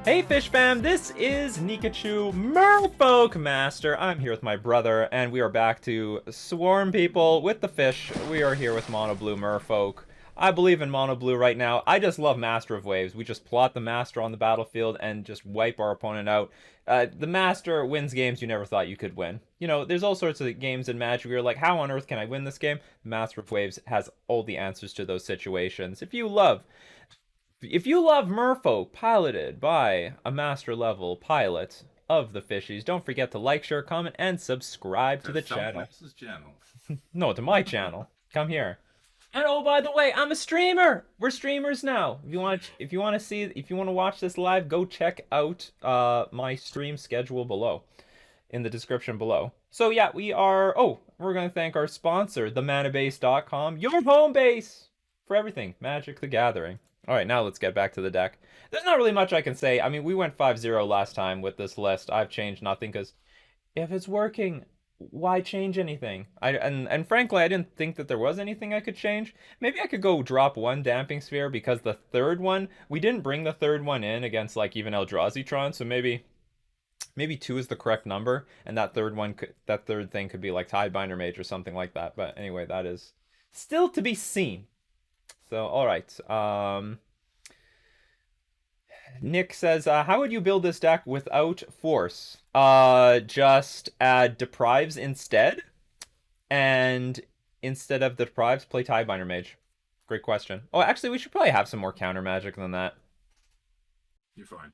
Hey Fish Fam, this is Nikachu, Merfolk Master. I'm here with my brother, and we are back to swarm people with the fish. We are here with Mono Blue Merfolk. I believe in Mono Blue right now. I just love Master of Waves. We just plot the Master on the battlefield and just wipe our opponent out. The Master wins games you never thought you could win. You know, there's all sorts of games in Magic where you're like, how on earth can I win this game? The Master of Waves has all the answers to those situations. If you love Merfolk piloted by a master level pilot of the fishies, don't forget to like, share, comment, and subscribe to the channel. channel. No, to my channel. Come here. And oh, by the way, I'm a streamer. We're streamers now. If you want to watch this live, go check out my stream schedule below, in the description below. So yeah, we're gonna thank our sponsor, themanabase.com, your home base for everything Magic the Gathering. All right, now let's get back to the deck. There's not really much I can say. I mean, we went 5-0 last time with this list. I've changed nothing because if it's working, why change anything? And frankly, I didn't think that there was anything I could change. Maybe I could go drop one Damping Sphere because the third one, we didn't bring the third one in against like even Eldrazi-tron, so maybe two is the correct number, and that third thing could be like Tidebinder Mage or something like that. But anyway, that is still to be seen. So, all right. Nick says, how would you build this deck without force? Just add deprives instead. And instead of the deprives, play Tidebinder Mage. Great question. Oh, actually, we should probably have some more counter magic than that. You're fine.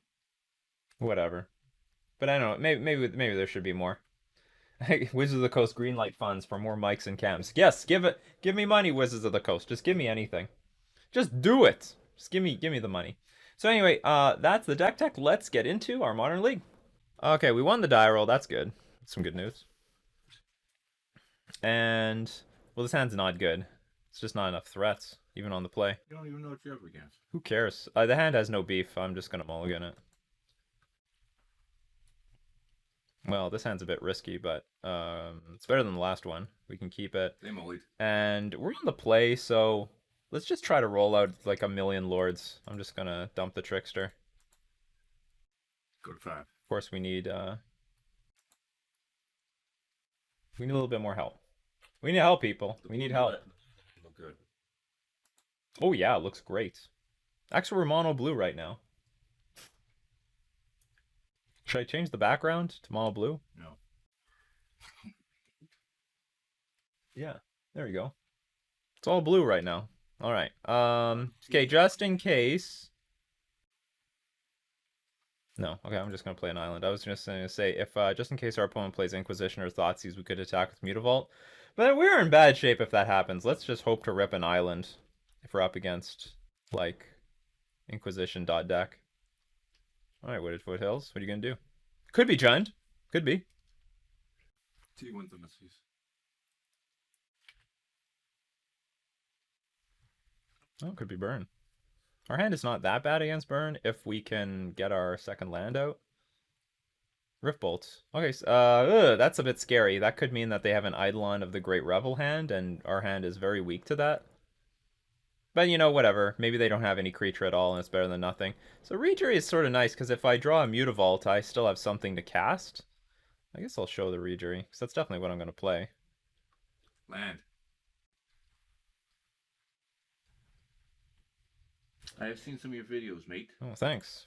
Whatever. But I don't know. Maybe there should be more. Wizards of the Coast greenlight funds for more mics and cams. Yes, give me money, Wizards of the Coast. Just give me anything. Just do it. Just give me the money. So anyway, that's the deck tech. Let's get into our Modern League. Okay, we won the die roll. That's good. Some good news. And, well, this hand's not good. It's just not enough threats, even on the play. You don't even know what you're up against. Who cares? The hand has no beef. I'm just going to mulligan it. Well, this hand's a bit risky, but it's better than the last one. We can keep it. They mullied. And we're on the play, so let's just try to roll out like a million lords. I'm just gonna dump the Trickster. Go to 5. Of course, we need a little bit more help. We need help, people. We need help. Look good. Oh yeah, it looks great. Actually, we're mono blue right now. Should I change the background to mono blue? No. Yeah, there you go. It's all blue right now. All right. Okay, just in case. No, okay, I'm just gonna play an island. I was just gonna say if just in case our opponent plays Inquisition or Thoughtseize, we could attack with Mutavault. But we're in bad shape if that happens. Let's just hope to rip an island if we're up against like Inquisition deck. All right, Wooded Foothills. What are you gonna do? Could be Giant. Could be. T1 the misses. Oh, could be Burn. Our hand is not that bad against Burn if we can get our second land out. Riftbolt. Okay, that's a bit scary. That could mean that they have an Eidolon of the Great Revel hand, and our hand is very weak to that. But, you know, whatever. Maybe they don't have any creature at all, and it's better than nothing. So Rejury is sort of nice, because if I draw a Mutavault, I still have something to cast. I guess I'll show the Rejury, because that's definitely what I'm going to play. Land. I have seen some of your videos, mate. Oh, thanks.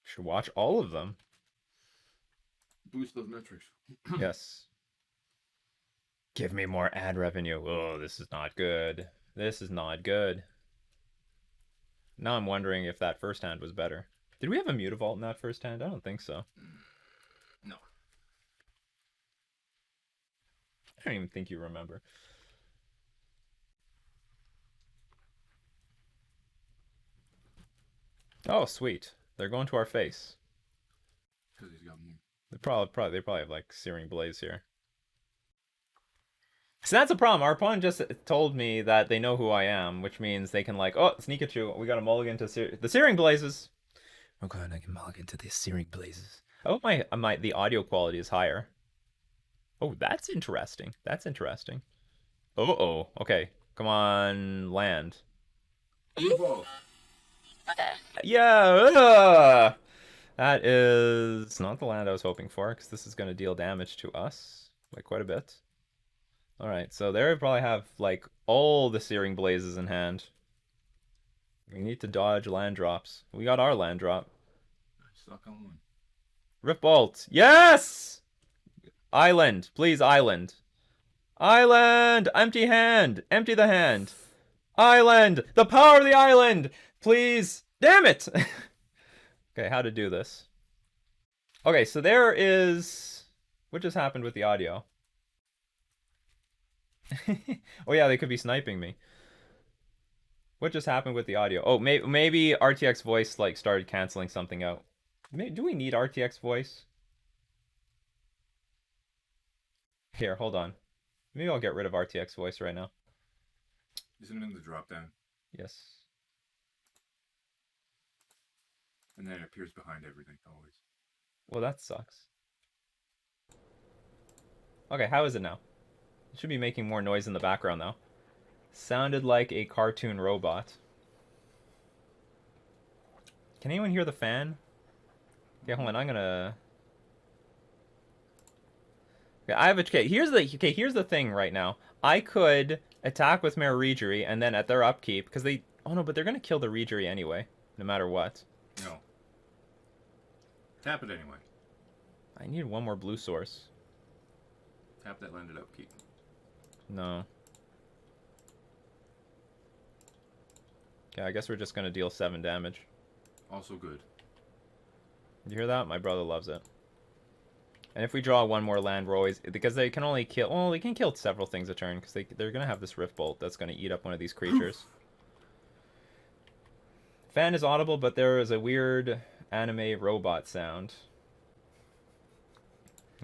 You should watch all of them. Boost those metrics. Yes. Give me more ad revenue. Oh, this is not good. This is not good. Now I'm wondering if that first hand was better. Did we have a Mutavault in that first hand? I don't think so. No. I don't even think you remember. Oh, sweet. They're going to our face. Because he's got more. They probably have like Searing Blaze here. So that's a problem. Our opponent just told me that they know who I am, which means they can like, oh, it's Nikachu. We got a mulligan to the Searing Blazes. Oh god, I can mulligan to the Searing Blazes. Oh, the audio quality is higher. Oh, that's interesting. That's interesting. Oh, okay. Come on, land. Evo. Yeah! That is not the land I was hoping for, because this is going to deal damage to us by quite a bit. Alright, so there we probably have, like, all the Searing Blazes in hand. We need to dodge land drops. We got our land drop. Stuck on one. Rift Bolt. Yes! Island. Please, island. Island! Empty hand! Empty the hand! Island! The power of the island! Please! Damn it! Okay, how to do this. Okay, so there is... What just happened with the audio? Oh yeah, they could be sniping me. What just happened with the audio? Oh, maybe RTX voice like started canceling something out. Do we need RTX voice? Here, hold on. Maybe I'll get rid of RTX voice right now. Isn't it in the drop down? Yes. And then it appears behind everything always. Well, that sucks. Okay, how is it now? It should be making more noise in the background now. Sounded like a cartoon robot. Can anyone hear the fan? Okay, hold on. I'm gonna. Okay, I have a. Okay, here's the thing right now. I could attack with Mare Regery and then at their upkeep because they. Oh no, but they're gonna kill the Regery anyway, no matter what. No. Tap it anyway. I need one more blue source. Tap that landed upkeep. No. Okay, I guess we're just gonna deal 7 damage. Also good. You hear that? My brother loves it. And if we draw one more land, we're always... Because they can only kill... Well, they can kill several things a turn, because they're going to have this Rift Bolt that's going to eat up one of these creatures. Fan is audible, but there is a weird anime robot sound.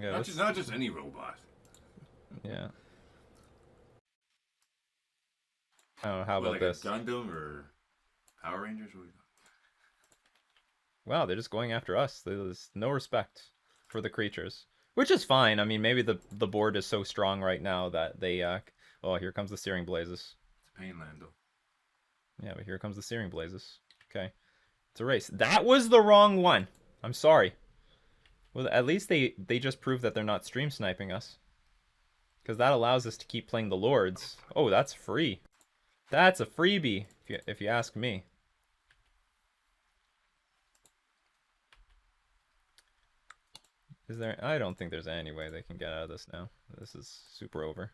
Yeah, not just any robot. Yeah. I don't know, how about like this? A Gundam or Power Rangers? What Wow, they're just going after us. There's no respect for the creatures. Which is fine. I mean, maybe the board is so strong right now that they... oh, here comes the Searing Blazes. It's a pain land, though. Yeah, but here comes the Searing Blazes. Okay. It's a race. That was the wrong one. I'm sorry. Well, at least they just proved that they're not stream sniping us. Because that allows us to keep playing the Lords. Oh, that's free. That's a freebie, if you ask me. Is there... I don't think there's any way they can get out of this now. This is super over.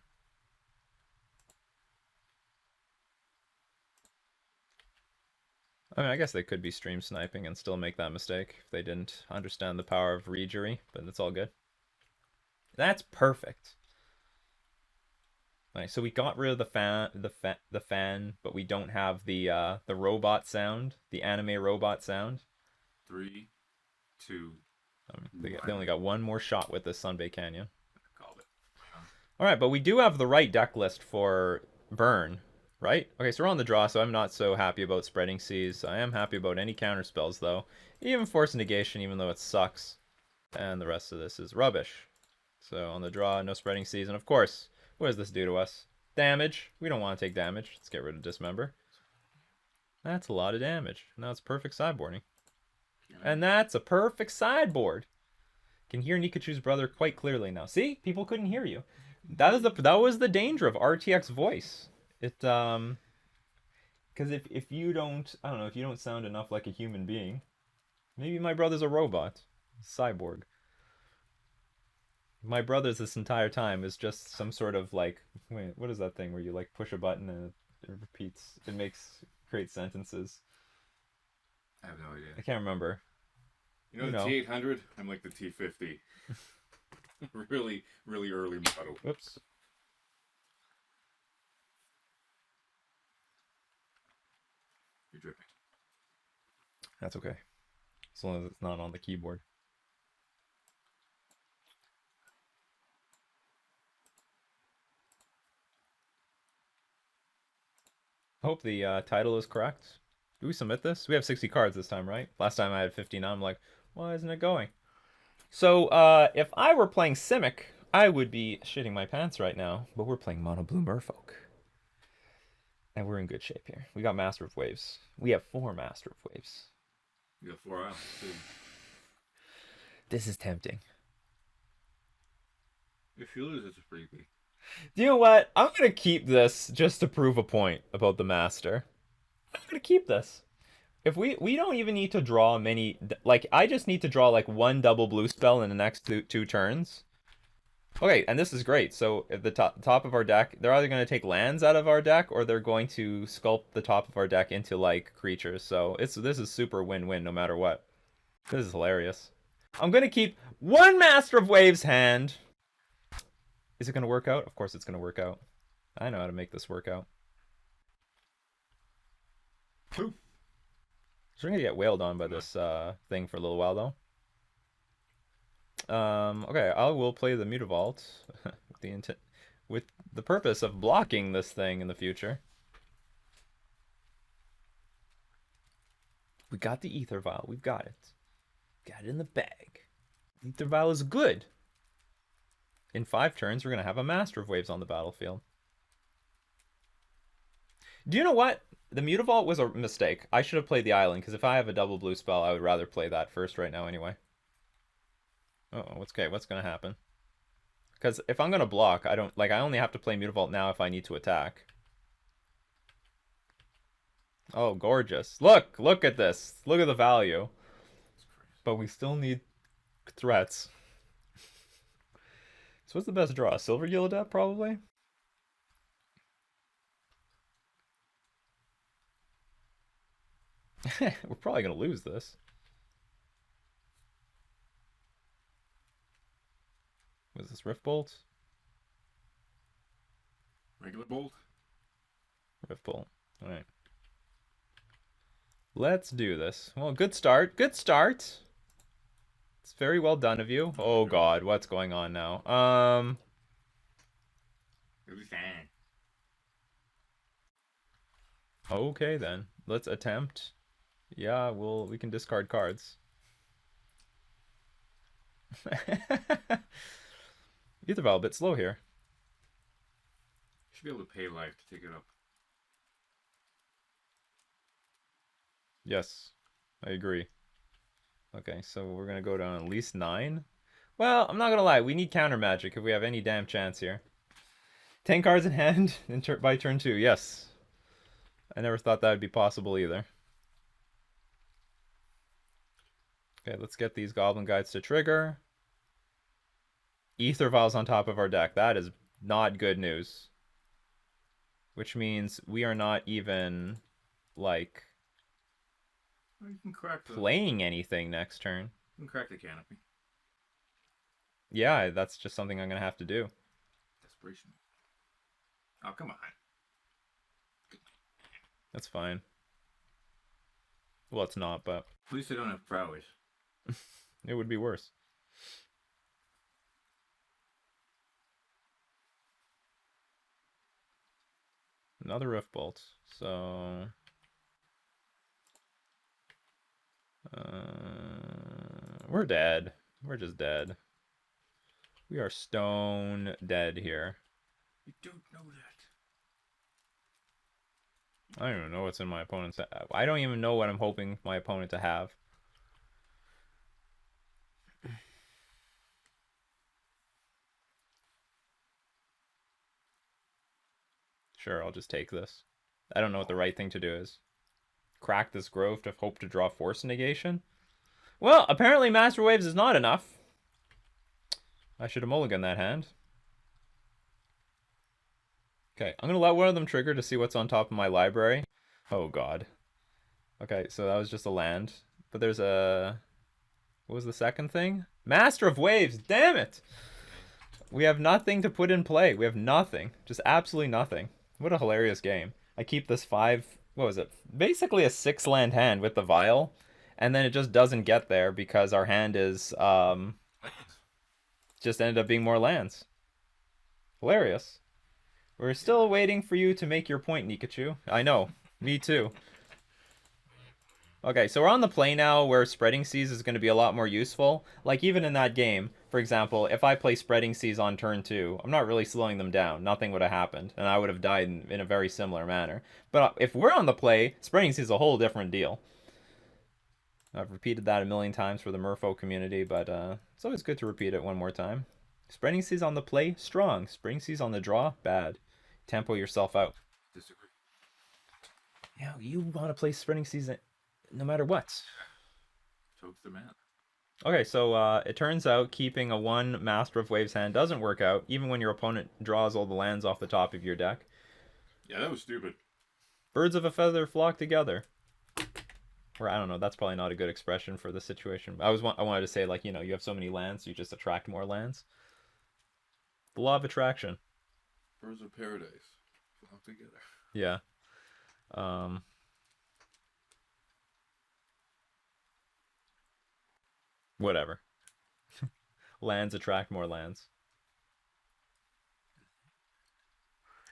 I mean, I guess they could be stream sniping and still make that mistake if they didn't understand the power of Regery, but it's all good. That's perfect. Nice. So we got rid of the fan, but we don't have the robot sound, the anime robot sound. 3, 2. They only got one more shot with this Sunbay Canyon. Called it. All right, but we do have the right deck list for burn, right? Okay, so we're on the draw, so I'm not so happy about Spreading Seas. I am happy about any counter spells, though. Even Force Negation, even though it sucks. And the rest of this is rubbish. So on the draw, no Spreading Seas. And of course, what does this do to us? Damage. We don't want to take damage. Let's get rid of Dismember. That's a lot of damage. Now it's perfect sideboarding. And that's a perfect sideboard. Can hear Nikachu's brother quite clearly now. See? People couldn't hear you. That was the danger of RTX voice. It because if you don't, I don't know, if you don't sound enough like a human being, maybe my brother's a robot, cyborg. My brother's this entire time is just some sort of like, wait, what is that thing where you like push a button and it repeats, creates sentences. I have no idea. I can't remember. You know the T800? I'm like the T50. really, really early model. Whoops. You're dripping. That's okay. As long as it's not on the keyboard. I hope the title is correct. Do we submit this? We have 60 cards this time, right? Last time I had 59. I'm like, why isn't it going? So, if I were playing Simic, I would be shitting my pants right now. But we're playing Mono Blue Merfolk. And we're in good shape here. We got Master of Waves. We have 4 Master of Waves. You got 4 islands too. This is tempting. If you lose, it's a freebie. You know what? I'm going to keep this just to prove a point about the Master. I'm going to keep this. If we don't even need to draw many, like, I just need to draw like 1 double blue spell in the next two turns. Okay, and this is great. So at the top of our deck, they're either going to take lands out of our deck, or they're going to sculpt the top of our deck into like creatures. So this is super win-win no matter what. This is hilarious. I'm going to keep 1 Master of Waves hand. Is it going to work out? Of course it's going to work out. I know how to make this work out. 2. So we're going to get wailed on by this thing for a little while, though. Okay, I will play the Mutavault with the purpose of blocking this thing in the future. We got the Ether Vial. We've got it. Got it in the bag. Ether Vial is good. In 5 turns, we're going to have a Master of Waves on the battlefield. Do you know what? The Mutavault was a mistake. I should have played the Island, because if I have a double blue spell, I would rather play that first right now anyway. Uh-oh, what's going to happen? Because if I'm going to block, I only have to play Mutavault now if I need to attack. Oh, gorgeous. Look at this. Look at the value. But we still need threats. So what's the best draw? Silver Gillidat, probably? We're probably going to lose this. Was this Rift Bolt? Regular bolt? Rift Bolt. Alright. Let's do this. Well, good start. Good start. It's very well done of you. Oh god, what's going on now? Okay then. Let's attempt. Yeah, we can discard cards. Ether Vial a bit slow here. Should be able to pay life to take it up. Yes, I agree. Okay, so we're gonna go down at least 9. Well, I'm not gonna lie, we need counter magic if we have any damn chance here. 10 cards in hand by turn 2, yes. I never thought that would be possible either. Okay, let's get these Goblin Guides to trigger. Ether Vials on top of our deck. That is not good news. Which means we are not even, like, you can crack playing anything next turn. You can crack the canopy. Yeah, that's just something I'm going to have to do. Desperation. Oh, come on. That's fine. Well, it's not, but... At least I don't have prowess. It would be worse. Another Rift Bolt. So... we're dead. We're just dead. We are stone dead here. You don't know that. I don't even know what's in my opponent's... I don't even know what I'm hoping my opponent to have. Sure, I'll just take this. I don't know what the right thing to do is. Crack this Grove to hope to draw Force Negation? Well, apparently Master Waves is not enough. I should have mulliganed that hand. Okay, I'm going to let one of them trigger to see what's on top of my library. Oh, God. Okay, so that was just a land. But there's a... What was the second thing? Master of Waves! Damn it! We have nothing to put in play. We have nothing. Just absolutely nothing. What a hilarious game. I keep this 5... What was it? Basically a 6-land hand with the Vial. And then it just doesn't get there because our hand is... just ended up being more lands. Hilarious. We're still waiting for you to make your point, Nikachu. I know. Me too. Okay, so we're on the play now where Spreading Seas is going to be a lot more useful. Like, even in that game, For example, if I play Spreading Seas on turn 2, I'm not really slowing them down. Nothing would have happened, and I would have died in a very similar manner. But if we're on the play, Spreading Seas is a whole different deal. I've repeated that a million times for the Merfolk community, but it's always good to repeat it one more time. Spreading Seas on the play, strong. Spreading Seas on the draw, bad. Tempo yourself out. Disagree. Yeah, you want to play Spreading Seas no matter what. Choke's the man. Okay, so it turns out keeping a 1 Master of Waves hand doesn't work out, even when your opponent draws all the lands off the top of your deck. Yeah, that was stupid. Birds of a feather flock together. Or I don't know, that's probably not a good expression for the situation. I wanted to say, like, you know, you have so many lands, you just attract more lands. The law of attraction. Birds of paradise flock together. Yeah. Whatever. Lands attract more lands.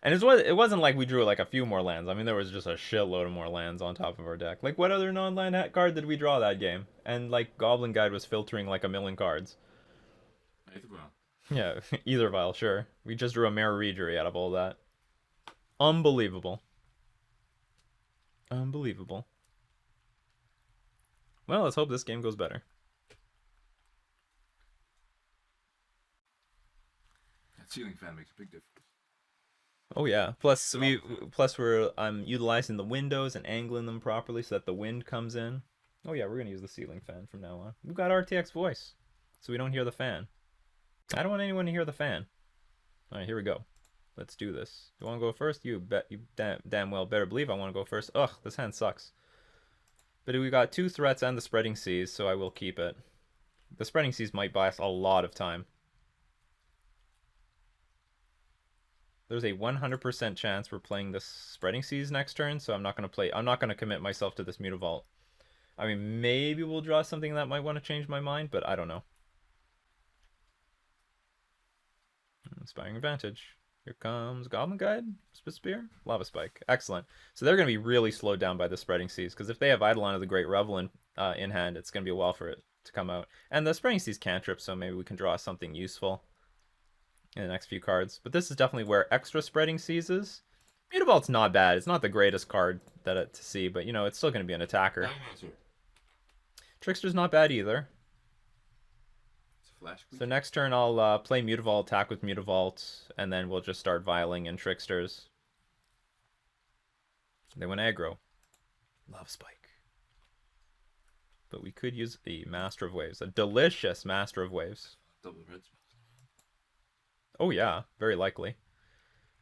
And it wasn't like we drew like a few more lands. I mean, there was just a shitload of more lands on top of our deck. Like, what other non-land card did we draw that game? And, like, Goblin Guide was filtering like a million cards. Yeah, either vial, sure. We just drew a Mirror Reejery out of all that. Unbelievable. Unbelievable. Well, let's hope this game goes better. That ceiling fan makes a big difference. Oh yeah. Plus we're utilizing the windows and angling them properly so that the wind comes in. Oh yeah, we're gonna use the ceiling fan from now on. We've got RTX voice, so we don't hear the fan. I don't want anyone to hear the fan. All right, here we go. Let's do this. You want to go first? You damn well better believe I want to go first. Ugh, this hand sucks. But we got 2 threats and the Spreading Seas, so I will keep it. The Spreading Seas might buy us a lot of time. There's a 100% chance we're playing this Spreading Seas next turn, so I'm not going to commit myself to this Mutavault. I mean, maybe we'll draw something that might want to change my mind, but I don't know. Inspiring Advantage. Here comes Goblin Guide, Spear, Lava Spike. Excellent. So they're going to be really slowed down by the Spreading Seas, because if they have Eidolon of the Great Revel in hand, it's going to be a while for it to come out. And the Spreading Seas cantrip, so maybe we can draw something useful in the next few cards. But this is definitely where extra Spreading Seas is. Mutavault's not bad. It's not the greatest card to see, but, you know, it's still going to be an attacker. Trickster's not bad either. So next turn I'll play Mutavault, attack with Mutavault, and then we'll just start vialing in Tricksters. They went aggro. Love Spike. But we could use a Master of Waves. A delicious Master of Waves. Double red spells. Oh yeah, very likely.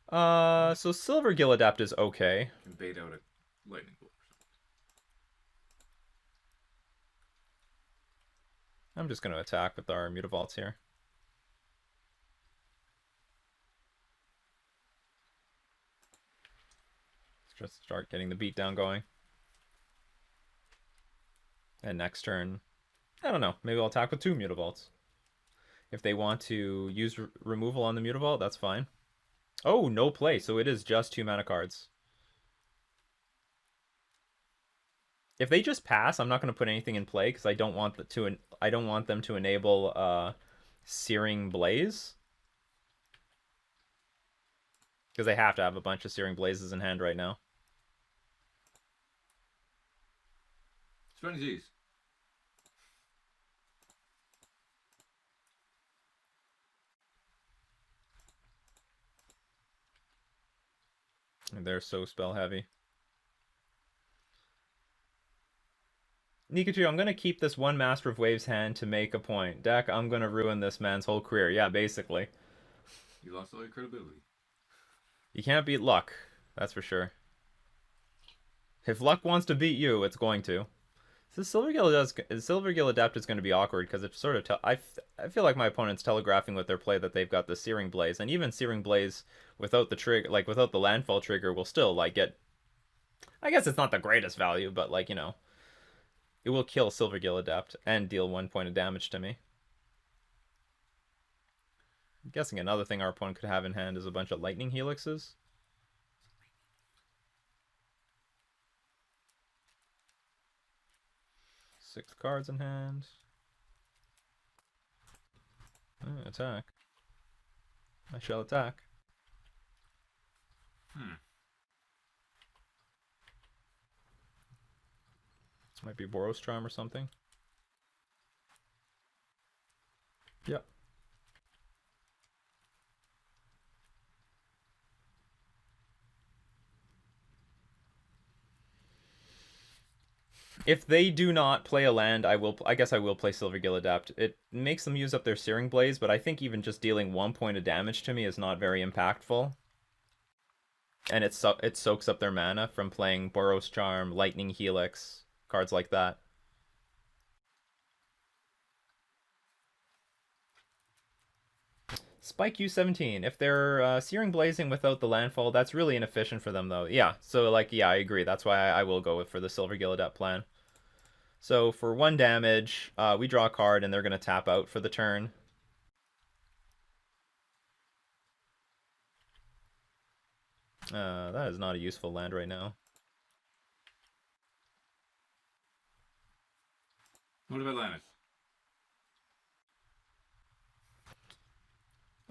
So Silver Gill Adapt is okay. Can bait out a lightning bolt or something. I'm just going to attack with our Mutavaults here. Let's just start getting the beatdown going. And next turn, I don't know, maybe I'll attack with 2 Mutavaults. If they want to use removal on the Mutavault, that's fine. Oh, no play, so it is just 2 mana cards. If they just pass, I'm not going to put anything in play because I don't want them to enable Searing Blaze. Because they have to have a bunch of Searing Blazes in hand right now. Spreading Seas. They're so spell heavy. Nikachu, I'm going to keep this 1 Master of Waves hand to make a point. Deck, I'm going to ruin this man's whole career. Yeah, basically. You lost all your credibility. You can't beat luck. That's for sure. If luck wants to beat you, it's going to. So Silver Gill Adept is going to be awkward because it's sort of... I feel like my opponent's telegraphing with their play that they've got the Searing Blaze. And even Searing Blaze without the trigger, like without the landfall trigger, will still like get... I guess it's not the greatest value, but like, you know... It will kill Silver Gill Adept and deal 1 point of damage to me. I'm guessing another thing our opponent could have in hand is a bunch of Lightning Helixes. Six cards in hand. Attack. I shall attack. This might be Boros Charm or something. Yep. If they do not play a land, I guess I will play Silvergill Adapt. It makes them use up their Searing Blaze, but I think even just dealing 1 point of damage to me is not very impactful. And it soaks up their mana from playing Boros Charm, Lightning Helix, cards like that. Spike U17. If they're Searing Blazing without the landfall, that's really inefficient for them, though. Yeah, so, like, yeah, I agree. That's why I will go for the Silvergill Adept plan. So, for 1 damage, we draw a card, and they're going to tap out for the turn. That is not a useful land right now. What about Atlantis?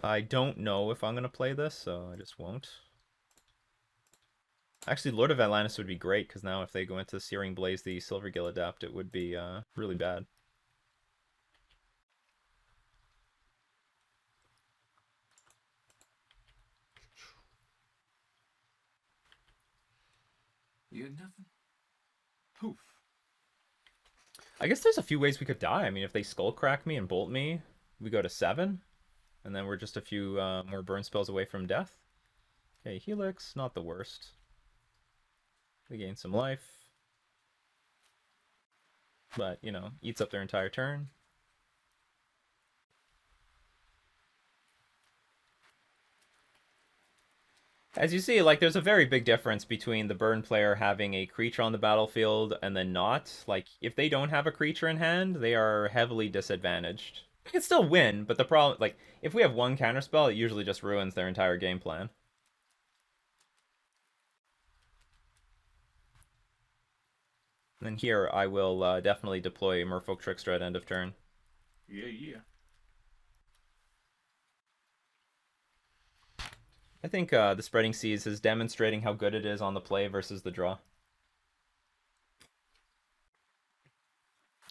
I don't know if I'm going to play this, so I just won't. Actually, Lord of Atlantis would be great, because now if they go into Searing Blaze the Silvergill Adapt, it would be really bad. You had nothing? Poof. I guess there's a few ways we could die. I mean, if they Skull Crack me and Bolt me, we go to 7. And then we're just a few more burn spells away from death. Okay, Helix, not the worst. They gain some life. But, you know, eats up their entire turn. As you see, like, there's a very big difference between the burn player having a creature on the battlefield and then not. Like, if they don't have a creature in hand, they are heavily disadvantaged. They can still win, but the problem, like, if we have 1 counterspell, it usually just ruins their entire game plan. And here, I will definitely deploy Merfolk Trickster at end of turn. Yeah. I think the Spreading Seas is demonstrating how good it is on the play versus the draw.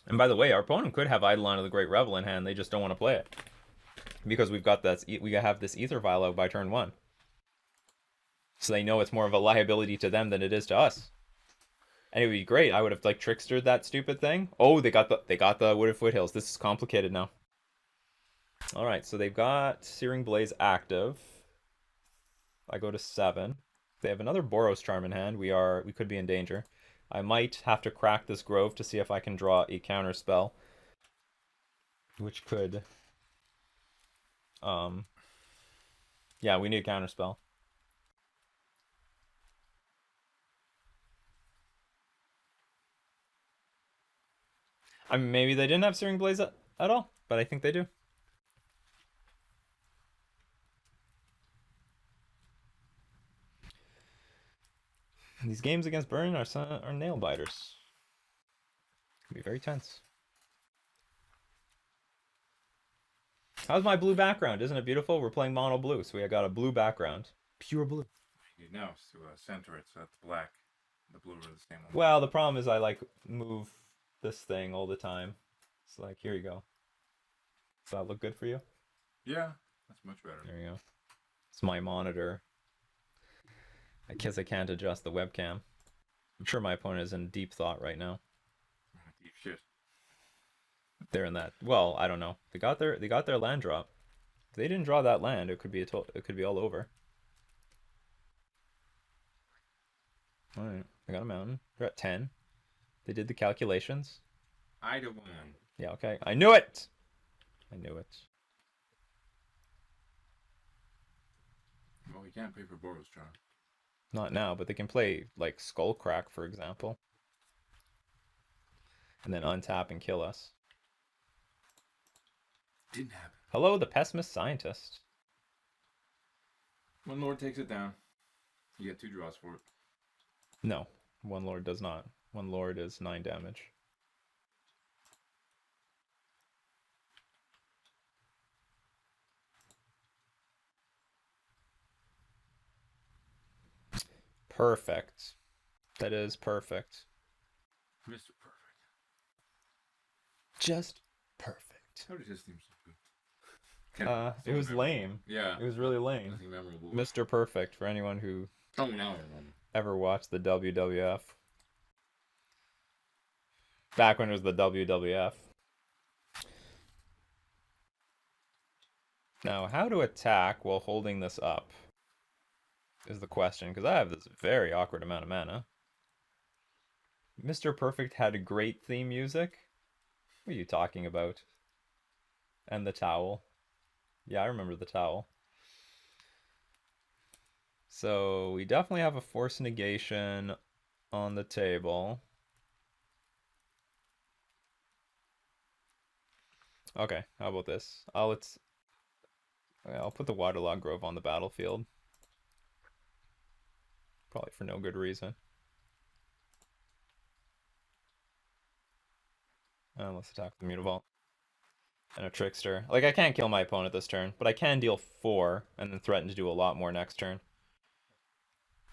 And by the way, our opponent could have Eidolon of the Great Revel in hand. They just don't want to play it because we have this Ether Vial out by turn 1. So they know it's more of a liability to them than it is to us. And it would be great. I would have like trickstered that stupid thing. Oh, they got the Wooded Foothills. This is complicated now. All right, so they've got Searing Blaze active. I go to 7. They have another Boros Charm in hand. We could be in danger. I might have to crack this Grove to see if I can draw a counter spell, which could yeah, we need a counter spell. I mean, maybe they didn't have Searing Blaze at all, but I think they do. These games against Burn are nail biters. Can be very tense. How's my blue background? Isn't it beautiful? We're playing mono blue, so we got a blue background. Pure blue. No, to center it, so that's black. The blue are the same one. Well, the problem is I like move this thing all the time. It's like, here you go. Does that look good for you? Yeah, that's much better. There you go. It's my monitor. I guess I can't adjust the webcam. I'm sure my opponent is in deep thought right now. Deep shit. They're in that. Well, I don't know. They got their land drop. If they didn't draw that land, it could be all over. All right, I got a mountain. They're at 10. They did the calculations. Ida won. Yeah, okay. I knew it. I knew it. Well, we can't pay for Boros Charm. Not now, but they can play like Skullcrack, for example, and then untap and kill us. Didn't happen. Hello, the pessimist scientist. One Lord takes it down. You get 2 draws for it. No, 1 Lord does not. 1 Lord is 9 damage. perfect. That is perfect. Mr. Perfect. Just perfect. How did his theme song go? It was lame. Yeah. It was really lame. Nothing memorable. Mr. Perfect, for anyone who Oh, now I remember. ever watched the WWF. Back when it was the WWF. Now, how to attack while holding this up is the question, because I have this very awkward amount of mana. Mr. Perfect had great theme music. What are you talking about? And the towel. Yeah, I remember the towel. So we definitely have a force negation on the table. Okay, how about this? I'll put the Waterlogged Grove on the battlefield. Probably for no good reason. Let's attack the Mutavault. And a Trickster. Like, I can't kill my opponent this turn, but I can deal 4 and then threaten to do a lot more next turn.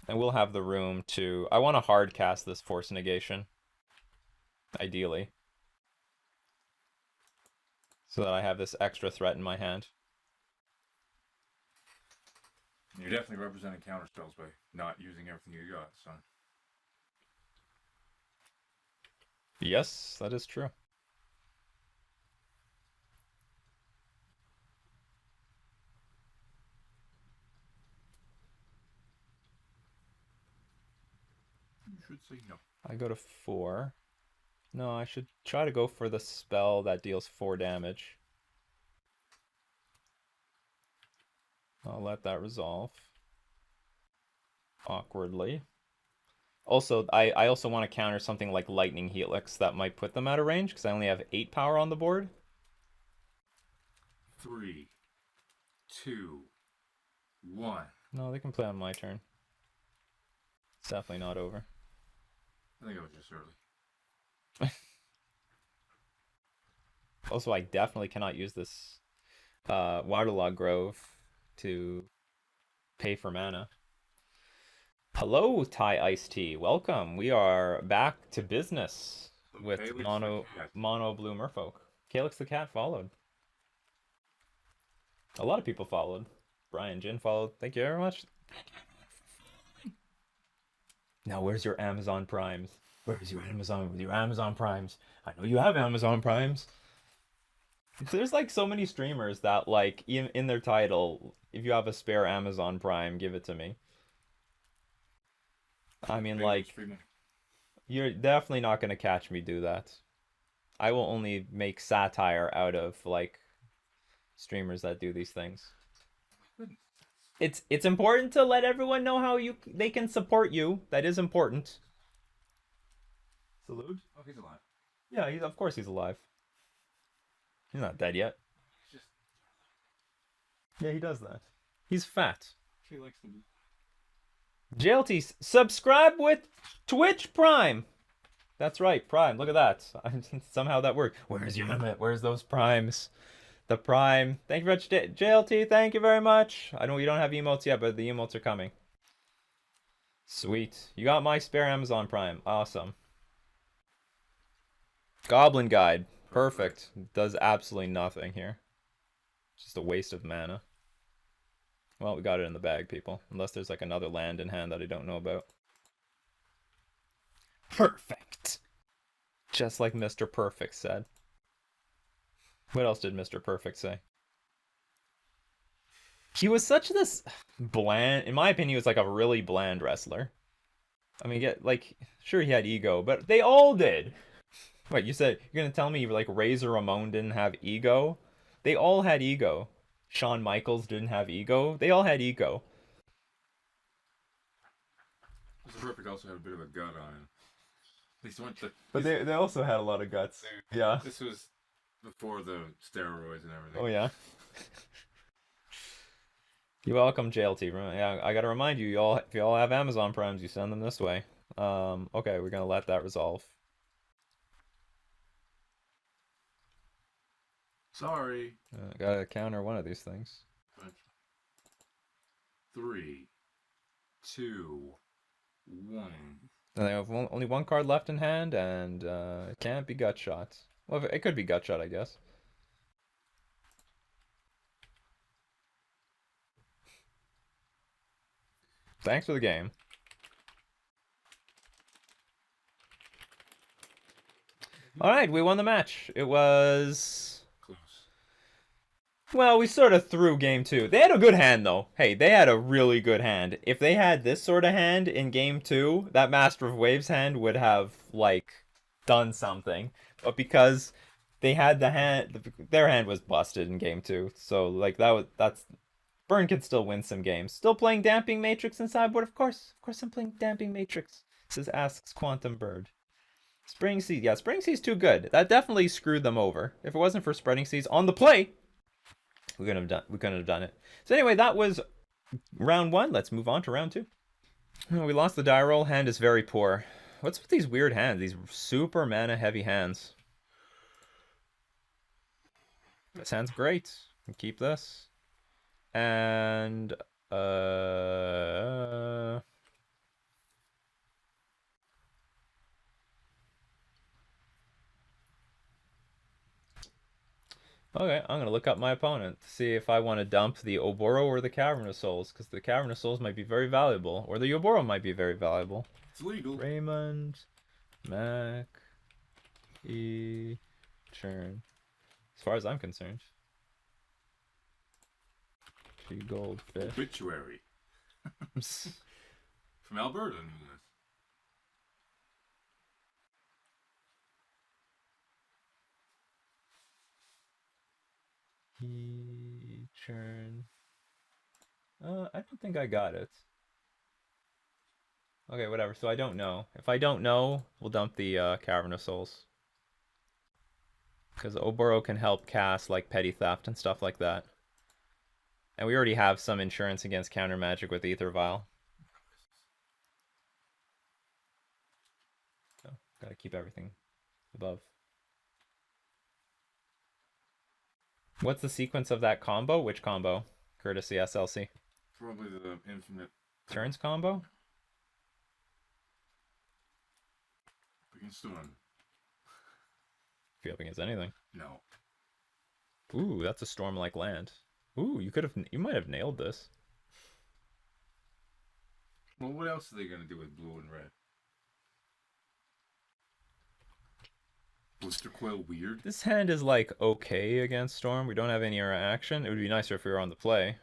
And we'll have the room to... I want to hard cast this Force Negation. Ideally. So that I have this extra threat in my hand. You're definitely representing counterspells by not using everything you got, son. Yes, that is true. You should say no. I go to 4. No, I should try to go for the spell that deals 4 damage. I'll let that resolve. Awkwardly. Also, I also want to counter something like Lightning Helix that might put them out of range, because I only have 8 power on the board. 3, 2, 1. No, they can play on my turn. It's definitely not over. I think I was just early. Also, I definitely cannot use this Waterlogged Grove to pay for mana. Hello, Thai Iced Tea. Welcome. We are back to business with Mono Blue Merfolk. Calyx the Cat followed. A lot of people followed. Brian Jin followed. Thank you very much. Now, where's your Amazon Primes? Where's your Amazon Primes? I know you have Amazon Primes. There's like so many streamers that like in their title, if you have a spare Amazon Prime, give it to me. I mean, like, you're definitely not gonna catch me do that. I will only make satire out of like streamers that do these things. It's important to let everyone know how they can support you. That is important. Salute. Oh, he's alive. Yeah, of course he's alive. He's not dead yet. He's just... Yeah, he does that. He's fat. He likes to be. JLT, subscribe with Twitch Prime. That's right, Prime. Look at that. Somehow that worked. Where's your limit? Where's those Primes? The Prime. Thank you very much, JLT. Thank you very much. I know you don't have emotes yet, but the emotes are coming. Sweet. You got my spare Amazon Prime. Awesome. Goblin Guide. Perfect. Does absolutely nothing here. Just a waste of mana. Well, we got it in the bag, people. Unless there's like another land in hand that I don't know about. Perfect. Just like Mr. Perfect said. What else did Mr. Perfect say? He was such this bland... In my opinion, he was like a really bland wrestler. I mean, sure he had ego, but they all did. Wait, you said you're gonna tell me like Razor Ramon didn't have ego? They all had ego. Shawn Michaels didn't have ego. They all had ego. Mr. Perfect also had a bit of a gut on him. At least went to. But they also had a lot of guts. Yeah. This was before the steroids and everything. Oh yeah. You're welcome, JLT. Yeah, I gotta remind you, if you all have Amazon Primes, you send them this way. Okay, we're gonna let that resolve. Sorry. Gotta counter one of these things. 3, 2, 1. And they have only one card left in hand, and it can't be gut shot. Well, it could be gut shot, I guess. Thanks for the game. All right, we won the match. It was Close. well, we sort of threw game 2. They had a good hand though. Hey, they had a really good hand. If they had this sort of hand in game 2, that Master of Waves hand would have like done something. But because they had the hand, their hand was busted in game 2. So like that's Burn can still win some games. Still playing Damping Matrix in sideboard, of course. Of course I'm playing Damping Matrix. This asks Quantum Bird. Spring Seas, yeah, Spring Seas too good. That definitely screwed them over. If it wasn't for Spreading Seas on the play, we couldn't have done it. So anyway, that was round 1. Let's move on to round 2. Oh, we lost the die roll. Hand is very poor. What's with these weird hands? These super mana heavy hands. This hand's great. Keep this. And okay, I'm going to look up my opponent to see if I want to dump the Oboro or the Cavern of Souls, because the Cavern of Souls might be very valuable, or the Oboro might be very valuable. It's legal. Raymond, Mac, E, Churn. As far as I'm concerned. 2 goldfish. Obituary. From Alberta, no less. Churn. I don't think I got it. Okay, whatever. So I don't know. If I don't know, we'll dump the Cavern of Souls. Because Oboro can help cast like Petty Theft and stuff like that. And we already have some insurance against counter magic with Aether Vial. So, gotta keep everything above. What's the sequence of that combo? Which combo? Courtesy SLC. Probably the infinite Turns combo? against Storm. If you against anything. No. Ooh, that's a storm-like land. Ooh, you might have nailed this. Well, what else are they gonna do with blue and red? Blister Coil weird? This hand is like okay against Storm. We don't have any action. It would be nicer if we were on the play.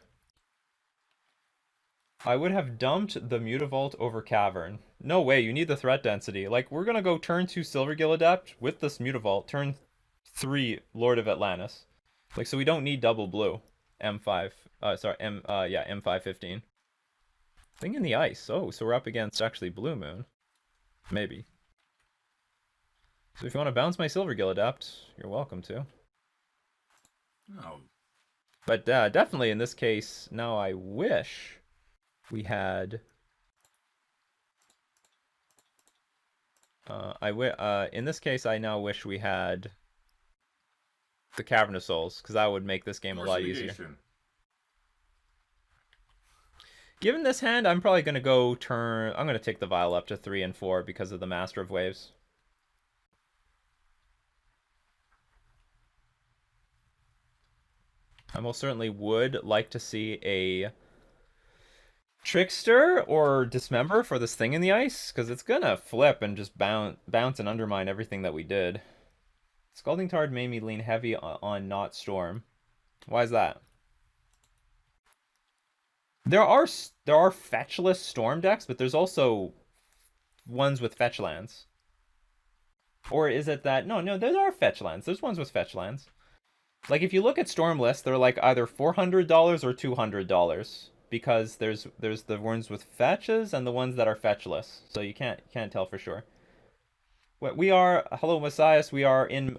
I would have dumped the Mutavault over Cavern. No way, you need the threat density. Like, we're gonna go turn 2 Silvergill Adept with this Mutavault, turn 3 Lord of Atlantis. Like, so we don't need double blue. M515. Thing in the ice. Oh, so we're up against actually Blue Moon. Maybe. So if you want to bounce my Silvergill Adept, you're welcome to. No. But definitely in this case, now I wish we had... in this case, I now wish we had the Cavern of Souls, because that would make this game a lot easier. Given this hand, I'm probably going to go turn... I'm going to take the Vial up to 3 and 4 because of the Master of Waves. I most certainly would like to see a Trickster or Dismember for this thing in the ice, because it's going to flip and just bounce and undermine everything that we did. Scalding Tard made me lean heavy on not Storm. Why is that? There are fetchless Storm decks, but there's also ones with fetch lands. Or is it that... No, there are fetch lands. There's ones with fetch lands. Like, if you look at Storm lists, they're like either $400 or $200. Because there's the ones with fetches and the ones that are fetchless. So you can't tell for sure. We are... Hello, Messias. We are in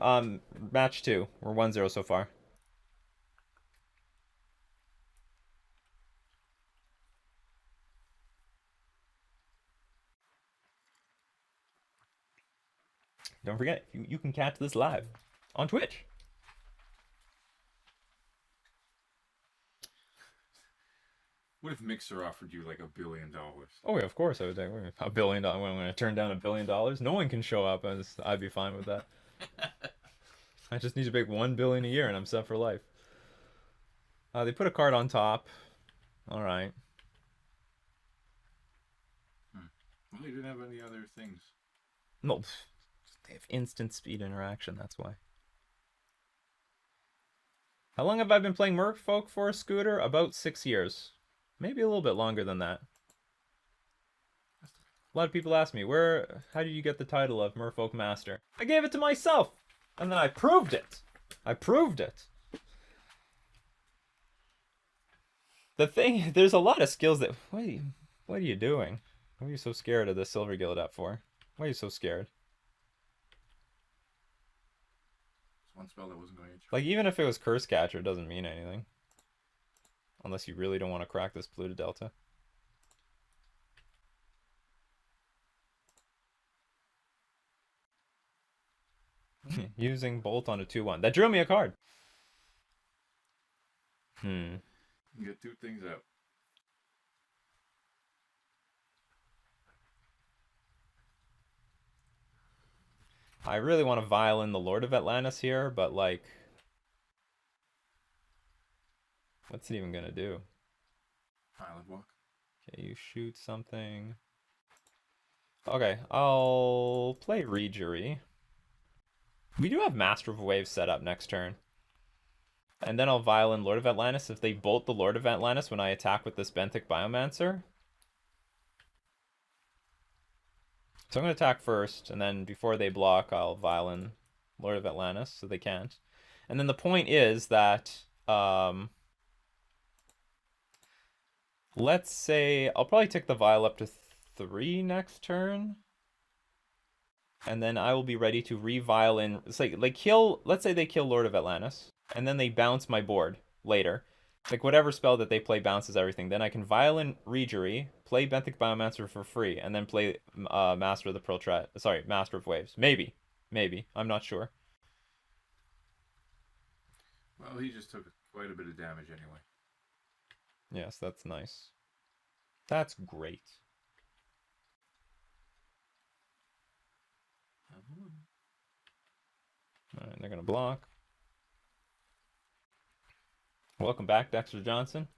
match 2. We're 1-0 so far. Don't forget, you can catch this live on Twitch. What if Mixer offered you like $1 billion? Oh yeah, of course I would take $1 billion. When I'm gonna turn down $1 billion, no one can show up, and I'd be fine with that. I just need to make $1 billion a year, and I'm set for life. They put a card on top. All right. Well, you didn't have any other things. No, they have instant speed interaction. That's why. How long have I been playing Merfolk for, Scooter? About 6 years. Maybe a little bit longer than that. A lot of people ask me, how did you get the title of Merfolk Master? I gave it to myself! And then I proved it! I proved it! The thing, there's a lot of skills that... What are you doing? What are you so scared of the Silver Guild up for? Why are you so scared? It's one spell that wasn't going to hit you. Like, even if it was Curse Catcher, it doesn't mean anything. Unless you really don't want to crack this Pluto Delta. Using Bolt on a 2-1. That drew me a card! You get 2 things out. I really want to violin the Lord of Atlantis here, but like... What's it even gonna do? Island Walk. Okay, you shoot something. Okay, I'll play Regery. We do have Master of Waves set up next turn. And then I'll violin Lord of Atlantis. If they bolt the Lord of Atlantis when I attack with this Benthic Biomancer. So I'm going to attack first, and then before they block, I'll violin Lord of Atlantis, so they can't. And then the point is that... let's say... I'll probably take the Vial up to 3 next turn. And then I will be ready to re-violin... It's like kill... Let's say they kill Lord of Atlantis. And then they bounce my board later. Like, whatever spell that they play bounces everything. Then I can violin Regery, play Benthic Biomancer for free, and then play Master of the Pearl Sorry, Master of Waves. Maybe. Maybe. I'm not sure. Well, he just took quite a bit of damage anyway. Yes, that's nice. That's great. Alright, they're gonna block. Welcome back, Dexter Johnson.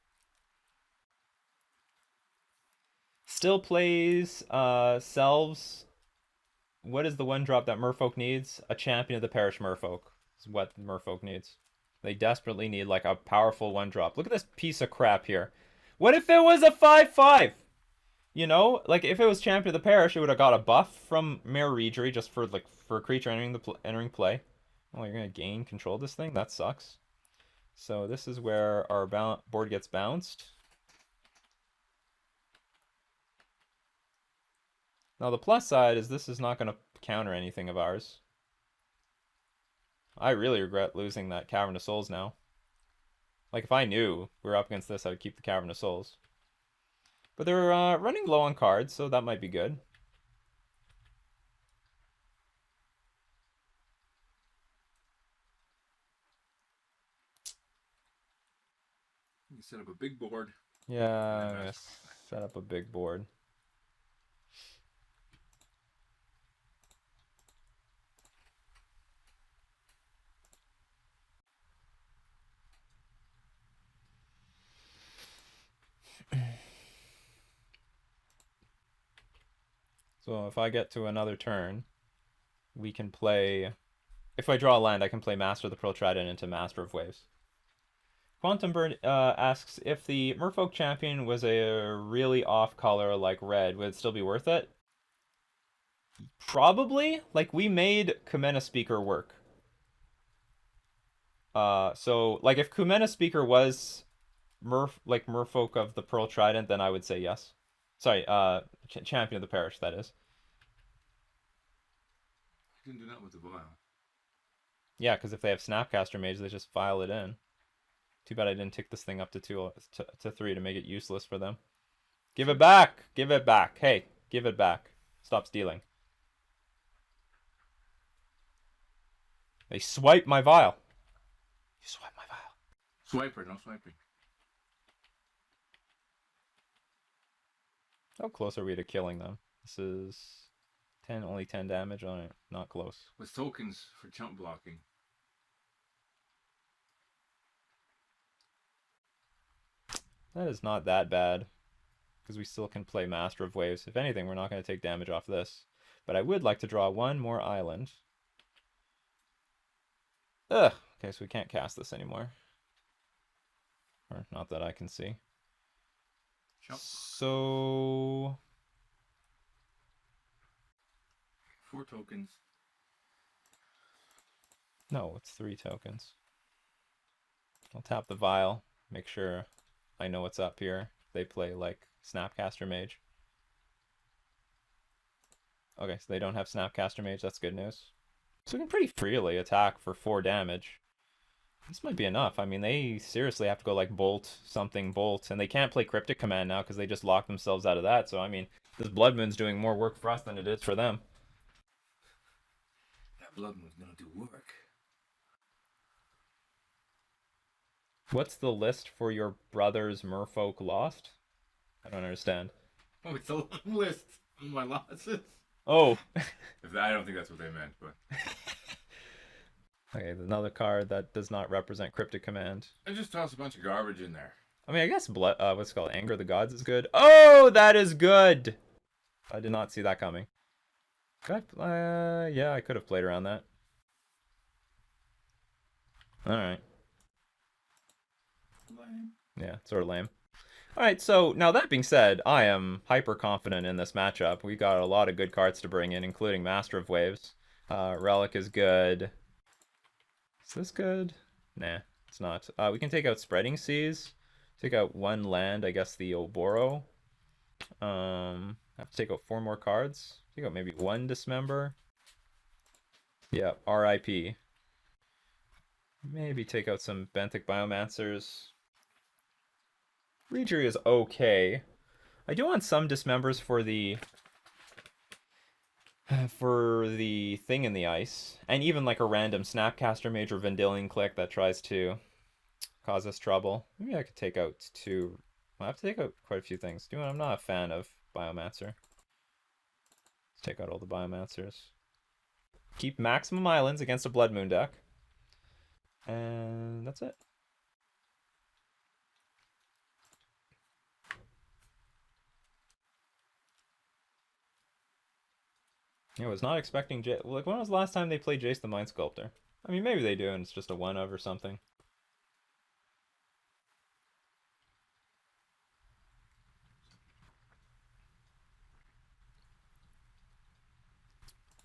Still plays Selves. What is the 1-drop that Merfolk needs? A Champion of the Parish Merfolk is what Merfolk needs. They desperately need like a powerful 1-drop. Look at this piece of crap here. What if it was a 5/5? You know, like if it was Champion of the Parish, it would have got a buff from Mere Regery just for a creature entering play. Oh, you're gonna gain control of this thing? That sucks. So this is where our board gets bounced. Now the plus side is this is not going to counter anything of ours. I really regret losing that Cavern of Souls now. Like if I knew we were up against this, I would keep the Cavern of Souls. But they're running low on cards, so that might be good. You set up a big board. Yeah, set up a big board. So if I get to another turn, we can play... If I draw a land, I can play Master of the Pearl Trident into Master of Waves. Quantum Bird asks, if the Merfolk Champion was a really off color like red, would it still be worth it? Probably. Like, we made Kumena Speaker work. So, like, if Kumena Speaker was Merfolk of the Pearl Trident, then I would say yes. Sorry, Champion of the Parish, that is. I didn't do that with the vial. Yeah, because if they have Snapcaster Mage, they just file it in. Too bad I didn't tick this thing up to 3 to make it useless for them. Give it back! Give it back! Hey, give it back. Stop stealing. They swipe my vial. You swipe my vial. Swiper, no swiping. How close are we to killing them? This is 10, only 10 damage on it. Not close. With tokens for chump blocking. That is not that bad. Because we still can play Master of Waves. If anything, we're not going to take damage off this. But I would like to draw one more island. Ugh! Okay, so we can't cast this anymore. Or not that I can see. Chump. So... 4 tokens. No, it's 3 tokens. I'll tap the vial. Make sure I know what's up here. They play like Snapcaster Mage. Okay, so they don't have Snapcaster Mage. That's good news. So we can pretty freely attack for 4 damage. This might be enough. I mean, they seriously have to go like Bolt, something, Bolt. And they can't play Cryptic Command now because they just locked themselves out of that. So, I mean, this Blood Moon's doing more work for us than it is for them. That Blood Moon's gonna do work. What's the list for your brother's Merfolk lost? I don't understand. Oh, it's a long list of my losses. Oh. I don't think that's what they meant, but... Okay, another card that does not represent Cryptic Command. I just toss a bunch of garbage in there. I mean, I guess what's it called? Anger of the Gods is good. Oh, that is good! I did not see that coming. Yeah, I could have played around that. Alright. Lame. Yeah, sort of lame. Alright, so now that being said, I am hyper confident in this matchup. We got a lot of good cards to bring in, including Master of Waves. Relic is good. Is this good? Nah, it's not. We can take out Spreading Seas. Take out 1 land, I guess the Oboro. Have to take out 4 more cards. Take out maybe 1 Dismember. Yeah, RIP. Maybe take out some Benthic Biomancers. Reachery is okay. I do want some Dismembers for the thing in the ice, and even like a random Snapcaster Mage or Vendilion Click that tries to cause us trouble. Maybe I could take out 2. I have to take out quite a few things. I'm not a fan of Biomancer. Let's take out all the Biomancers. Keep maximum islands against a Blood Moon deck. And that's it. I was not expecting like, when was the last time they played Jace the Mind Sculptor? I mean, maybe they do, and it's just a one of or something.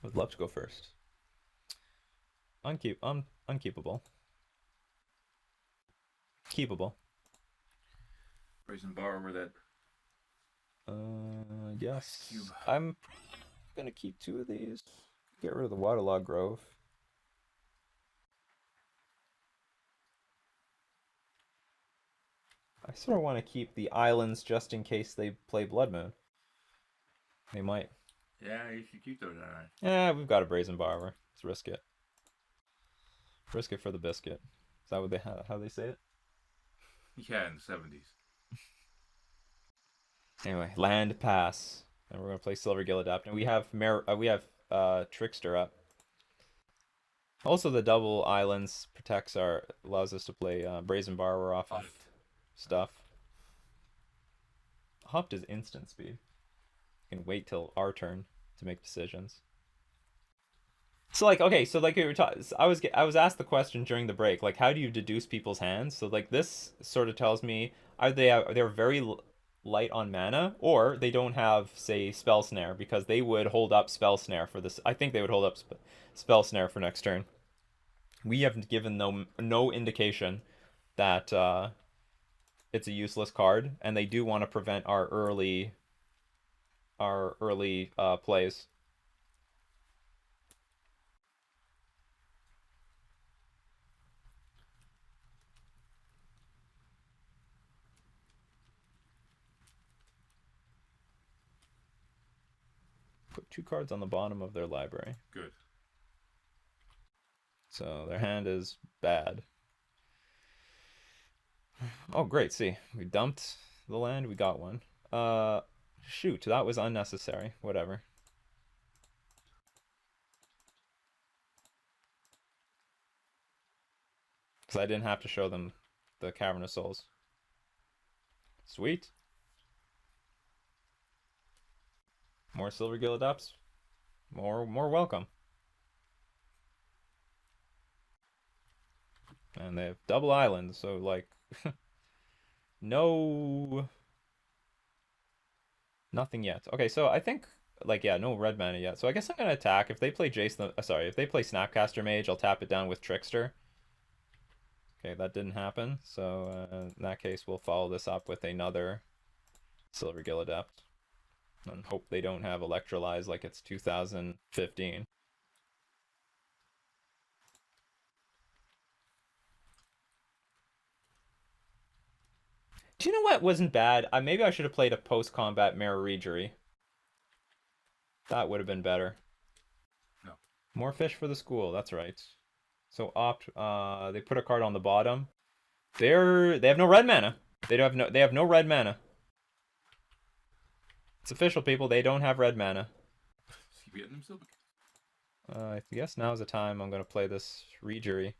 I'd love to go first. Unkeepable. Keepable. Brazen Bar over that. Yes. Cube. I'm gonna keep 2 of these. Get rid of the Waterlog Grove. I sort of want to keep the islands just in case they play Blood Moon. They might. Yeah, you should keep those on. Yeah, we've got a Brazen Barber. Let's risk it. Risk it for the biscuit. Is that what how they say it? Yeah, in the 70s. Anyway, land pass, and we're gonna play Silver Gill Adapt, and we have Trickster up. Also, the double islands allows us to play Brazen Barber off of stuff. Hopped is instant speed. You can wait till our turn to make decisions. So like, okay, so like we were talking, I was asked the question during the break, like, how do you deduce people's hands? So like this sort of tells me they're very light on mana, or they don't have, say, Spell Snare, because they would hold up Spell Snare for this. I think they would hold up Spell Snare for next turn. We have given no indication that it's a useless card, and they do want to prevent our early plays. Put 2 cards on the bottom of their library. Good. So their hand is bad. Oh, great. See, we dumped the land. We got one. Shoot, that was unnecessary. Whatever. Because I didn't have to show them the Cavern of Souls. Sweet. More Silver Gilded Ups. More welcome. And they have double islands, so like no nothing yet. Okay, so I think like yeah, no red mana yet. So I guess I'm gonna attack. If they play Jason, sorry, if they play Snapcaster Mage, I'll tap it down with Trickster. Okay, that didn't happen. So in that case, we'll follow this up with another Silver Gill Adept. And hope they don't have Electrolyze like it's 2015. Do you know what wasn't bad? Maybe I should have played a post-combat Mirror Regery. That would have been better. No. More fish for the school, that's right. So they put a card on the bottom. They have no red mana. They have no red mana. It's official, people. They don't have red mana. I guess now's the time I'm gonna play this Regery.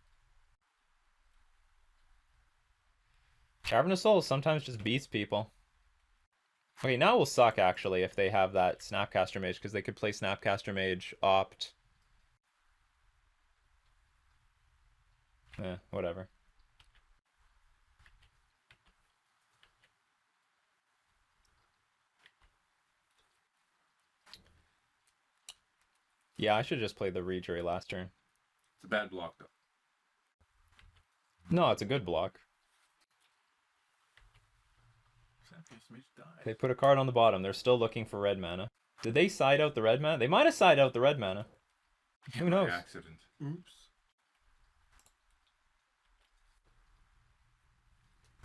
Cavern of Souls sometimes just beats people. Okay, now it will suck actually if they have that Snapcaster Mage, because they could play Snapcaster Mage, opt. Whatever. Yeah, I should just play the Regery last turn. It's a bad block, though. No, it's a good block. They put a card on the bottom. They're still looking for red mana. Did they side out the red mana? They might have side out the red mana. Who knows? By accident. Oops.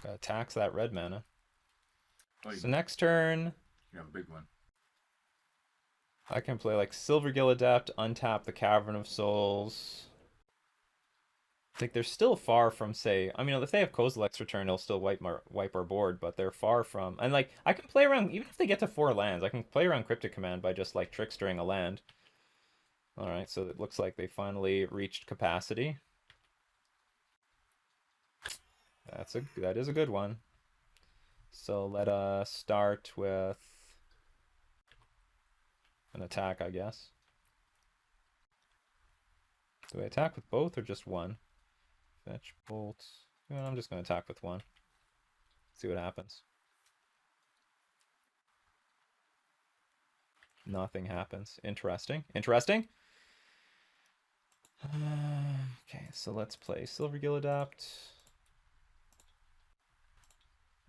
Gotta tax that red mana. Oh, so next turn... You have a big one. I can play like Silvergill Adept, untap the Cavern of Souls. I think they're still far from, say, I mean, if they have Kozilek's Return, they'll still wipe our board, but they're far from, and like, I can play around, even if they get to 4 lands, I can play around Cryptic Command by just like Trickstering a land. Alright, so it looks like they finally reached capacity. That is a good one. So let us start with an attack, I guess. Do I attack with both or just one? Fetch, bolt. Well, I'm just going to attack with one. See what happens. Nothing happens. Interesting. Interesting. Okay, so let's play Silvergill Adept.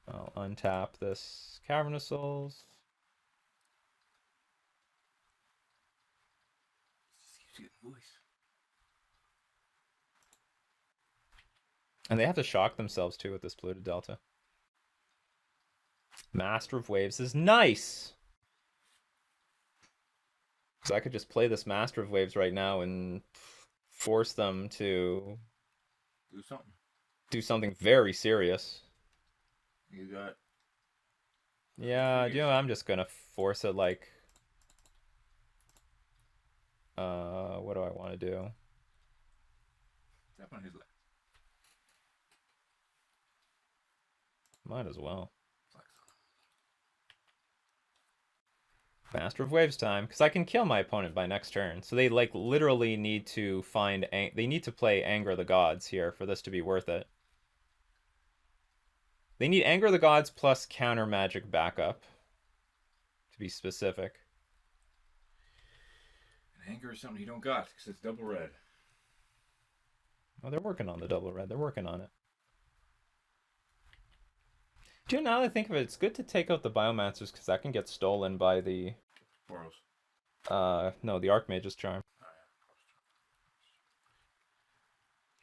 I'll untap this Cavern of Souls. And they have to shock themselves too with this polluted delta. Master of Waves is nice! So I could just play this Master of Waves right now and force them to do something very serious. You got... Yeah, you know, I'm just gonna force it like... what do I want to do? Tap on his left. Might as well. Master of Waves time, because I can kill my opponent by next turn. So they like literally need to find they need to play Anger of the Gods here for this to be worth it. They need Anger of the Gods plus counter magic backup, to be specific. And Anger is something you don't got because it's double red. Oh, they're working on the double red. They're working on it. Do you know, now that I think of it, it's good to take out the Biomancers because that can get stolen by the... Boros. No, the Archmage's Charm.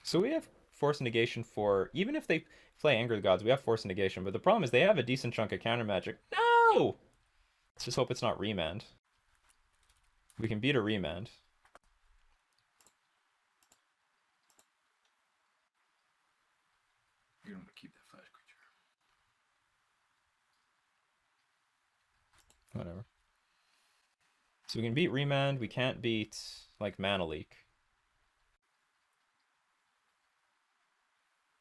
So we have Force Negation for... Even if they play Anger of the Gods, we have Force Negation. But the problem is they have a decent chunk of counter magic. No! Let's just hope it's not Remand. We can beat a Remand. You don't want to keep that flash creature. Whatever. So we can beat Remand. We can't beat, like, Mana Leak.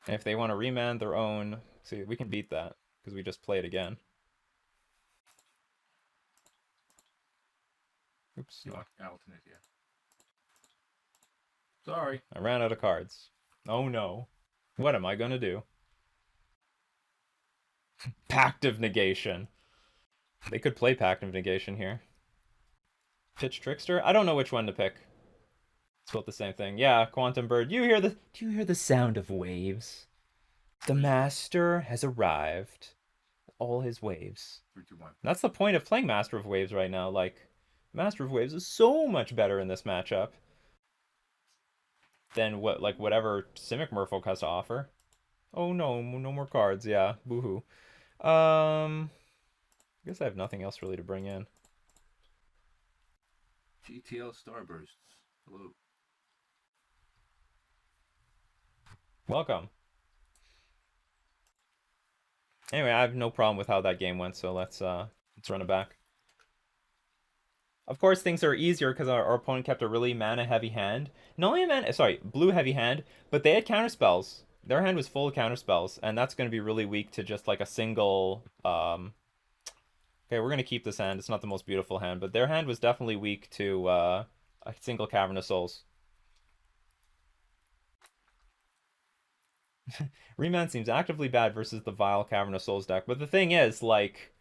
And if they want to remand their own, see, we can beat that because we just play it again. Oops. You want alternate, yeah. Sorry. I ran out of cards. Oh no. What am I gonna do? Pact of Negation. They could play Pact of Negation here. Pitch Trickster? I don't know which one to pick. It's both the same thing. Yeah, Quantum Bird. Do you hear the sound of waves? The master has arrived. All his waves. 3, 2, 1. That's the point of playing Master of Waves right now. Like, Master of Waves is so much better in this matchup than whatever Simic Merfolk has to offer. Oh no, no more cards. Yeah, boohoo. I guess I have nothing else really to bring in. GTL Starbursts. Hello. Welcome. Anyway, I have no problem with how that game went, so let's run it back. Of course, things are easier because our opponent kept a really mana-heavy hand. Not only blue heavy hand, but they had counterspells. Their hand was full of counterspells, and that's going to be really weak to just like a single. Okay, we're going to keep this hand. It's not the most beautiful hand, but their hand was definitely weak to a single Cavern of Souls. Remand seems actively bad versus the Vile Cavern of Souls deck, but the thing is, like,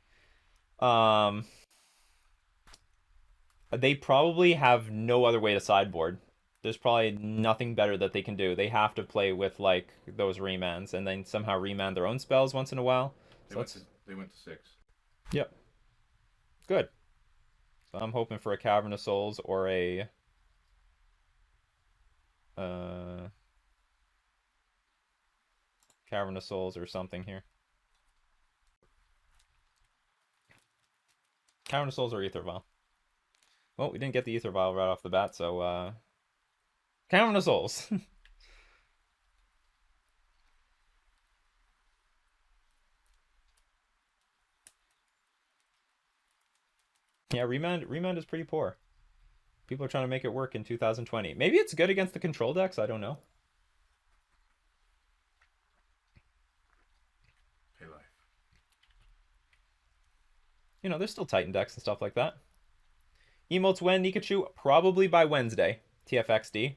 they probably have no other way to sideboard. There's probably nothing better that they can do. They have to play with, like, those remands and then somehow remand their own spells once in a while. They went to 6. Yep. Good. So I'm hoping for a Cavern of Souls or a Cavern of Souls or something here. Cavern of Souls or Aether Vial. Well, we didn't get the Aether Vial right off the bat, so Cavern of Souls. Yeah, remand is pretty poor. People are trying to make it work in 2020. Maybe it's good against the control decks, I don't know. Pay life. You know, there's still Titan decks and stuff like that. Emotes when, Nikachu? Probably by Wednesday. TFXD.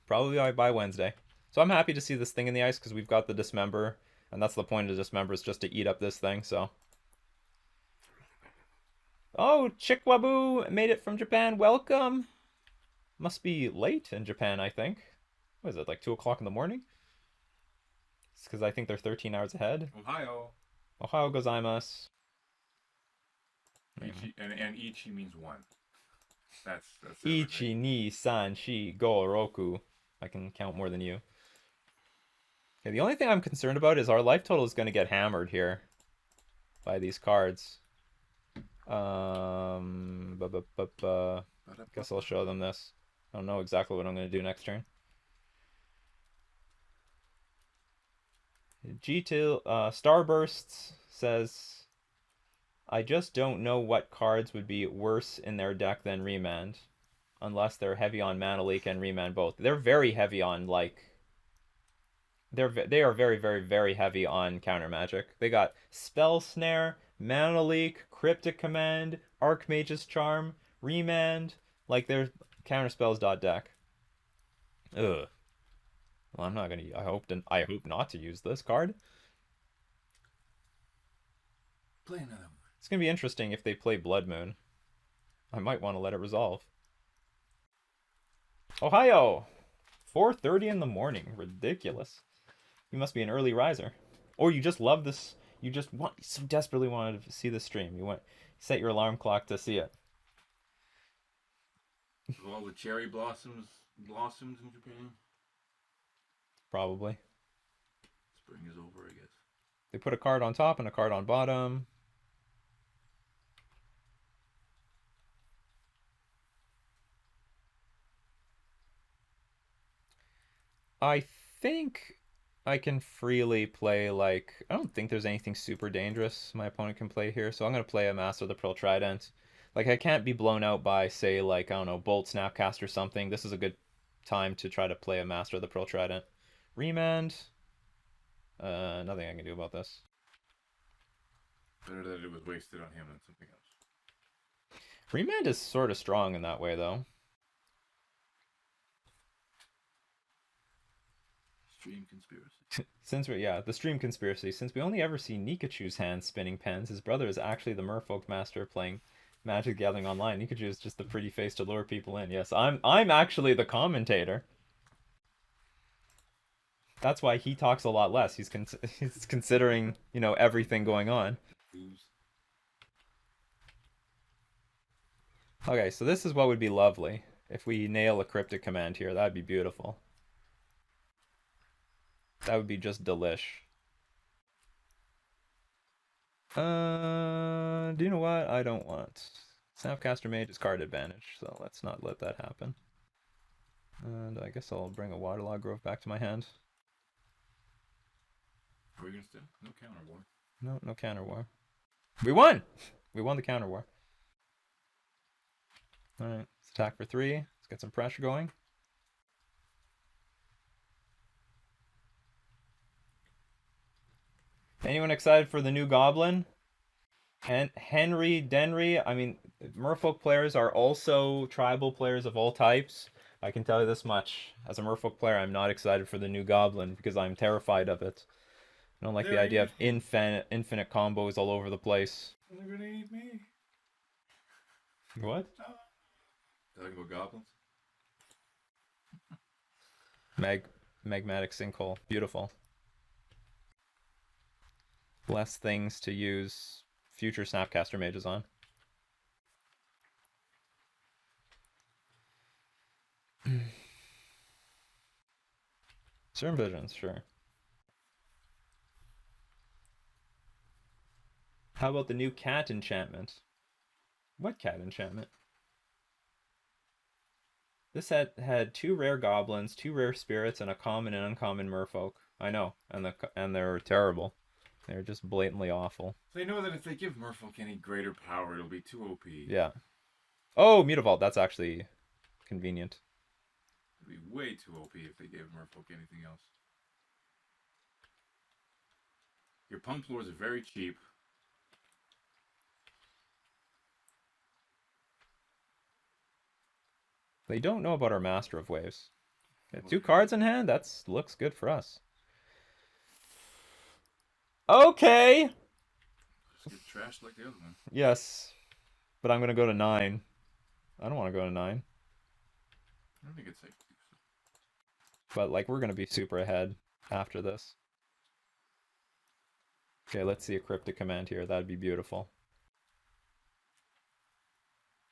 Probably by Wednesday. So I'm happy to see this thing in the ice because we've got the Dismember. And that's the point of Dismember, is just to eat up this thing, so. Oh, Chikwaboo made it from Japan. Welcome. Must be late in Japan, I think. What is it, like 2 o'clock in the morning? It's because I think they're 13 hours ahead. Ohio. Ohio gozaimasu. Ichi, and Ichi means 1. That's Ichi, ni, san, shi, go, roku. I can count more than you. Okay, the only thing I'm concerned about is our life total is going to get hammered here by these cards. Guess I'll show them this. I don't know exactly what I'm going to do next turn. GTIL Starbursts says, I just don't know what cards would be worse in their deck than Remand. Unless they're heavy on Mana Leak and Remand both. They're very heavy on, like... They are very, very, very heavy on counter magic. They got Spell Snare, Mana Leak, Cryptic Command, Archmage's Charm, Remand. Like, they're counterspells.deck. Ugh. Well, I'm not gonna... I hope not to use this card. Play another one. It's gonna be interesting if they play Blood Moon. I might want to let it resolve. Ohio! 4:30 in the morning. Ridiculous. You must be an early riser. Or you just love this. You so desperately wanted to see the stream. You set your alarm clock to see it. With all the cherry blossoms in Japan? Probably. Spring is over, I guess. They put a card on top and a card on bottom. I think I can freely play, like, I don't think there's anything super dangerous my opponent can play here, so I'm going to play a Master of the Pearl Trident. Like, I can't be blown out by, say, like, I don't know, Bolt Snapcast or something. This is a good time to try to play a Master of the Pearl Trident. Remand. Nothing I can do about this. Better that it was wasted on him than something else. Remand is sort of strong in that way, though. Stream conspiracy. The stream conspiracy. Since we only ever see Nikachu's hand spinning pens, his brother is actually the Merfolk master playing Magic the Gathering online. Nikachu is just the pretty face to lure people in. Yes, I'm actually the commentator. That's why he talks a lot less. He's considering, you know, everything going on. Okay, so this is what would be lovely. If we nail a cryptic command here, that'd be beautiful. That would be just delish. Do you know what? I don't want. Snapcaster Mage is card advantage, so let's not let that happen. And I guess I'll bring a Waterlog Grove back to my hand. Are we gonna still? No counter war. No counter war. We won! We won the counter war. Alright, let's attack for 3. Let's get some pressure going. Anyone excited for the new Goblin? Henry Denry. I mean, Merfolk players are also tribal players of all types. I can tell you this much. As a Merfolk player, I'm not excited for the new Goblin because I'm terrified of it. I don't like the idea of infinite combos all over the place. They're gonna eat me. What? Talking about goblins? Magmatic Sinkhole. Beautiful. Less things to use future Snapcaster Mages on. Certain visions, sure. How about the new cat enchantment? What cat enchantment? This had 2 rare goblins, 2 rare spirits, and a common and uncommon merfolk. I know, and they're terrible. They're just blatantly awful. They know that if they give Merfolk any greater power, it'll be too OP. Yeah. Oh, Mutavault. That's actually convenient. It'd be way too OP if they gave Merfolk anything else. Your pump lords are very cheap. They don't know about our Master of Waves. Okay, 2 cards in hand? That looks good for us. Okay! Just get trashed like the other one. Yes. But I'm going to go to 9. I don't want to go to 9. I don't think it's safe to do so. But, like, we're going to be super ahead after this. Okay, let's see a cryptic command here. That'd be beautiful.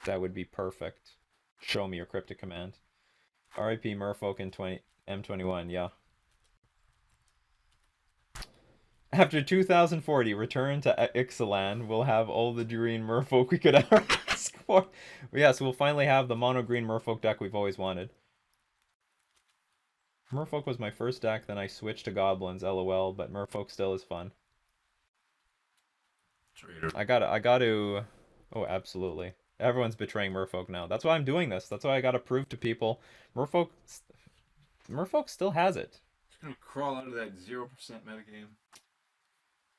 That would be perfect. Show me your cryptic command. RIP Merfolk in M21, yeah. After 2040, return to Ixalan. We'll have all the green Merfolk we could ever ask for. Yes, we'll finally have the mono green Merfolk deck we've always wanted. Merfolk was my first deck, then I switched to Goblins, LOL, but Merfolk still is fun. Traitor. I gotta... Oh, absolutely. Everyone's betraying Merfolk now. That's why I'm doing this. That's why I gotta prove to people Merfolk still has it. Just gonna crawl out of that 0% metagame.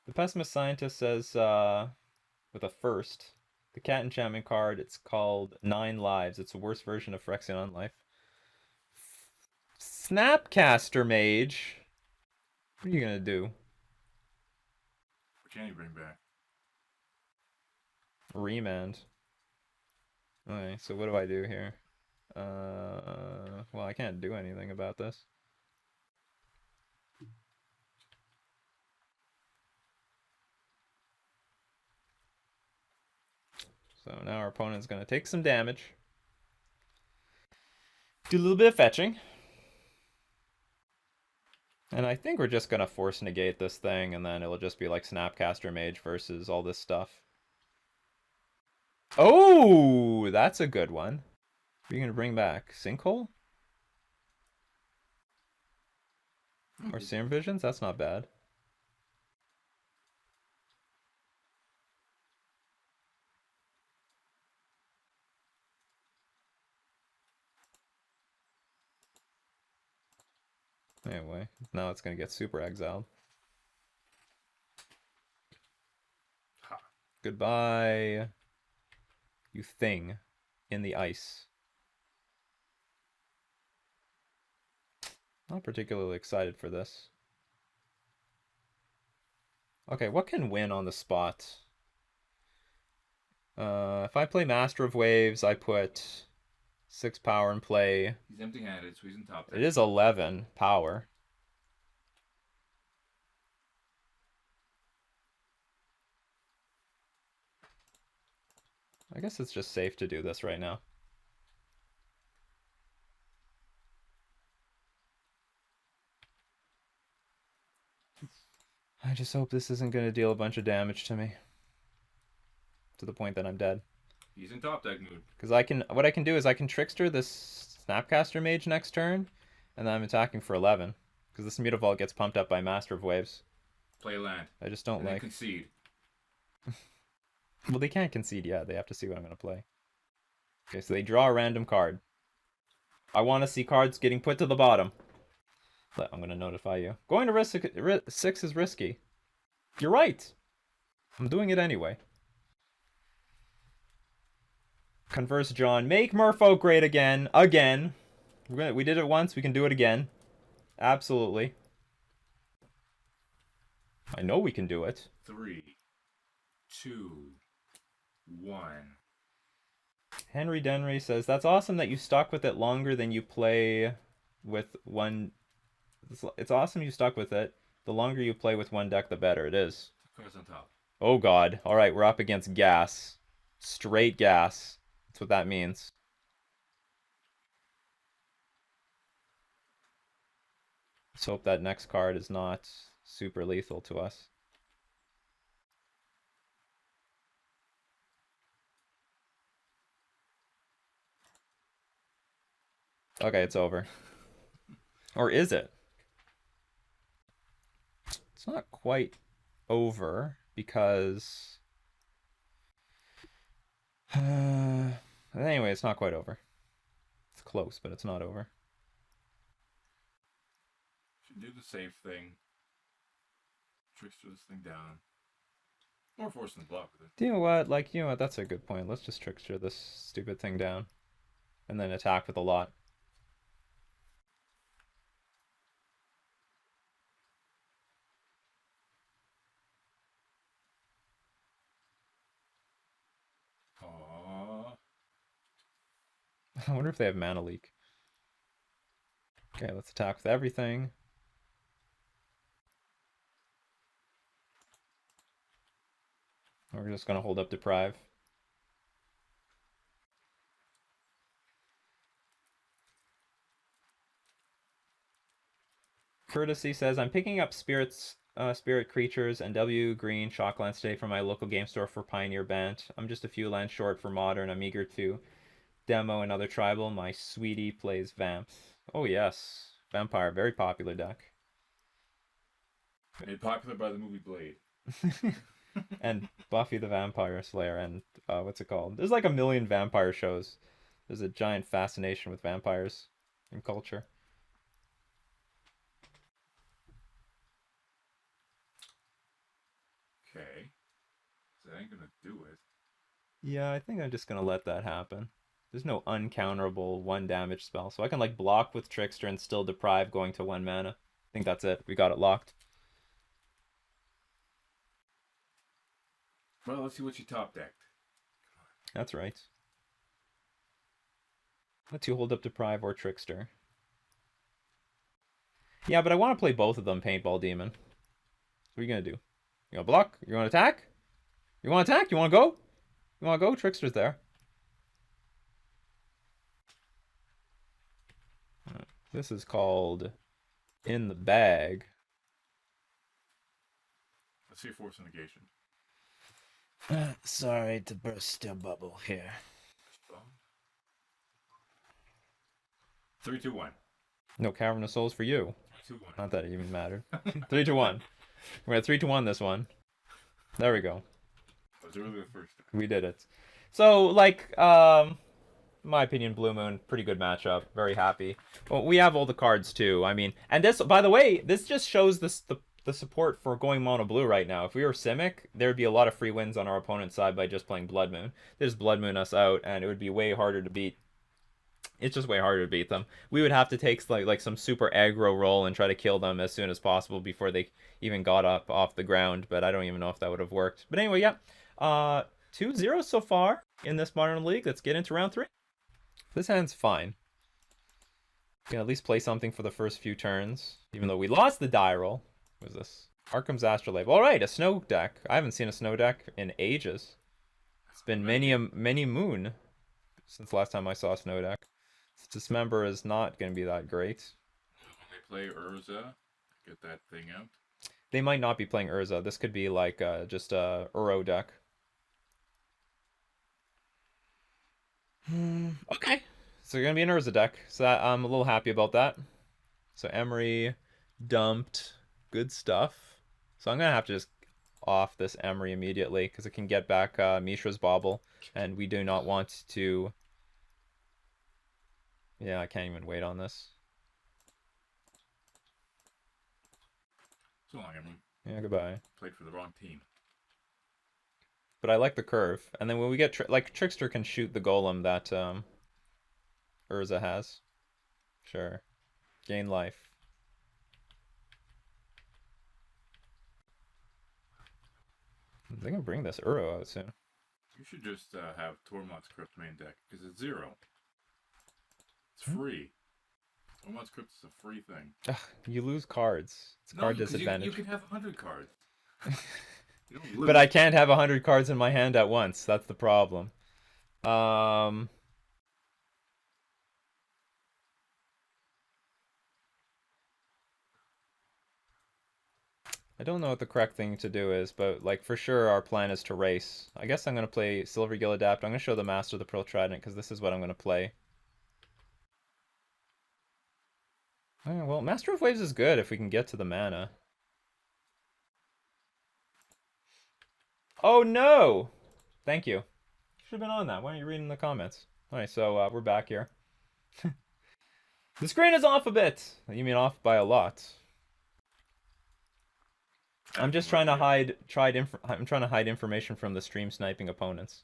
The Pessimist Scientist says, with a first, the cat enchantment card, it's called 9 Lives. It's the worst version of Phyrexian Unlife. Snapcaster Mage? What are you gonna do? What can you bring back? Remand. Okay, so what do I do here? Well, I can't do anything about this. So now our opponent's going to take some damage. Do a little bit of fetching. And I think we're just going to force negate this thing, and then it'll just be like Snapcaster Mage versus all this stuff. Oh, that's a good one. What are you going to bring back? Sinkhole? Or Serum Visions? That's not bad. Anyway, now it's gonna get super exiled. Ha. Goodbye, you thing in the ice. Not particularly excited for this. Okay, what can win on the spot? If I play Master of Waves, I put 6 power in play. He's empty-handed, so he's in top deck. It is 11 power. I guess it's just safe to do this right now. I just hope this isn't going to deal a bunch of damage to me. To the point that I'm dead. He's in top deck mood. Because what I can do is I can Trickster this Snapcaster Mage next turn, and then I'm attacking for 11. Because this Mutavault gets pumped up by Master of Waves. Play land. I just don't and like... Then concede. Well, they can't concede yet. They have to see what I'm going to play. Okay, so they draw a random card. I want to see cards getting put to the bottom. But I'm going to notify you. Going to risk 6 is risky. You're right. I'm doing it anyway. Converse John. Make Merfolk great again. Again. We did it once. We can do it again. Absolutely. I know we can do it. 3, 2, 1. Henry Denry says, that's awesome that you stuck with it longer than you play with one... It's awesome you stuck with it. The longer you play with one deck, the better it is. Cards on top. Oh god. Alright, we're up against gas. Straight gas. That's what that means. Let's hope that next card is not super lethal to us. Okay, it's over. Or is it? It's not quite over because... Anyway, it's not quite over. It's close, but it's not over. Should do the safe thing. Trickster this thing down. Or force him to block with it. You know what? Like, you know what? That's a good point. Let's just trickster this stupid thing down. And then attack with a lot. I wonder if they have mana leak. Okay, let's attack with everything. We're just gonna hold up Deprive. Courtesy says, I'm picking up spirit creatures and W green shocklands today from my local game store for Pioneer Bant. I'm just a few lands short for Modern. I'm eager to demo another tribal. My sweetie plays Vamp. Oh yes, Vampire, very popular deck. Made popular by the movie Blade. And Buffy the Vampire Slayer, and what's it called? There's like a million vampire shows. There's a giant fascination with vampires in culture. Okay. So that ain't gonna do it. Yeah, I think I'm just gonna let that happen. There's no uncounterable 1 damage spell, so I can like block with Trickster and still deprive going to 1 mana. I think that's it. We got it locked. Well, let's see what you top decked. That's right. Let's you hold up Deprive or Trickster. Yeah, but I want to play both of them, Paintball Demon. What are you gonna do? You gonna block? You wanna attack? You wanna attack? You wanna go? You wanna go? Trickster's there. This is called In the Bag. Let's see force negation. Sorry to burst your bubble here. 3, 2, 1. No Cavern of Souls for you. 2-1. Not that it even mattered. 3-1. We're at 3-1 this one. There we go. Was it really the first time? We did it. So, like, in my opinion, Blue Moon, pretty good matchup. Very happy. Well, we have all the cards too. I mean, and this, by the way, this just shows the support for going mono blue right now. If we were Simic, there'd be a lot of free wins on our opponent's side by just playing Blood Moon. They just Blood Moon us out, and it would be way harder to beat. It's just way harder to beat them. We would have to take like some super aggro roll and try to kill them as soon as possible before they even got up off the ground. But I don't even know if that would have worked. But anyway, yeah. 2-0 so far in this Modern League. Let's get into round 3. This hand's fine. We can at least play something for the first few turns, even though we lost the die roll. What was this? Arkham's Astrolabe. All right, a snow deck. I haven't seen a snow deck in ages. It's been many moon since last time I saw a snow deck. Dismember is not going to be that great. When they play Uroza, get that thing out. They might not be playing Urza. This could be like just a Uro deck. Okay. So you're going to be an Urza deck. So I'm a little happy about that. So Emery dumped. Good stuff. So I'm going to have to just off this Emery immediately because it can get back Mishra's Bauble. And we do not want to... Yeah, I can't even wait on this. So long, Emery. Yeah, goodbye. Played for the wrong team. But I like the curve. And then when we get... like, Trickster can shoot the Golem that Urza has. Sure. Gain life. They can bring this Uro out soon. You should just have Tormod's Crypt main deck, because it's 0. It's free. Tormod's Crypt is a free thing. Ugh, you lose cards. It's a card disadvantage. You can have 100 cards. But I can't have 100 cards in my hand at once. That's the problem. I don't know what the correct thing to do is, but like for sure our plan is to race. I guess I'm going to play Silver Gill Adapt. I'm going to show the Master of the Pearl Trident because this is what I'm going to play. Oh, well, Master of Waves is good if we can get to the mana. Oh no! Thank you. Should have been on that. Why aren't you reading the comments? Alright, so we're back here. The screen is off a bit. You mean off by a lot. I'm just trying to hide I'm trying to hide information from the stream sniping opponents.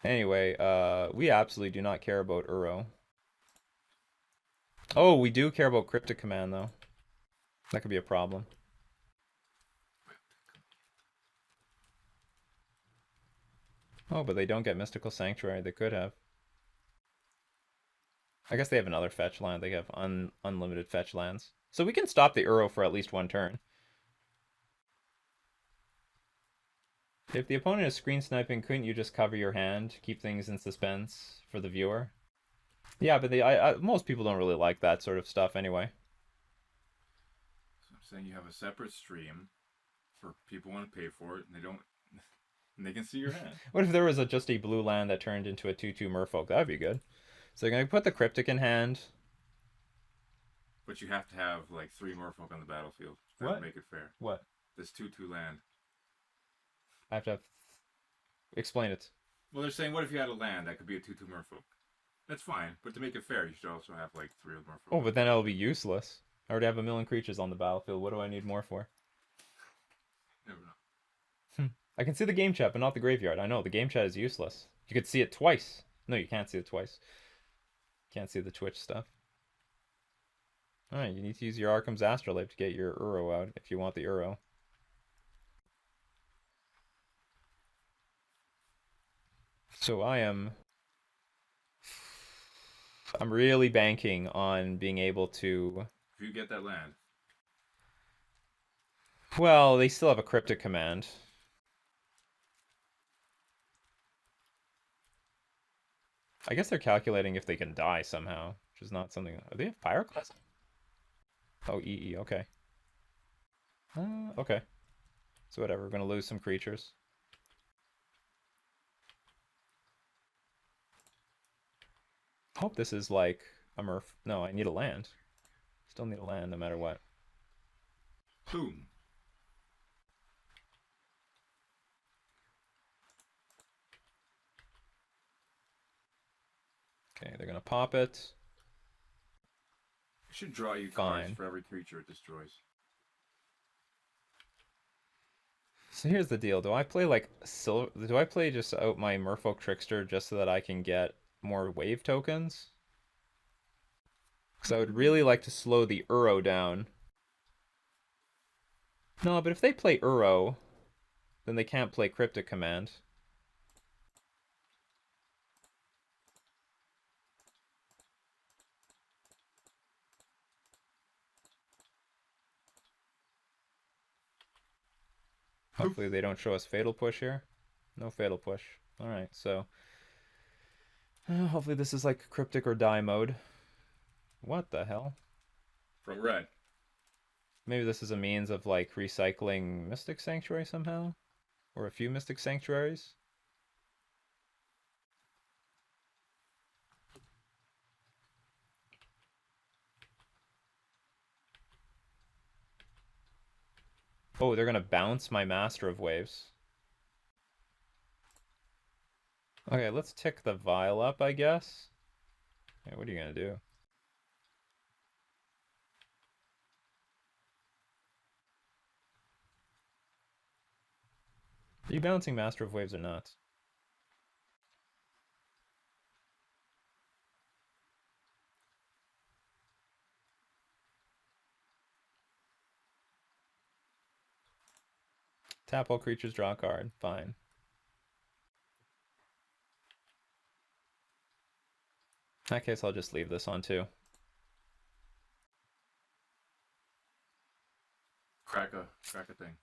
Anyway, we absolutely do not care about Uro. Oh, we do care about Cryptic Command though. That could be a problem. Oh, but they don't get Mystical Sanctuary. They could have. I guess they have another fetch land. They have unlimited fetch lands. So we can stop the Uro for at least one turn. If the opponent is screen sniping, couldn't you just cover your hand, keep things in suspense for the viewer? Yeah, but most people don't really like that sort of stuff anyway. So I'm saying you have a separate stream for people who want to pay for it, and they don't, and they can see your hand. What if there was just a blue land that turned into a 2/2 Merfolk? That would be good. So you're going to put the Cryptic in hand. But you have to have like 3 Merfolk on the battlefield. That What? would make it fair. What? This 2/2 land. I have to explain it. Well, they're saying, what if you had a land that could be a 2/2 Merfolk? That's fine, but to make it fair, you should also have like 3 of Merfolk. Oh, but then it'll be useless. I already have a million creatures on the battlefield. What do I need more for? Never know. I can see the game chat, but not the graveyard. I know, the game chat is useless. You could see it twice. No, you can't see it twice. Can't see the Twitch stuff. Alright, you need to use your Arkham's Astrolabe to get your Uro out if you want the Uro. So I'm really banking on being able to... If you get that land. Well, they still have a Cryptic Command. I guess they're calculating if they can die somehow, which is not something... Do they have Pyroclasm? Oh, EE, okay. Okay. So whatever, we're going to lose some creatures. Hope this is like a Merf. No, I need a land. Still need a land no matter what. Boom. Okay, they're gonna pop it. It should draw you Fine. cards for every creature it destroys. So here's the deal. Do I play like do I play just out my Merfolk Trickster just so that I can get more wave tokens? Because I would really like to slow the Uro down. No, but if they play Uro, then they can't play Cryptic Command. Hopefully they don't show us Fatal Push here. No Fatal Push. Alright, so... hopefully this is like Cryptic or Die mode. What the hell? From red. Maybe this is a means of like recycling Mystic Sanctuary somehow? Or a few Mystic Sanctuaries? Oh, they're gonna bounce my Master of Waves. Okay, let's tick the Vial up, I guess. Okay, what are you gonna do? Are you bouncing Master of Waves or not? Tap all creatures, draw a card. Fine. In that case, I'll just leave this on too. Crack a thing.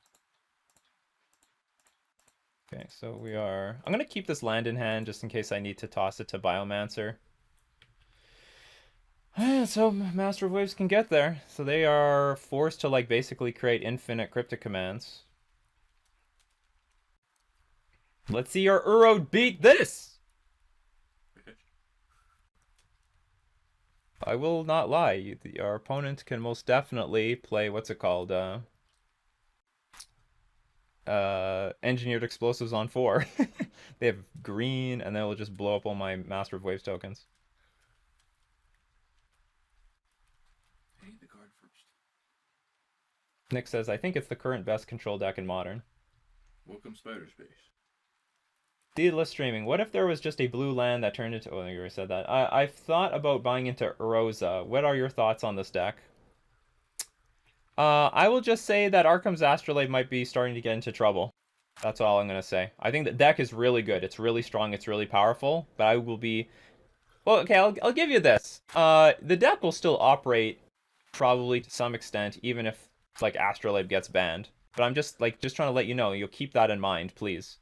Okay, so we are... I'm going to keep this land in hand just in case I need to toss it to Biomancer. So Master of Waves can get there. So they are forced to like basically create infinite Cryptic commands. Let's see our Uro beat this! I will not lie. Our opponent can most definitely play, what's it called? Engineered Explosives on 4. They have green, and they'll just blow up all my Master of Waves tokens. Hit the card first. Nick says, I think it's the current best control deck in Modern. Welcome, Spider Space. Deedless Streaming. What if there was just a blue land that turned into... Oh, you already said that. I've thought about buying into Uroza. What are your thoughts on this deck? I will just say that Arkham's Astrolabe might be starting to get into trouble. That's all I'm going to say. I think the deck is really good. It's really strong. It's really powerful. But I will be... Well, okay, I'll give you this. The deck will still operate probably to some extent, even if, like, Astrolabe gets banned. But I'm just trying to let you know. You'll keep that in mind, please.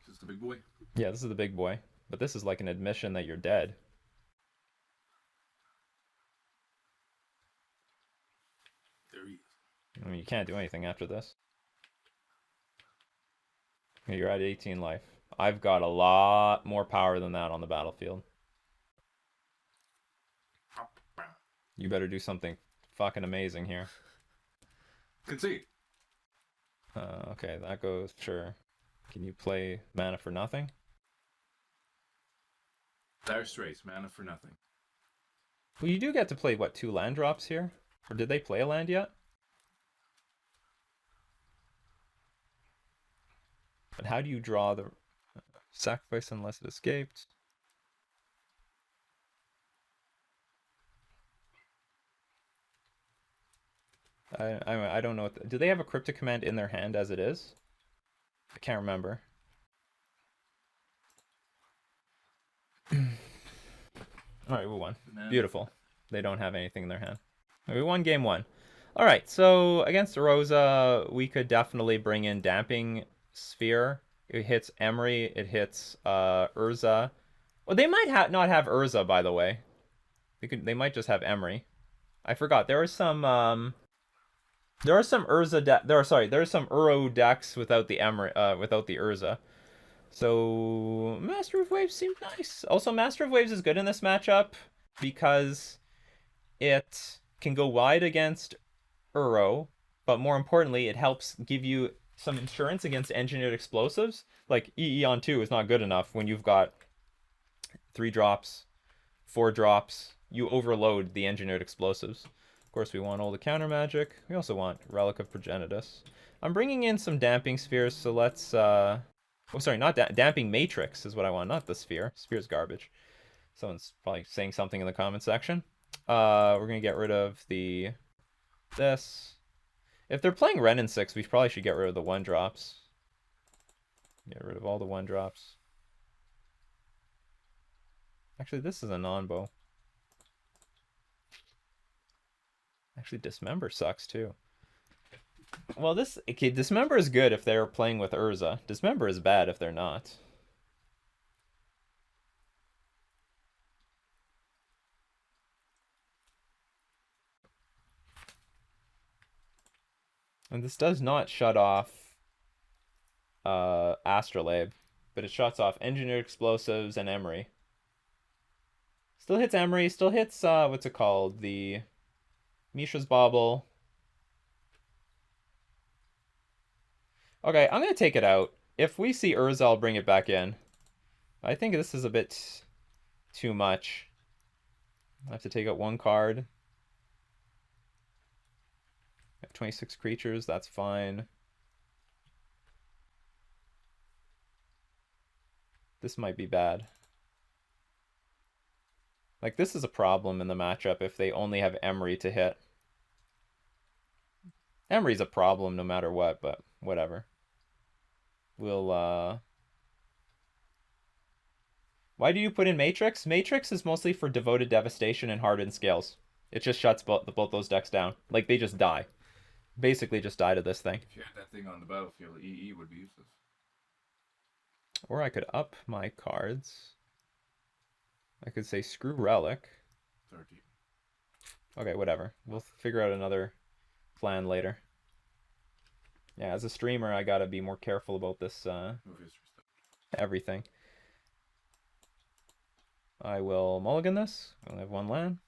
This is the big boy. Yeah, this is the big boy. But this is like an admission that you're dead. There he is. I mean, you can't do anything after this. You're at 18 life. I've got a lot more power than that on the battlefield. You better do something fucking amazing here. Concede. Okay, that goes, sure. Can you play mana for nothing? Dire Straits, mana for nothing. Well, you do get to play, what, 2 land drops here? Or did they play a land yet? But how do you draw the sacrifice unless it escaped? I don't know what do they have a Cryptic command in their hand as it is? I can't remember. Alright, we won. Beautiful. They don't have anything in their hand. We won game 1. Alright, so against Uroza, we could definitely bring in Damping Sphere. It hits Emery, it hits Urza. Well, they might not have Urza, by the way. They might just have Emery. I forgot. There are some Urza there are some Uro decks without the Emery without the Urza. So Master of Waves seemed nice. Also, Master of Waves is good in this matchup because it can go wide against Uro, but more importantly, it helps give you some insurance against engineered explosives. Like EE on 2 is not good enough when you've got 3 drops, 4 drops. You overload the engineered explosives. Of course, we want all the counter magic. We also want Relic of Progenitus. I'm bringing in some damping spheres, so let's oh, sorry, not damping matrix is what I want, not the sphere. Sphere's garbage. Someone's probably saying something in the comment section. We're gonna get rid of this. If they're playing Ren in 6, we probably should get rid of the 1-drops. Get rid of all the 1-drops. Actually, this is a non-bow. Actually, Dismember sucks too. Well, Dismember is good if they're playing with Urza. Dismember is bad if they're not. And this does not shut off Astrolabe, but it shuts off Engineered Explosives and Emery. Still hits Emery, still hits, what's it called? The Mishra's Bauble. Okay, I'm going to take it out. If we see Urza, I'll bring it back in. I think this is a bit too much. I have to take out 1 card. I have 26 creatures, that's fine. This might be bad. Like, this is a problem in the matchup if they only have Emery to hit. Emery's a problem no matter what, but whatever. We'll, Why do you put in Matrix? Matrix is mostly for Devoted Devastation and Hardened Scales. It just shuts both those decks down. Like, they just die. Basically just die to this thing. If you had that thing on the battlefield, EE would be useless. Or I could up my cards. I could say screw Relic. 30. Okay, whatever. We'll figure out another plan later. Yeah, as a streamer, I gotta be more careful about this, everything. I will mulligan this. I only have 1 land.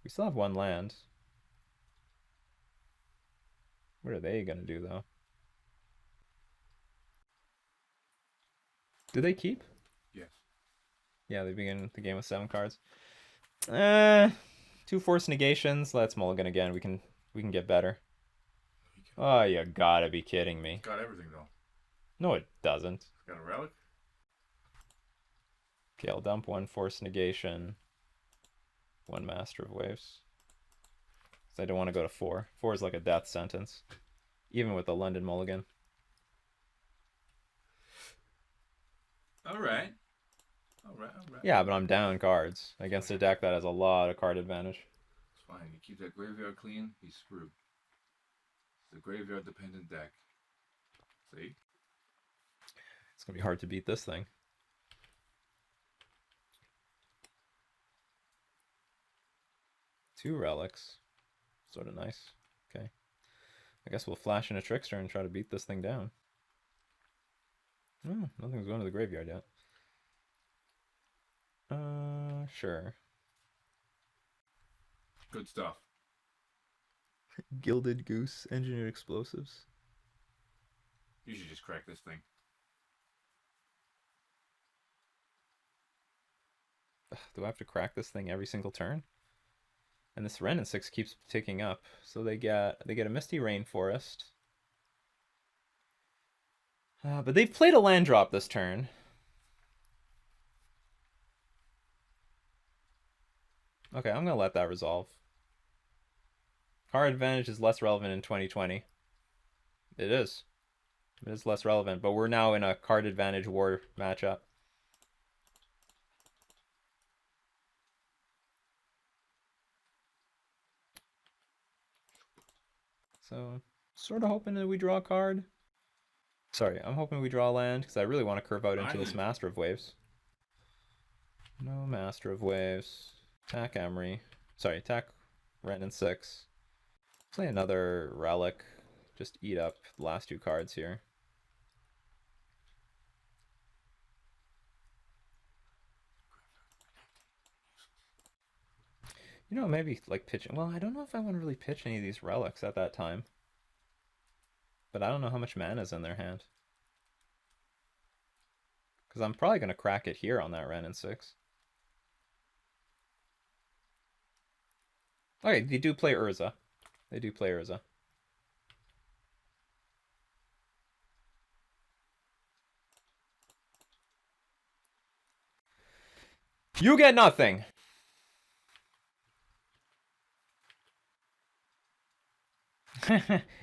We still have 1 land. What are they gonna do, though? Do they keep? Yes. Yeah, they begin the game with 7 cards. 2 force negations. Let's mulligan again. We can get better. Oh, you gotta be kidding me. It's got everything though. No, it doesn't. It's got a relic. Okay, I'll dump 1 force negation. 1 Master of Waves. So I don't want to go to 4. 4 is like a death sentence. Even with the London mulligan. Alright. Yeah, but I'm down cards against a deck that has a lot of card advantage. It's fine. You keep that graveyard clean, he's screwed. It's a graveyard dependent deck. See? It's gonna be hard to beat this thing. Two relics. Sort of nice. Okay. I guess we'll flash in a Trickster and try to beat this thing down. Oh, nothing's going to the graveyard yet. Sure. Good stuff. Gilded Goose, Engineered Explosives. You should just crack this thing. Do I have to crack this thing every single turn? And this Ren in 6 keeps ticking up. So they get a Misty Rainforest. But they've played a land drop this turn. Okay, I'm gonna let that resolve. Card advantage is less relevant in 2020. It is. It is less relevant, but we're now in a card advantage war matchup. So, sort of hoping that we draw a card. Sorry, I'm hoping we draw a land, because I really want to curve out into this Master of Waves. No Master of Waves. Attack Emery. Sorry, attack Ren in 6. Play another Relic. Just eat up the last 2 cards here. You know, maybe like pitching. Well, I don't know if I want to really pitch any of these relics at that time. But I don't know how much mana's in their hand. Because I'm probably going to crack it here on that Ren and 6. Okay, they do play Urza. They do play Urza. You get nothing!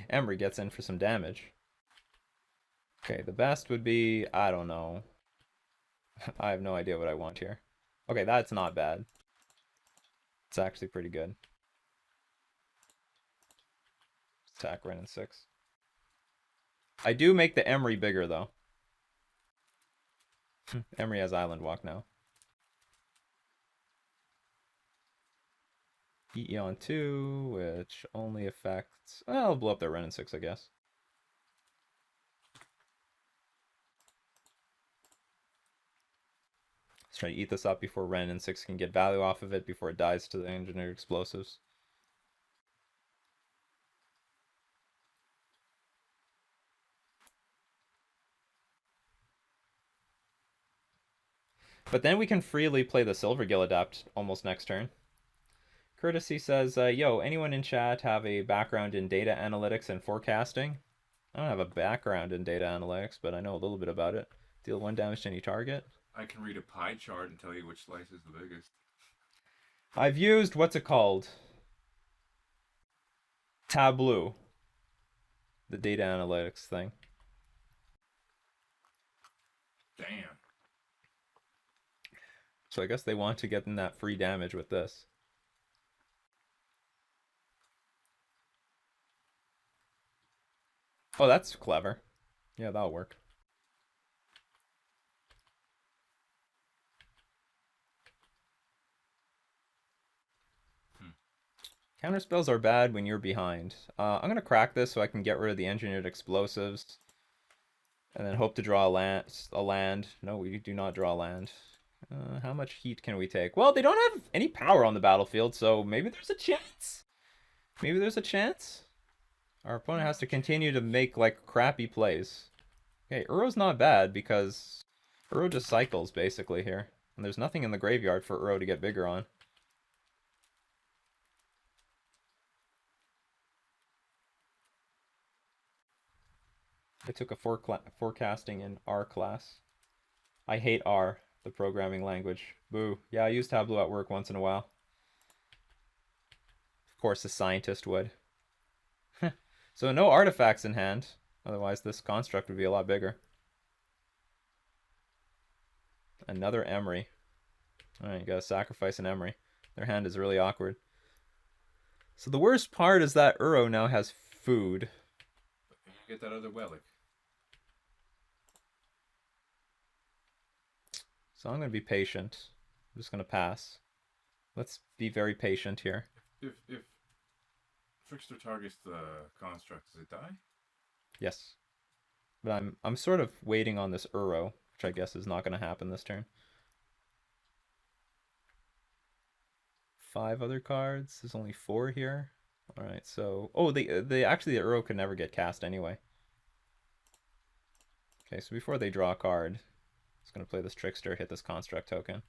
Emery gets in for some damage. Okay, the best would be, I don't know. I have no idea what I want here. Okay, that's not bad. It's actually pretty good. Attack Ren and 6. I do make the Emery bigger, though. Emery has Island Walk now. Eon 2, which only affects... Well, I'll blow up their Ren and 6, I guess. Let's try to eat this up before Ren and 6 can get value off of it before it dies to the engineered explosives. But then we can freely play the Silvergill Adept almost next turn. Courtesy says, yo, anyone in chat have a background in data analytics and forecasting? I don't have a background in data analytics, but I know a little bit about it. Deal 1 damage to any target. I can read a pie chart and tell you which slice is the biggest. I've used, what's it called? Tableau. The data analytics thing. Damn. So I guess they want to get in that free damage with this. Oh, that's clever. Yeah, that'll work. Counter spells are bad when you're behind. I'm going to crack this so I can get rid of the engineered explosives. And then hope to draw a land. No, we do not draw a land. How much heat can we take? Well, they don't have any power on the battlefield, so maybe there's a chance. Maybe there's a chance. Our opponent has to continue to make, like, crappy plays. Okay, Uro's not bad because Uro just cycles, basically, here. And there's nothing in the graveyard for Uro to get bigger on. I took a forecasting in R class. I hate R, the programming language. Boo. Yeah, I use Tableau at work once in a while. Of course, a scientist would. So no artifacts in hand. Otherwise, this construct would be a lot bigger. Another Emery. Alright, you gotta sacrifice an Emery. Their hand is really awkward. So the worst part is that Uro now has food. Get that other relic. So I'm going to be patient. I'm just going to pass. Let's be very patient here. If Trickster targets the construct, does it die? Yes. But I'm sort of waiting on this Uro, which I guess is not going to happen this turn. 5 other cards. There's only 4 here. All right, so they actually the Uro could never get cast anyway. Okay, so before they draw a card, it's going to play this Trickster, hit this Construct token.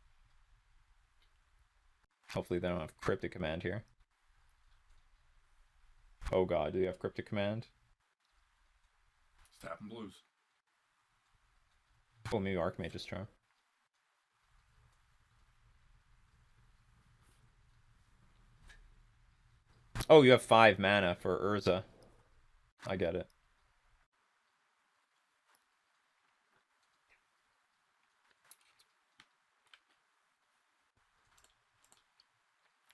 Hopefully they don't have Cryptic Command here. Oh god, do you have Cryptic Command? It's tapping blues. Oh, maybe Archmage's Charm. Oh, you have 5 mana for Urza. I get it.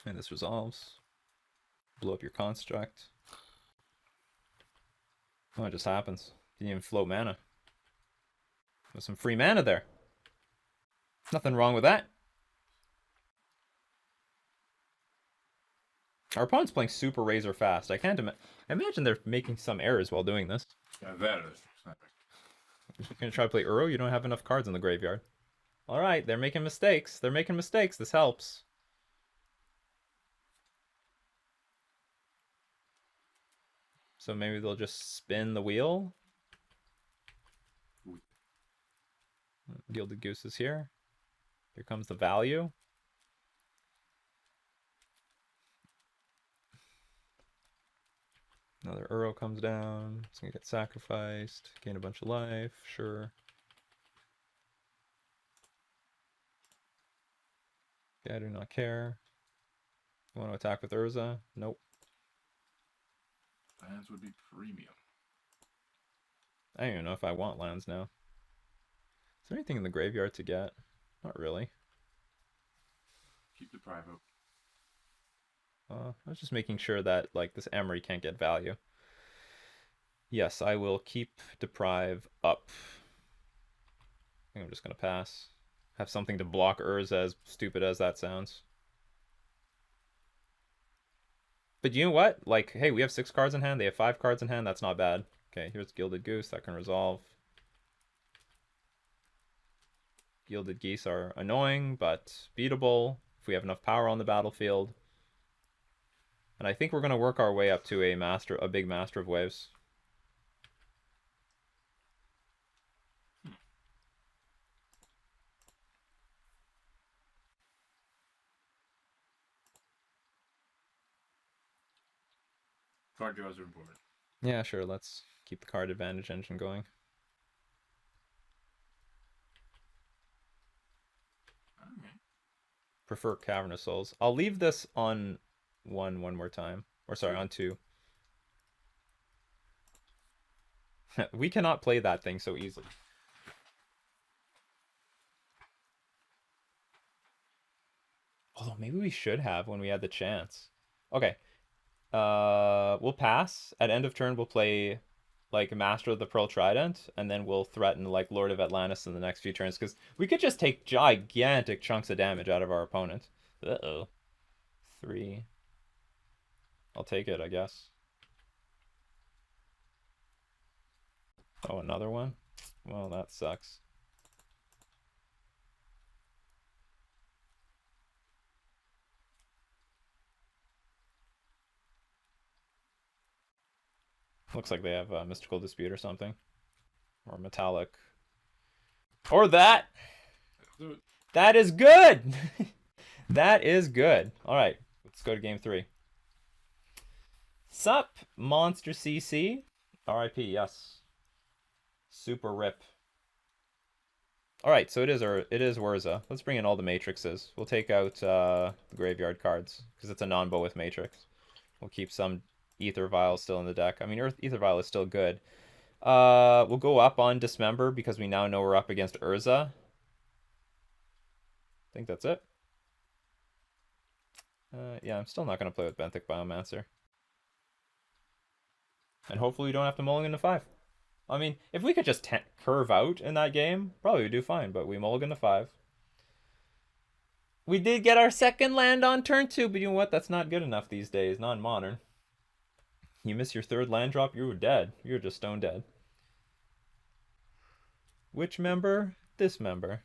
And this resolves. Blow up your construct. Oh, it just happens. Didn't even float mana. There's some free mana there. Nothing wrong with that. Our opponent's playing super razor fast. I can't imagine they're making some errors while doing this. Yeah, that is sniping. You're gonna try to play Uro? You don't have enough cards in the graveyard. Alright, they're making mistakes. They're making mistakes. This helps. So maybe they'll just spin the wheel. Ooh. Gilded Goose is here. Here comes the value. Another Uro comes down. It's gonna get sacrificed. Gain a bunch of life. Sure. Okay, I do not care. You want to attack with Urza? Nope. Lands would be premium. I don't even know if I want lands now. Is there anything in the graveyard to get? Not really. Keep the Deprive up. I was just making sure that like this Emery can't get value. Yes, I will keep Deprive up. I think I'm just gonna pass. Have something to block Urza, as stupid as that sounds. But you know what? Like, hey, we have 6 cards in hand. They have 5 cards in hand. That's not bad. Okay, here's Gilded Goose. That can resolve. Gilded Geese are annoying, but beatable if we have enough power on the battlefield. And I think we're going to work our way up to a big Master of Waves. Card draws are important. Yeah, sure. Let's keep the card advantage engine going. Okay. Prefer Cavernous Souls. I'll leave this on one more time. Or sorry, on 2. We cannot play that thing so easily. Although maybe we should have when we had the chance. Okay. We'll pass. At end of turn, we'll play like Master of the Pearl Trident, and then we'll threaten like Lord of Atlantis in the next few turns, because we could just take gigantic chunks of damage out of our opponent. Uh-oh. 3. I'll take it, I guess. Oh, another one? Well, that sucks. Looks like they have a Mystical Dispute or something. Or Metallic. Or that! That is good! That is good. Alright, let's go to game 3. Sup, Monster CC? RIP, yes. Super rip. Alright, so it is Urza. Let's bring in all the matrixes. We'll take out the graveyard cards, because it's a non-bow with matrix. We'll keep some Ether Vial still in the deck. I mean, Ether Vial is still good. We'll go up on Dismember, because we now know we're up against Urza. I think that's it. Yeah, I'm still not going to play with Benthic Biomancer. And hopefully we don't have to mulligan to 5. I mean, if we could just curve out in that game, probably we'd do fine, but we mulligan to 5. We did get our second land on turn 2, but you know what? That's not good enough these days, not in Modern. You miss your 3rd land drop, you were dead. You were just stone dead. Which member? This member.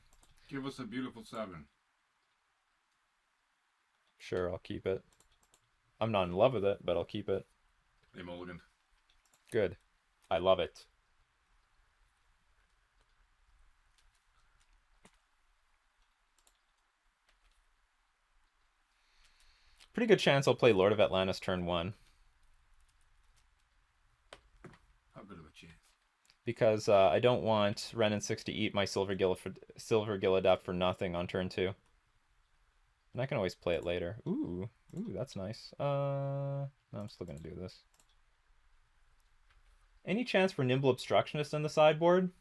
Give us a beautiful 7. Sure, I'll keep it. I'm not in love with it, but I'll keep it. They mulliganed. Good. I love it. Pretty good chance I'll play Lord of Atlantis turn 1. How good of a chance? Because I don't want Ren and 6 to eat my Silver Gillidapt for nothing on turn 2. And I can always play it later. Ooh, that's nice. No, I'm still gonna do this. Any chance for Nimble Obstructionist in the sideboard?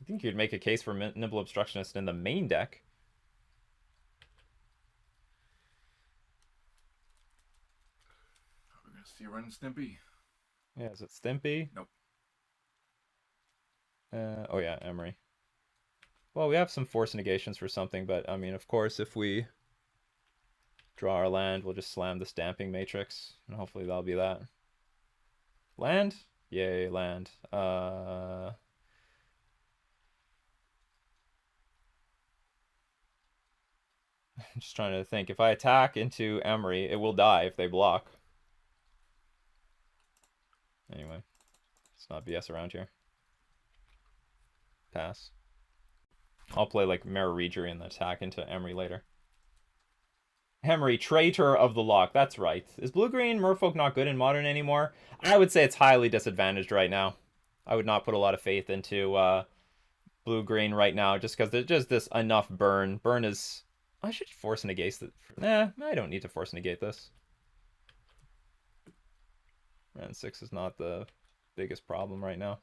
I think you'd make a case for Nimble Obstructionist in the main deck. We're gonna see Ren and Stimpy. Yeah, is it Stimpy? Nope. Oh yeah, Emery. Well, we have some force negations for something, but I mean, of course, if we draw our land, we'll just slam the Stamping Matrix, and hopefully that'll be that. Land? Yay, land. I'm just trying to think. If I attack into Emery, it will die if they block. Anyway, let's not BS around here. Pass. I'll play like Mara Regery and attack into Emery later. Emery, traitor of the lock. That's right. Is blue-green Merfolk not good in Modern anymore? I would say it's highly disadvantaged right now. I would not put a lot of faith into blue-green right now just because there's just this enough burn. Burn is... I should force negate this. Nah, I don't need to force negate this. And 6 is not the biggest problem right now.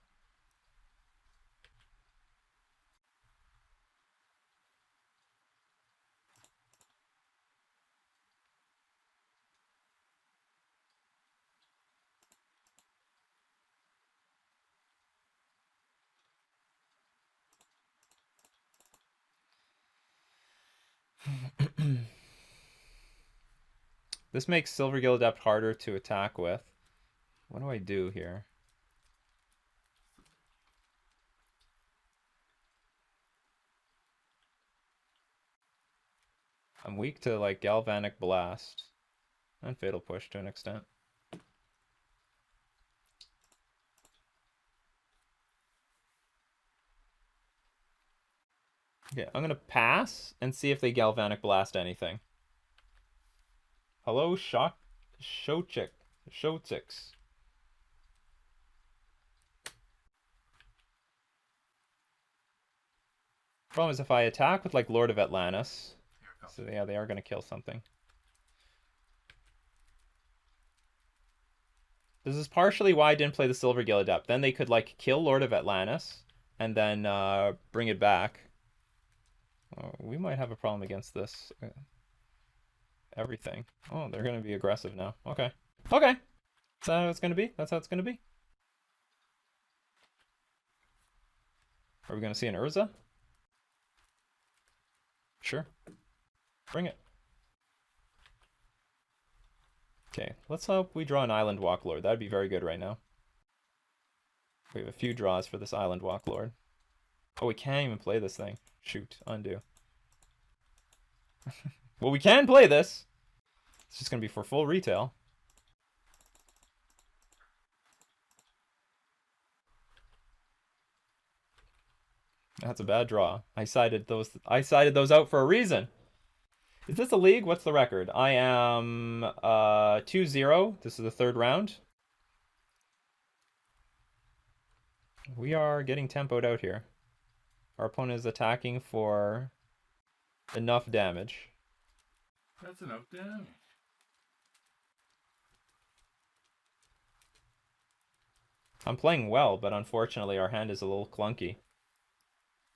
This makes Silvergill Adept harder to attack with. What do I do here? I'm weak to like Galvanic Blast and Fatal Push to an extent. Okay, I'm gonna pass and see if they Galvanic Blast anything. Hello, Shotix. Problem is if I attack with like Lord of Atlantis, so yeah, they are gonna kill something. This is partially why I didn't play the Silvergill Adept. Then they could like kill Lord of Atlantis and then bring it back. Oh, we might have a problem against this. Everything. Oh, they're gonna be aggressive now. Okay. Okay. That's how it's gonna be. That's how it's gonna be. Are we gonna see an Urza? Sure. Bring it. Okay, let's hope we draw an Island Walk Lord. That'd be very good right now. We have a few draws for this Island Walk Lord. Oh, we can't even play this thing. Shoot, undo. Well, we can play this. It's just gonna be for full retail. That's a bad draw. I sided those out for a reason. Is this a league? What's the record? I am 2-0. This is the third round. We are getting tempoed out here. Our opponent is attacking for enough damage. That's enough damage. I'm playing well, but unfortunately our hand is a little clunky.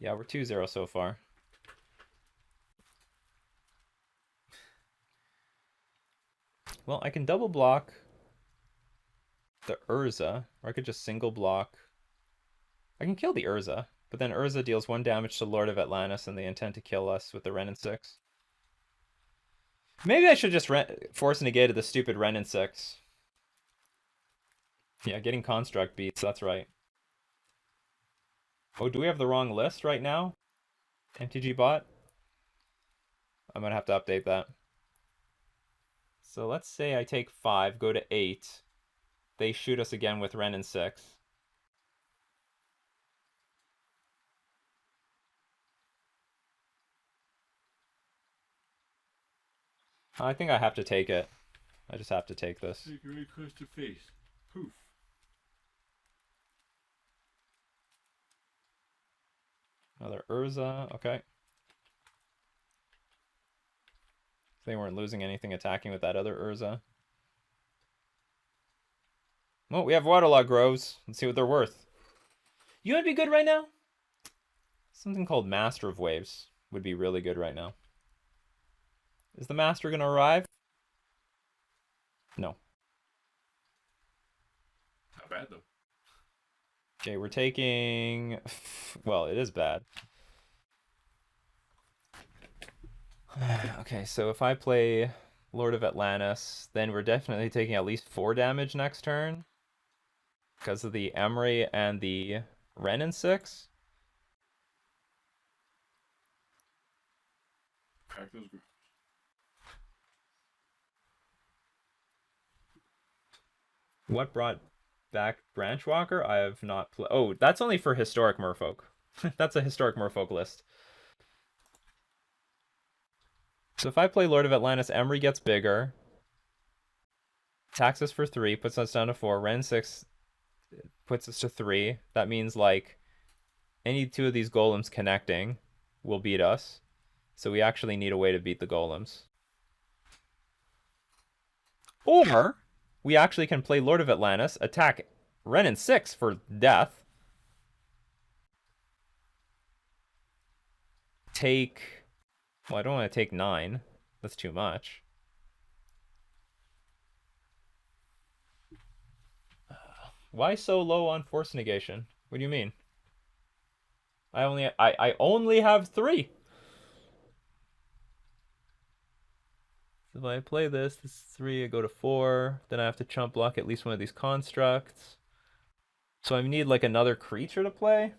Yeah, we're 2-0 so far. Well, I can double block the Urza, or I could just single block. I can kill the Urza, but then Urza deals 1 damage to Lord of Atlantis and they intend to kill us with the Ren and 6. Maybe I should just force negate the stupid Ren and 6. Yeah, getting Construct beats, that's right. Oh, do we have the wrong list right now? MTG bot? I'm gonna have to update that. So let's say I take 5, go to 8. They shoot us again with Ren and 6. I think I have to take it. I just have to take this. Take it right across the face. Poof. Another Urza, okay. They weren't losing anything attacking with that other Urza. Oh, we have Waterlog Groves. Let's see what they're worth. You know what'd be good right now? Something called Master of Waves would be really good right now. Is the Master gonna arrive? No. Not bad though. Okay, we're taking... Well, it is bad. Okay, so if I play Lord of Atlantis, then we're definitely taking at least 4 damage next turn. Because of the Emery and the Ren and 6. Pack those groups. What brought Back Branchwalker, I have not played. Oh, that's only for historic merfolk. That's a historic merfolk list. So if I play Lord of Atlantis, Emery gets bigger. Attacks us for 3, puts us down to 4. Ren 6 puts us to 3. That means, like, any 2 of these golems connecting will beat us. So we actually need a way to beat the golems. Or we actually can play Lord of Atlantis, attack Ren and 6 for death. Take... Well, I don't want to take 9. That's too much. Why so low on force negation? What do you mean? I only have 3. So if I play this is 3, I go to 4, then I have to chump block at least one of these constructs. So I need like another creature to play.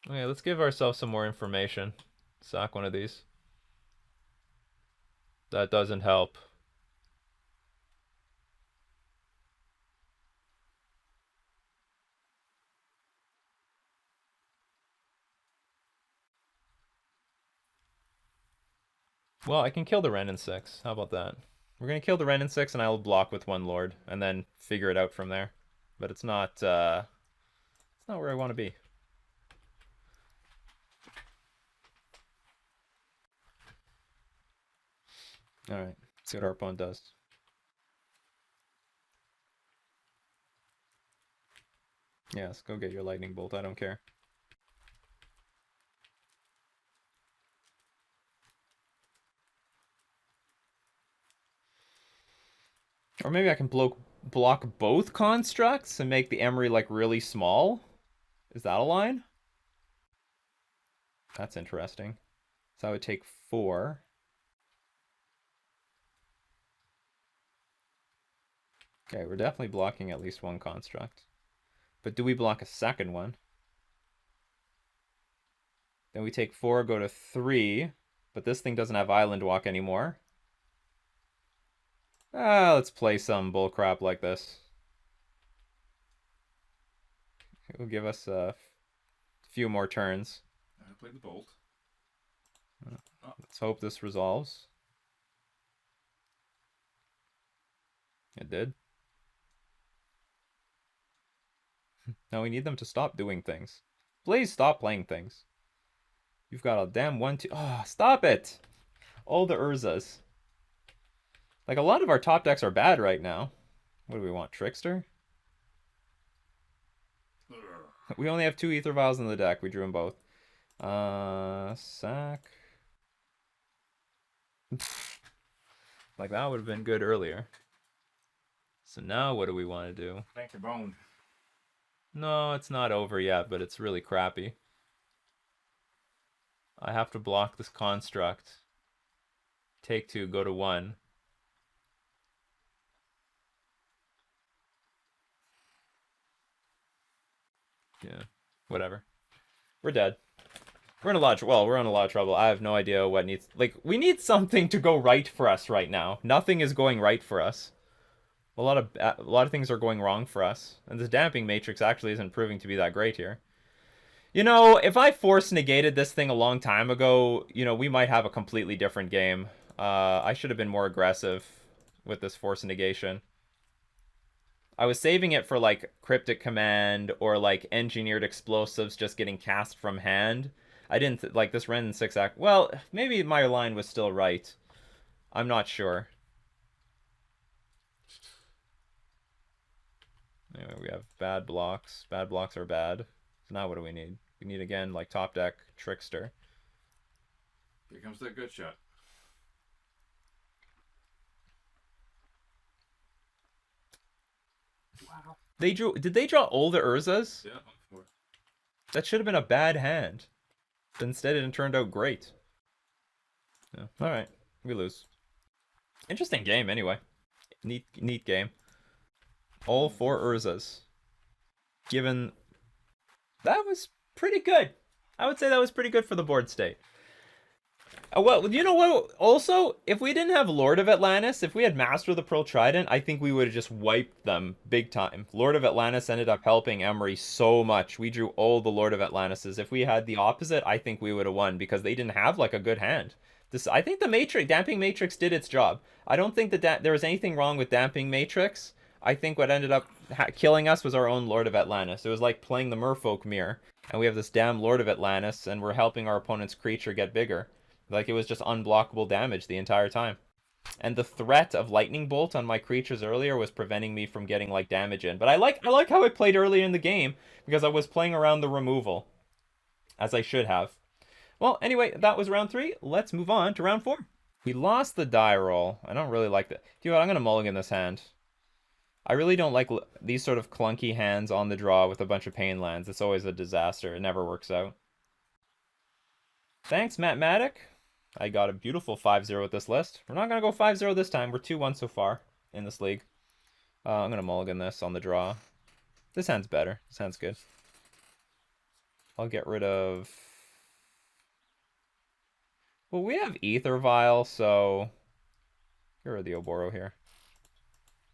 Okay, let's give ourselves some more information. Sack one of these. That doesn't help. Well, I can kill the Ren in 6. How about that? We're gonna kill the Ren in 6 and I'll block with 1 Lord and then figure it out from there. But it's not where I want to be. Alright, let's see what our opponent does. Yes, go get your lightning bolt, I don't care. Or maybe I can block both constructs and make the Emery like really small? Is that a line? That's interesting. So I would take 4. Okay, we're definitely blocking at least 1 construct. But do we block a second one? Then we take 4, go to 3. But this thing doesn't have Island Walk anymore. Let's play some bullcrap like this. It will give us a few more turns. I played the bolt. Let's hope this resolves. It did. Now we need them to stop doing things. Please stop playing things. You've got a damn 1-2. Oh, stop it! All the Urzas. Like, a lot of our top decks are bad right now. What do we want? Trickster? We only have 2 Ether Vials in the deck. We drew them both. Sack. Like, that would have been good earlier. So now what do we want to do? Thank your bone. No, it's not over yet, but it's really crappy. I have to block this construct. Take 2, go to 1. Yeah, whatever. We're dead. We're in a lot of, well, we're in a lot of trouble. I have no idea what needs, like, we need something to go right for us right now. Nothing is going right for us. A lot of things are going wrong for us. And this damping matrix actually isn't proving to be that great here. You know, if I force negated this thing a long time ago, you know, we might have a completely different game. I should have been more aggressive with this force negation. I was saving it for, like, Cryptic Command or, like, Engineered Explosives just getting cast from hand. I didn't, like, this Ren 6 act... Well, maybe my line was still right. I'm not sure. Anyway, we have bad blocks. Bad blocks are bad. So now what do we need? We need, again, like, top deck Trickster. Here comes that good shot. Wow. Did they draw all the Urzas? Yeah, That should have been a bad hand. But instead it turned out great. Yeah. Alright, we lose. Interesting game anyway. Neat game. All 4 Urzas. Given... That was pretty good. I would say that was pretty good for the board state. Well, you know what? Also, if we didn't have Lord of Atlantis, if we had Master of the Pearl Trident, I think we would have just wiped them big time. Lord of Atlantis ended up helping Emery so much. We drew all the Lord of Atlantises. If we had the opposite, I think we would have won because they didn't have like a good hand. I think the Matrix, Damping Matrix did its job. I don't think that there was anything wrong with Damping Matrix. I think what ended up killing us was our own Lord of Atlantis. It was like playing the Merfolk mirror, and we have this damn Lord of Atlantis, and we're helping our opponent's creature get bigger. Like, it was just unblockable damage the entire time. And the threat of lightning bolt on my creatures earlier was preventing me from getting like damage in. But I like how I played earlier in the game because I was playing around the removal, as I should have. Well, anyway, that was round 3. Let's move on to round 4. We lost the die roll. I don't really like that. Do you know what? I'm gonna mulligan this hand. I really don't like these sort of clunky hands on the draw with a bunch of pain lands. It's always a disaster. It never works out. Thanks, Mathematic. I got a beautiful 5-0 with this list. We're not going to go 5-0 this time. We're 2-1 so far in this league. I'm going to mulligan this on the draw. This hand's better. This hand's good. I'll get rid of... Well, we have Ether Vial, so... Get rid of the Oboro here.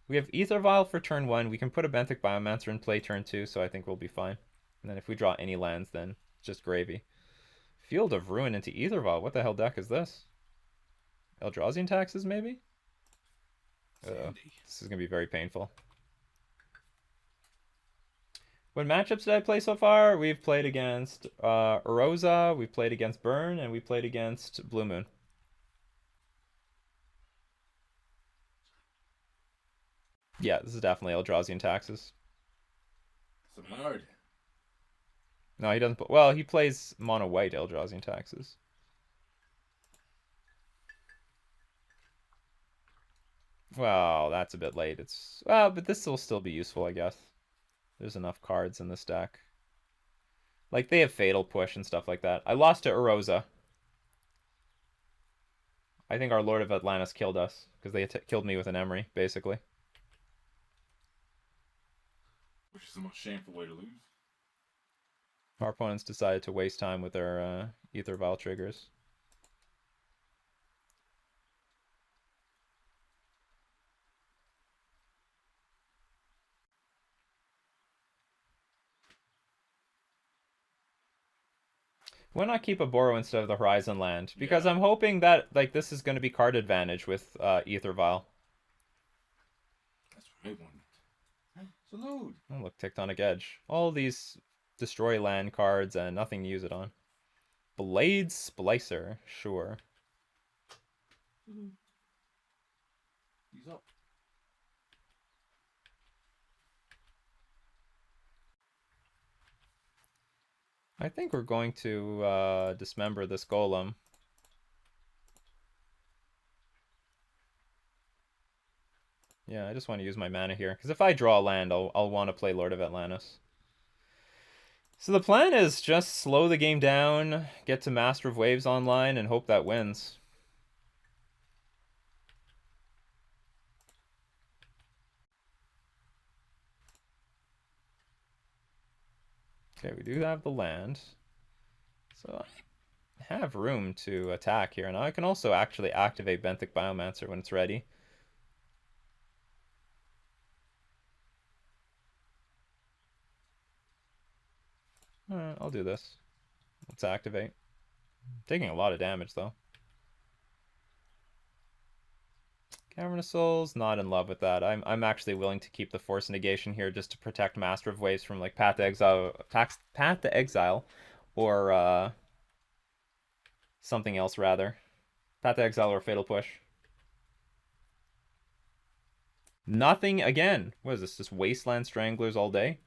We have Ether Vial for turn 1. We can put a Benthic Biomancer in play turn 2, so I think we'll be fine. And then if we draw any lands, then it's just gravy. Field of Ruin into Ether Vial. What the hell deck is this? Eldrazian Taxes, maybe? This is going to be very painful. What matchups did I play so far? We've played against Uroza, we've played against Burn, and we played against Blue Moon. Yeah, this is definitely Eldrazian Taxes. Samard. No, he doesn't. Well, he plays mono white Eldrazian Taxes. Well, that's a bit late. It's well, but this will still be useful, I guess. There's enough cards in this deck. Like, they have Fatal Push and stuff like that. I lost to Uroza. I think our Lord of Atlantis killed us because they killed me with an Emery, basically. Which is the most shameful way to lose. Our opponents decided to waste time with their Ether Vial triggers. Why not keep a Boro instead of the Horizon land? Because I'm hoping that like this is going to be card advantage with Ether Vial. That's what I wanted. Salute! Oh, look, Tectonic Edge. All these destroy land cards and nothing to use it on. Blade Splicer, sure. He's up. I think we're going to dismember this golem. Yeah, I just want to use my mana here. Because if I draw a land, I'll want to play Lord of Atlantis. So the plan is just slow the game down, get to Master of Waves online, and hope that wins. Okay, we do have the land. So I have room to attack here. And I can also actually activate Benthic Biomancer when it's ready. Alright, I'll do this. Let's activate. Taking a lot of damage, though. Cavern of Souls, not in love with that. I'm actually willing to keep the Force Negation here just to protect Master of Waves from like Path to Exile, or something else rather. Path to Exile or Fatal Push. Nothing again. What is this? Just Wasteland Stranglers all day?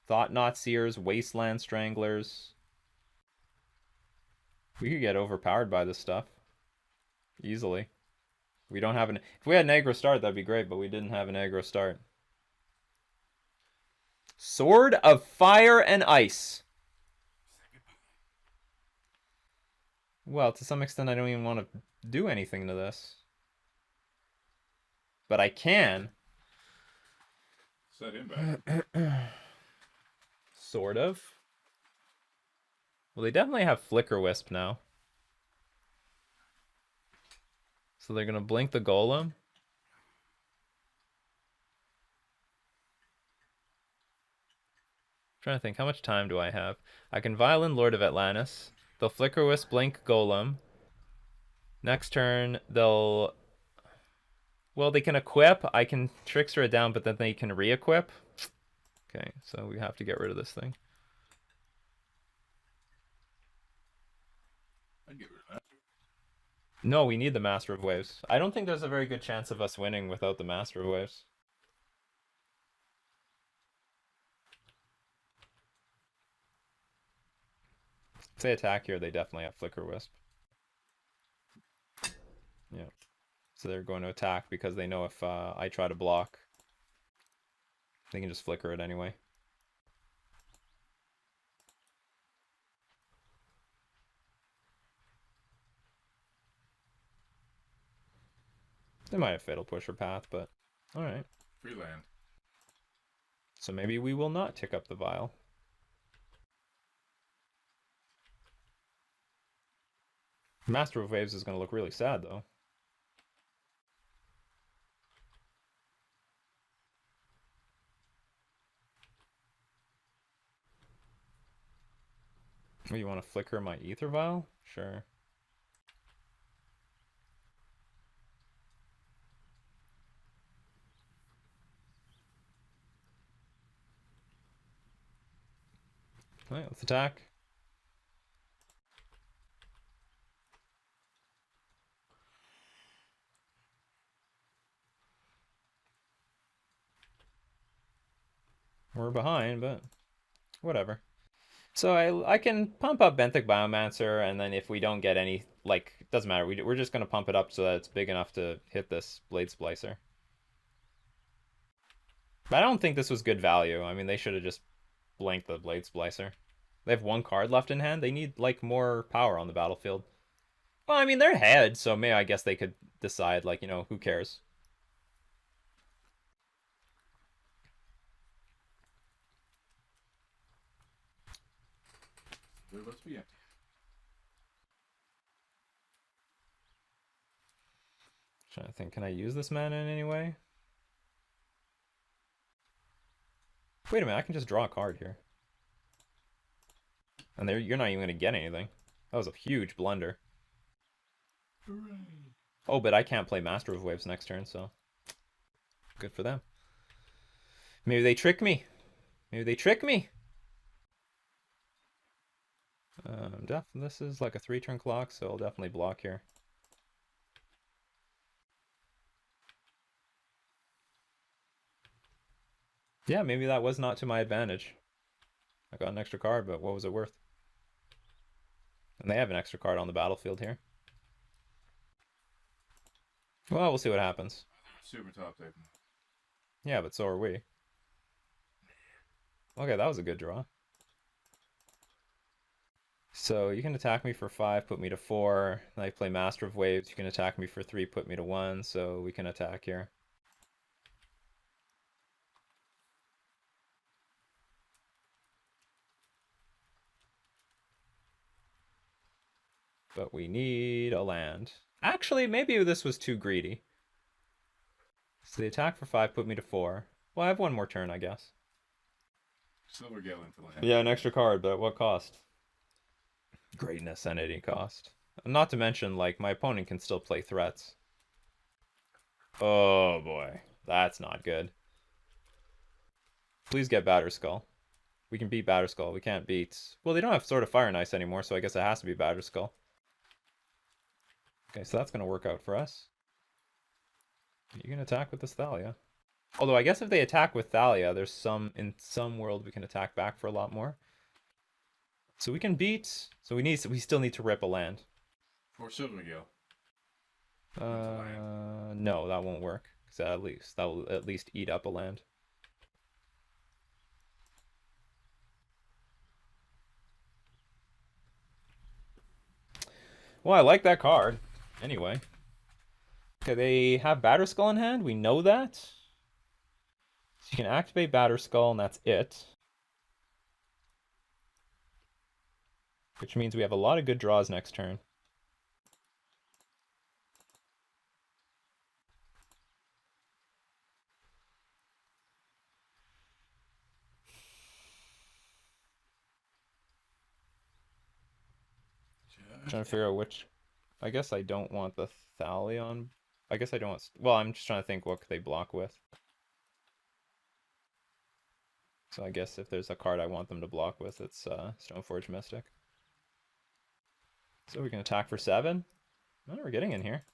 Thought Knot Seers, Wasteland Stranglers. We could get overpowered by this stuff. Easily. We don't have an... If we had an aggro start, that'd be great, but we didn't have an aggro start. Sword of Fire and Ice. Well, to some extent, I don't even want to do anything to this. But I can. Set him back. Sort of. Well, they definitely have Flicker Wisp now. So they're gonna blink the Golem. Trying to think, how much time do I have? I can Violin Lord of Atlantis. They'll Flicker Wisp, blink Golem. Next turn, they'll... Well, they can equip. I can Trickster it down, but then they can re-equip. Okay, so we have to get rid of this thing. I'd get rid of that. No, we need the Master of Waves. I don't think there's a very good chance of us winning without the Master of Waves. If they attack here, they definitely have Flicker Wisp. Yeah. So they're going to attack because they know if I try to block, they can just flicker it anyway. They might have Fatal Push or Path, but alright. Free land. So maybe we will not tick up the Vial. Master of Waves is going to look really sad, though. Oh, you want to flicker my Ether Vial? Sure. Alright, let's attack. We're behind, but whatever. So I can pump up Benthic Biomancer, and then if we don't get any, like, it doesn't matter. We're just going to pump it up so that it's big enough to hit this Blade Splicer. But I don't think this was good value. I mean, they should have just blanked the Blade Splicer. They have one card left in hand. They need, like, more power on the battlefield. Well, I mean, they're ahead, so maybe I guess they could decide, like, you know, who cares? Let's be empty. Trying to think, can I use this mana in any way? Wait a minute, I can just draw a card here. And you're not even going to get anything. That was a huge blunder. Hooray. Oh, but I can't play Master of Waves next turn, so good for them. Maybe they trick me. Maybe they trick me. This is like a 3-turn clock, so I'll definitely block here. Yeah, maybe that was not to my advantage. I got an extra card, but what was it worth? And they have an extra card on the battlefield here. Well, we'll see what happens. Super top type. Yeah, but so are we. Okay, that was a good draw. So you can attack me for 5, put me to 4. Then I play Master of Waves. You can attack me for 3, put me to 1. So we can attack here. But we need a land. Actually, maybe this was too greedy. So the attack for 5 put me to 4. Well, I have one more turn, I guess. Silver Gale into land. Yeah, an extra card, but at what cost? Greatness and any cost. Not to mention, like, my opponent can still play threats. Oh boy, that's not good. Please get Batterskull. We can beat Batterskull. We can't beat... Well, they don't have Sword of Fire and Ice anymore, so I guess it has to be Batterskull. Okay, so that's going to work out for us. You can attack with this Thalia. Although I guess if they attack with Thalia, there's in some world we can attack back for a lot more. So we can beat. So we still need to rip a land. For Silver Gale. No, that won't work. Because that will at least eat up a land. Well, I like that card. Anyway. Okay, they have Batterskull in hand. We know that. So you can activate Batterskull, and that's it. Which means we have a lot of good draws next turn. Trying to figure out which. I guess I don't want the Thalion. I guess I don't want. Well, I'm just trying to think what could they block with. So I guess if there's a card I want them to block with, it's Stoneforge Mystic. So we can attack for 7. Oh, we're getting in here.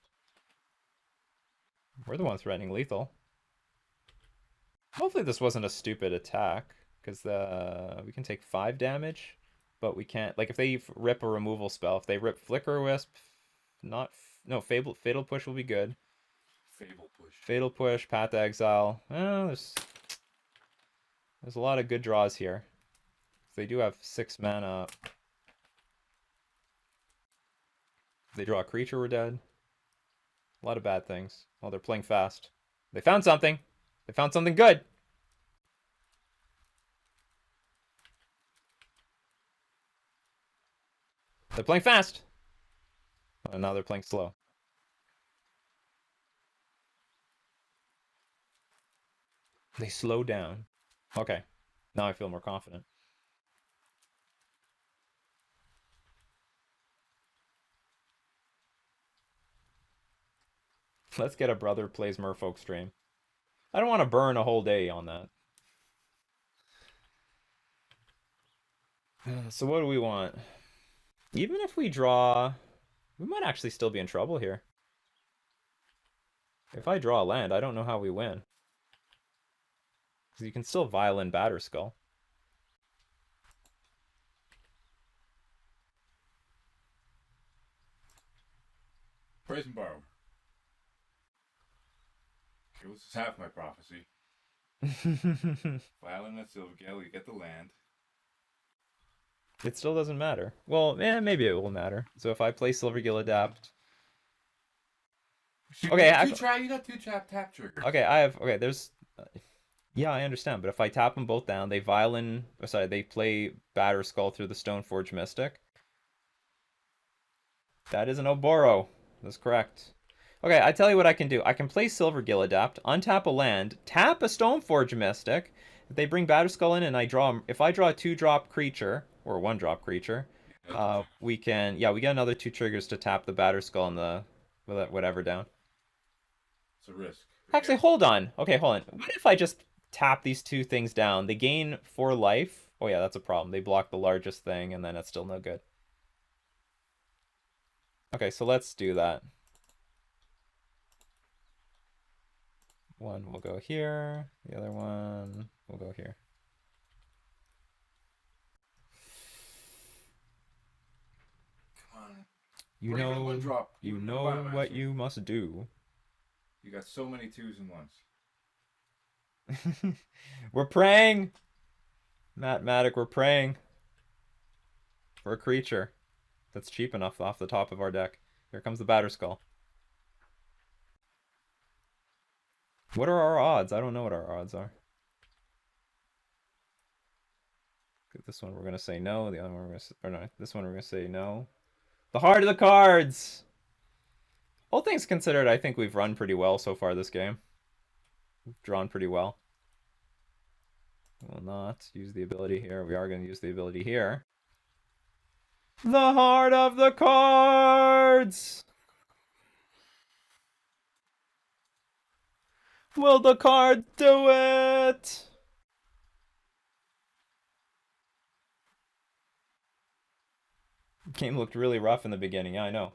We're the ones threatening lethal. Hopefully this wasn't a stupid attack, because we can take 5 damage, but we can't. Like if they rip a removal spell, if they rip Flicker Wisp, no Fatal Push will be good. Fatal Push, Path to Exile. Oh, there's a lot of good draws here. They do have 6 mana. If they draw a creature, we're dead. A lot of bad things. Oh, they're playing fast. They found something. They found something good. They're playing fast. Oh, now they're playing slow. They slow down. Okay. Now I feel more confident. Let's get a Brother Plays Merfolk stream. I don't want to burn a whole day on that. So what do we want? Even if we draw, we might actually still be in trouble here. If I draw a land, I don't know how we win. Because you can still Violin Batterskull. Praise and borrow. Okay, this is half my prophecy. Violin and Silvergale, you get the land. It still doesn't matter. Well, maybe it will matter. So if I play Silvergill Adapt. Okay, you got 2 tap triggers. Okay, there's. Yeah, I understand, but if I tap them both down, they they play Batterskull through the Stoneforge Mystic. That is an Oboro. That's correct. Okay, I tell you what I can do. I can play Silvergill Adapt, untap a land, tap a Stoneforge Mystic. If they bring Batterskull in and if I draw a 2-drop creature, or a 1-drop creature, we get another 2 triggers to tap the Batterskull and the whatever down. It's a risk. Actually, hold on. Okay, hold on. What if I just tap these 2 things down? They gain 4 life. Oh yeah, that's a problem. They block the largest thing, and then it's still no good. Okay, so let's do that. One will go here. The other one will go here. Come on. You know what you must do. You got so many 2s and 1s. We're praying! Mathematic, we're praying for a creature that's cheap enough off the top of our deck. Here comes the Batterskull. What are our odds? I don't know what our odds are. This one we're going to say no. The other one we're going to say... Or no, this one we're going to say no. The heart of the cards! All things considered, I think we've run pretty well so far this game. We've drawn pretty well. We'll not use the ability here. We are going to use the ability here. The heart of the cards! Will the card do it? Game looked really rough in the beginning. Yeah, I know.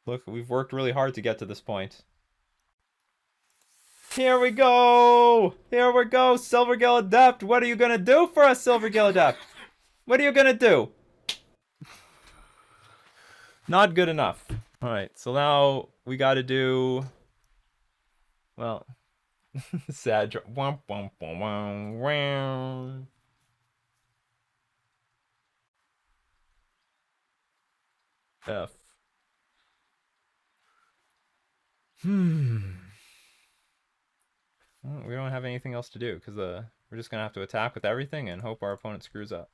Look, we've worked really hard to get to this point. Here we go! Here we go! Silvergill Adept! What are you gonna do for us, Silvergill Adept? What are you gonna do? Not good enough. Alright, so now we gotta do... Well... Sad draw. F. Well, we don't have anything else to do because we're just gonna have to attack with everything and hope our opponent screws up.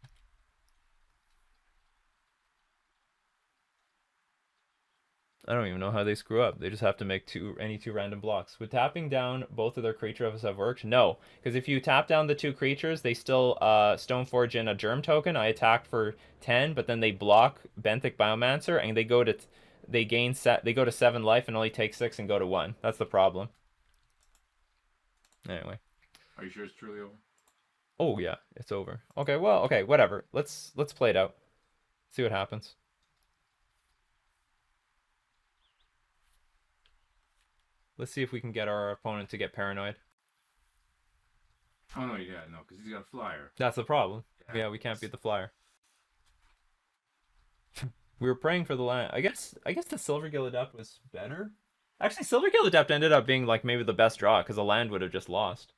I don't even know how they screw up. They just have to make any two random blocks. Would tapping down both of their creature effects have worked? No, because if you tap down the two creatures, they still Stoneforge in a Germ token. I attack for 10, but then they block Benthic Biomancer, and they go to they go to 7 life and only take 6 and go to 1. That's the problem. Anyway. Are you sure it's truly over? Oh yeah, it's over. Okay, well, okay, whatever. Let's play it out. See what happens. Let's see if we can get our opponent to get paranoid. Oh no, yeah, no, because he's got a flyer. That's the problem. Yeah, we can't beat the flyer. We were praying for the land. I guess the Silvergill Adept was better. Actually, Silvergill Adept ended up being like maybe the best draw because the land would have just lost.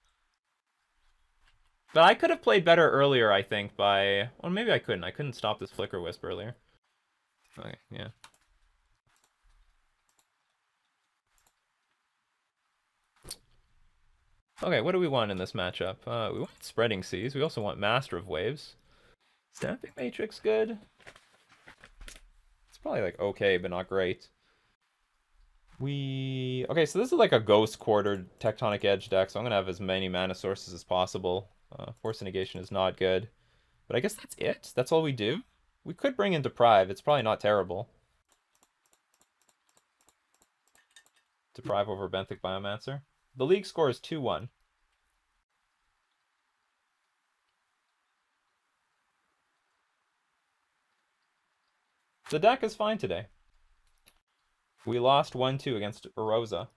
But I could have played better earlier, I think, by... Well, maybe I couldn't. I couldn't stop this Flicker Wisp earlier. Okay, yeah. Okay, what do we want in this matchup? We want Spreading Seas. We also want Master of Waves. Stamping Matrix good. It's probably like okay, but not great. Okay, so this is like a Ghost Quartered Tectonic Edge deck, so I'm gonna have as many mana sources as possible. Force Negation is not good. But I guess that's it. That's all we do. We could bring in Deprive. It's probably not terrible. Deprive over Benthic Biomancer. The league score is 2-1. The deck is fine today. We lost 1-2 against Uroza.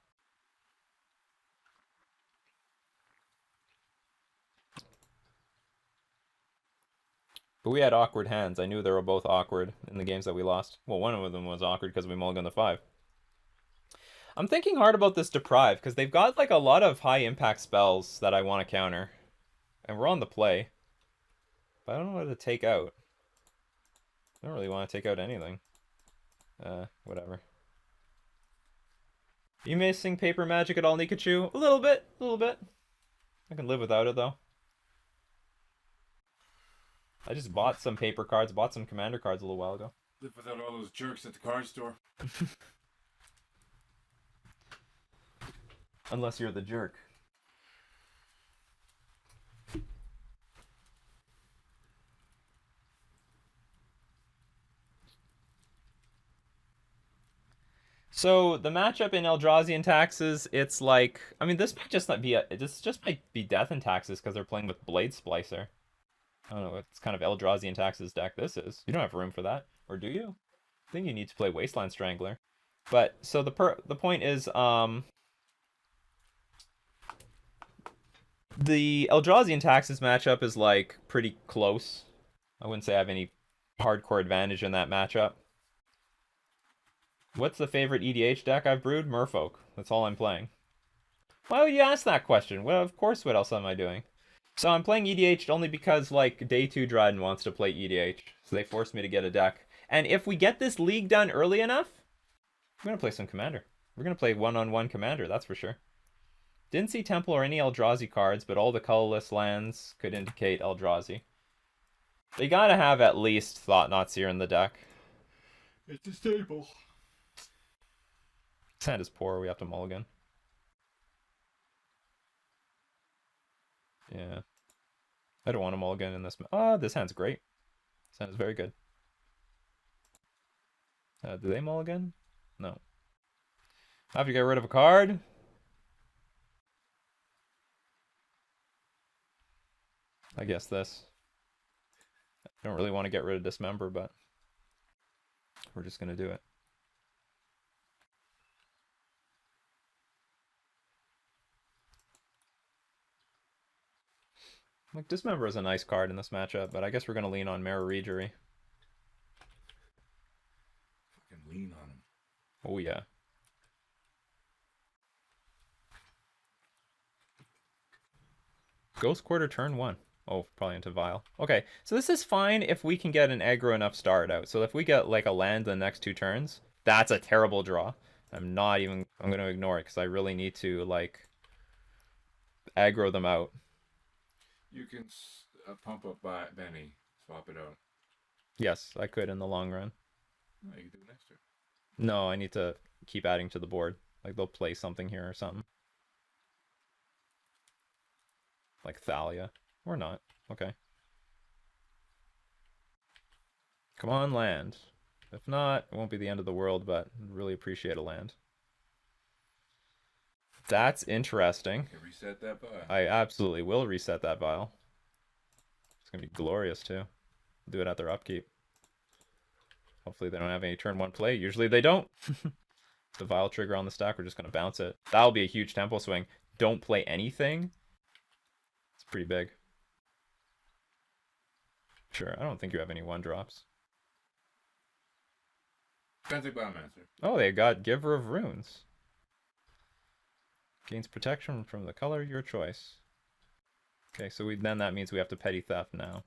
But we had awkward hands. I knew they were both awkward in the games that we lost. Well, one of them was awkward because we mulliganed the 5. I'm thinking hard about this Deprive, because they've got like a lot of high impact spells that I want to counter. And we're on the play. But I don't know what to take out. I don't really want to take out anything. Whatever. Are you missing paper magic at all, Nikachu? A little bit. I can live without it, though. I just bought some paper cards, bought some commander cards a little while ago. Live without all those jerks at the card store. Unless you're the jerk. So the matchup in Eldrazi and Taxes, it's like, I mean, this might just not be this just might be Death and Taxes because they're playing with Blade Splicer. I don't know what kind of Eldrazi and Taxes deck this is. You don't have room for that, or do you? I think you need to play Wasteland Strangler. But so the point is, the Eldrazi and Taxes matchup is like pretty close. I wouldn't say I have any hardcore advantage in that matchup. What's the favorite EDH deck I've brewed? Merfolk. That's all I'm playing. Why would you ask that question? Well, of course, what else am I doing? So I'm playing EDH only because, like, Day 2 Dryden wants to play EDH. So they forced me to get a deck. And if we get this league done early enough, we're going to play some Commander. We're going to play one-on-one Commander, that's for sure. Didn't see Temple or any Eldrazi cards, but all the colorless lands could indicate Eldrazi. They gotta have at least Thought-Knot Seer in the deck. It's a staple. This hand is poor, we have to mulligan. Yeah. I don't want to mulligan in this. This hand's great. This hand is very good. Do they mulligan? No. I have to get rid of a card. I guess this. I don't really want to get rid of Dismember, but we're just going to do it. Like, Dismember is a nice card in this matchup, but I guess we're going to lean on Mirror Regery. Fucking lean on him. Oh, yeah. Ghost Quarter turn 1. Oh, probably into Vile. Okay, so this is fine if we can get an aggro enough start out. So if we get, like, a land in the next 2 turns, that's a terrible draw. I'm going to ignore it because I really need to, like, aggro them out. You can pump up Benny, swap it out. Yes, I could in the long run. No, you can do it next turn. No, I need to keep adding to the board. Like they'll play something here or something. Like Thalia. Or not. Okay. Come on, land. If not, it won't be the end of the world, but I'd really appreciate a land. That's interesting. You can reset that vial. I absolutely will reset that vial. It's going to be glorious, too. Do it at their upkeep. Hopefully they don't have any turn 1 play. Usually they don't. The vial trigger on the stack, we're just going to bounce it. That'll be a huge tempo swing. Don't play anything. It's pretty big. Sure, I don't think you have any 1-drops. Fancy Biomancer. Oh, they got Giver of Runes. Gains protection from the color of your choice. Okay, so then that means we have to Petty Theft now.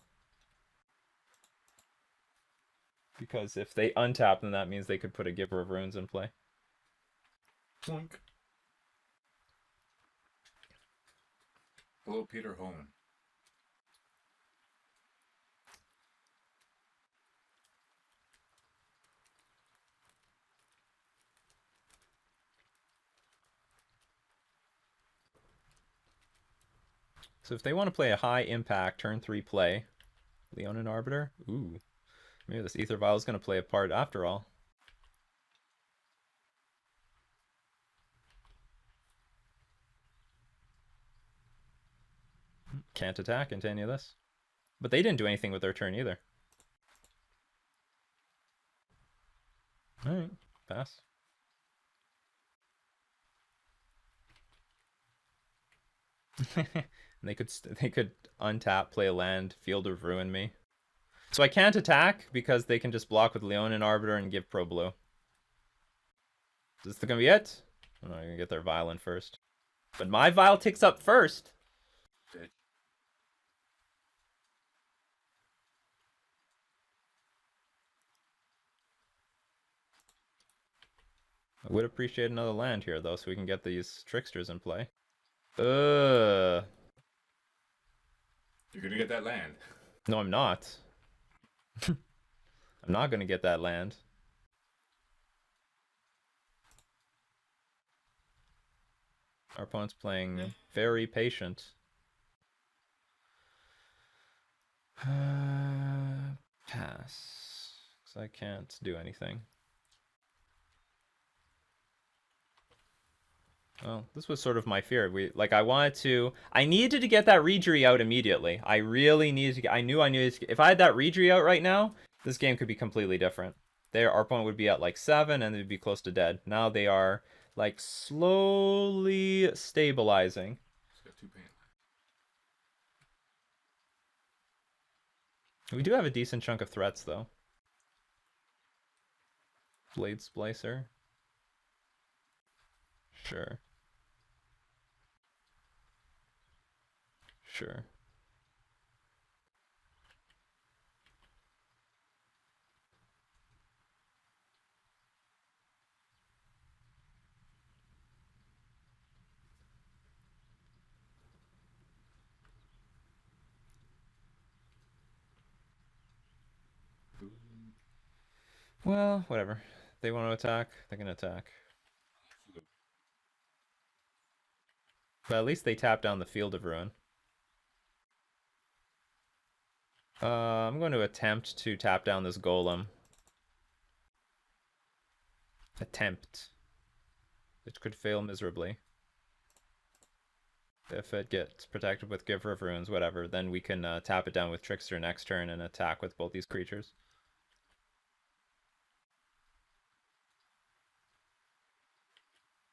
Because if they untap, then that means they could put a Giver of Runes in play. Plunk. Hello, Peter Holman. So if they want to play a high impact turn 3 play, Leonin Arbiter, ooh, maybe this Ether Vial is going to play a part after all. Can't attack into any of this. But they didn't do anything with their turn either. Alright, pass. They could untap, play a land, Field of Ruin me. So I can't attack because they can just block with Leonin Arbiter and give Pro Blue. Is this gonna be it? Oh, no, you're gonna get their Vial in first. But my Vial ticks up first. Bitch. I would appreciate another land here though, so we can get these tricksters in play. You're gonna get that land. No, I'm not. I'm not gonna get that land. Our opponent's playing very patient. Pass. Because I can't do anything. Well, this was sort of my fear. I needed to get that Reedry out immediately. I really needed to. I knew I needed to. If I had that Reedry out right now, this game could be completely different. Our opponent would be at like 7, and they'd be close to dead. Now they are like slowly stabilizing. It's got 2 pain. We do have a decent chunk of threats though. Blade Splicer. Sure. Sure. Well, whatever. They want to attack, they can attack. But at least they tap down the Field of Ruin. I'm going to attempt to tap down this Golem. Attempt. It could fail miserably. If it gets protected with Giver of Runes, whatever, then we can tap it down with Trickster next turn and attack with both these creatures.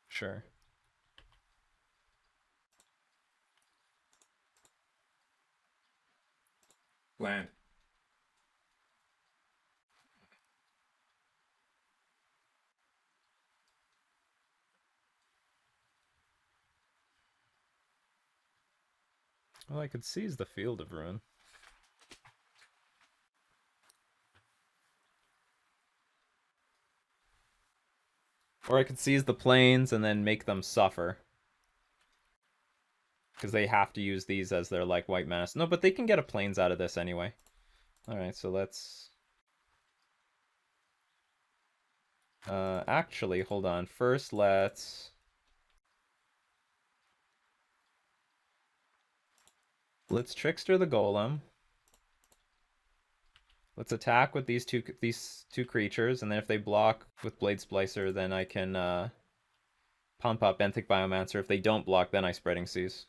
Sure. Land. Well, I could seize the Field of Ruin. Or I could seize the planes and then make them suffer. Because they have to use these as their, like, white mana. No, but they can get a planes out of this anyway. Alright, so let's... Actually, hold on. First, let's Trickster the Golem. Let's attack with these two creatures, and then if they block with Blade Splicer, then I can pump up Benthic Biomancer. If they don't block, then I Spreading Seas.